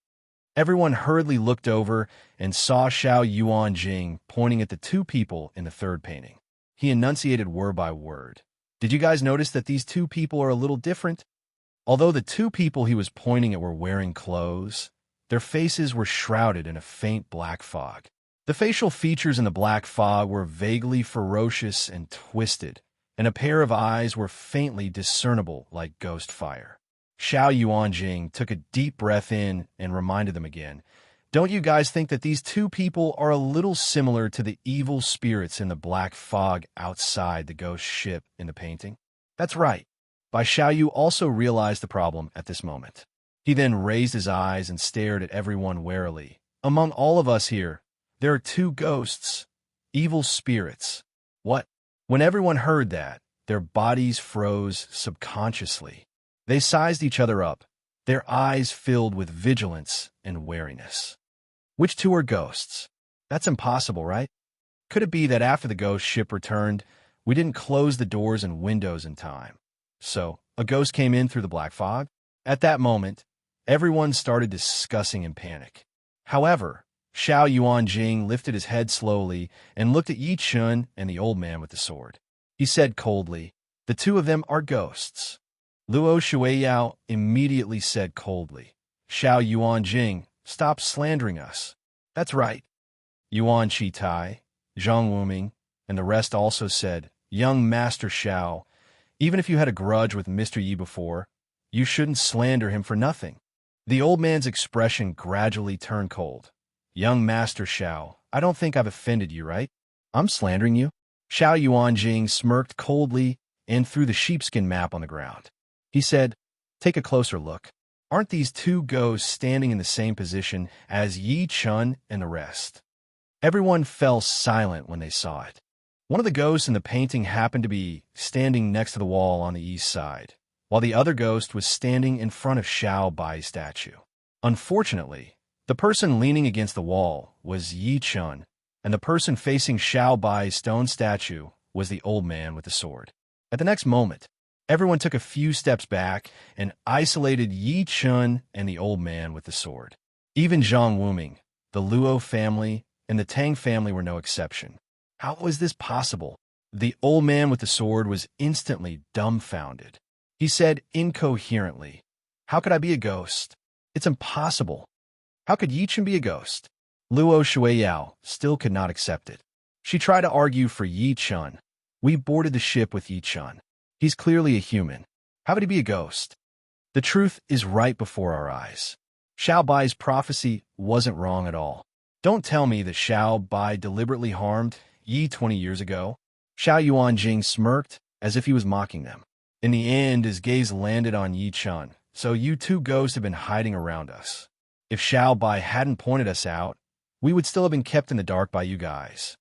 Everyone hurriedly looked over and saw Xiao Yuanjing pointing at the 2 people in the third painting. He enunciated word by word. "Did you guys notice that these 2 people are a little different?" Although the 2 people he was pointing at were wearing clothes, their faces were shrouded in a faint black fog. The facial features in the black fog were vaguely ferocious and twisted, and a pair of eyes were faintly discernible like ghost fire. Xiao Yuanjing took a deep breath in and reminded them again, "Don't you guys think that these 2 people are a little similar to the evil spirits in the black fog outside the ghost ship in the painting?" "That's right." Bai Xiaoyu also realized the problem at this moment. He then raised his eyes and stared at everyone warily. "Among all of us here, there are 2 ghosts, evil spirits." What? When everyone heard that, their bodies froze subconsciously. They sized each other up, their eyes filled with vigilance and wariness. Which 2 are ghosts? That's impossible, right? Could it be that after the ghost ship returned, we didn't close the doors and windows in time? So, a ghost came in through the black fog? At that moment, everyone started discussing in panic. However, Xiao Yuanjing lifted his head slowly and looked at Yi Chun and the old man with the sword. He said coldly, "The 2 of them are ghosts." Luo Shuiyao immediately said coldly, "Xiao Yuanjing, stop slandering us." "That's right." Yuan Shitai, Zhang Wuming, and the rest also said, "Young Master Xiao, even if you had a grudge with Mr. Yi before, you shouldn't slander him for nothing." The old man's expression gradually turned cold. "Young Master Xiao, I don't think I've offended you, right? I'm slandering you?" Xiao Yuanjing smirked coldly and threw the sheepskin map on the ground. He said, "Take a closer look. Aren't these 2 ghosts standing in the same position as Yi Chun and the rest?" Everyone fell silent when they saw it. One of the ghosts in the painting happened to be standing next to the wall on the east side, while the other ghost was standing in front of Xiao Bai's statue. Unfortunately, the person leaning against the wall was Yi Chun, and the person facing Xiao Bai's stone statue was the old man with the sword. At the next moment, everyone took a few steps back and isolated Yi Chun and the old man with the sword. Even Zhang Wuming, the Luo family, and the Tang family were no exception. How was this possible? The old man with the sword was instantly dumbfounded. He said incoherently, "How could I be a ghost? It's impossible. How could Yi Chun be a ghost?" Luo Shuiyao still could not accept it. She tried to argue for Yi Chun. "We boarded the ship with Yi Chun. He's clearly a human. How would he be a ghost? The truth is right before our eyes. Xiao Bai's prophecy wasn't wrong at all. Don't tell me that Xiao Bai deliberately harmed Yi 20 years ago." Xiao Yuanjing smirked as if he was mocking them. In the end, his gaze landed on Yi Chun. "So you 2 ghosts have been hiding around us. If Xiao Bai hadn't pointed us out, we would still have been kept in the dark by you guys.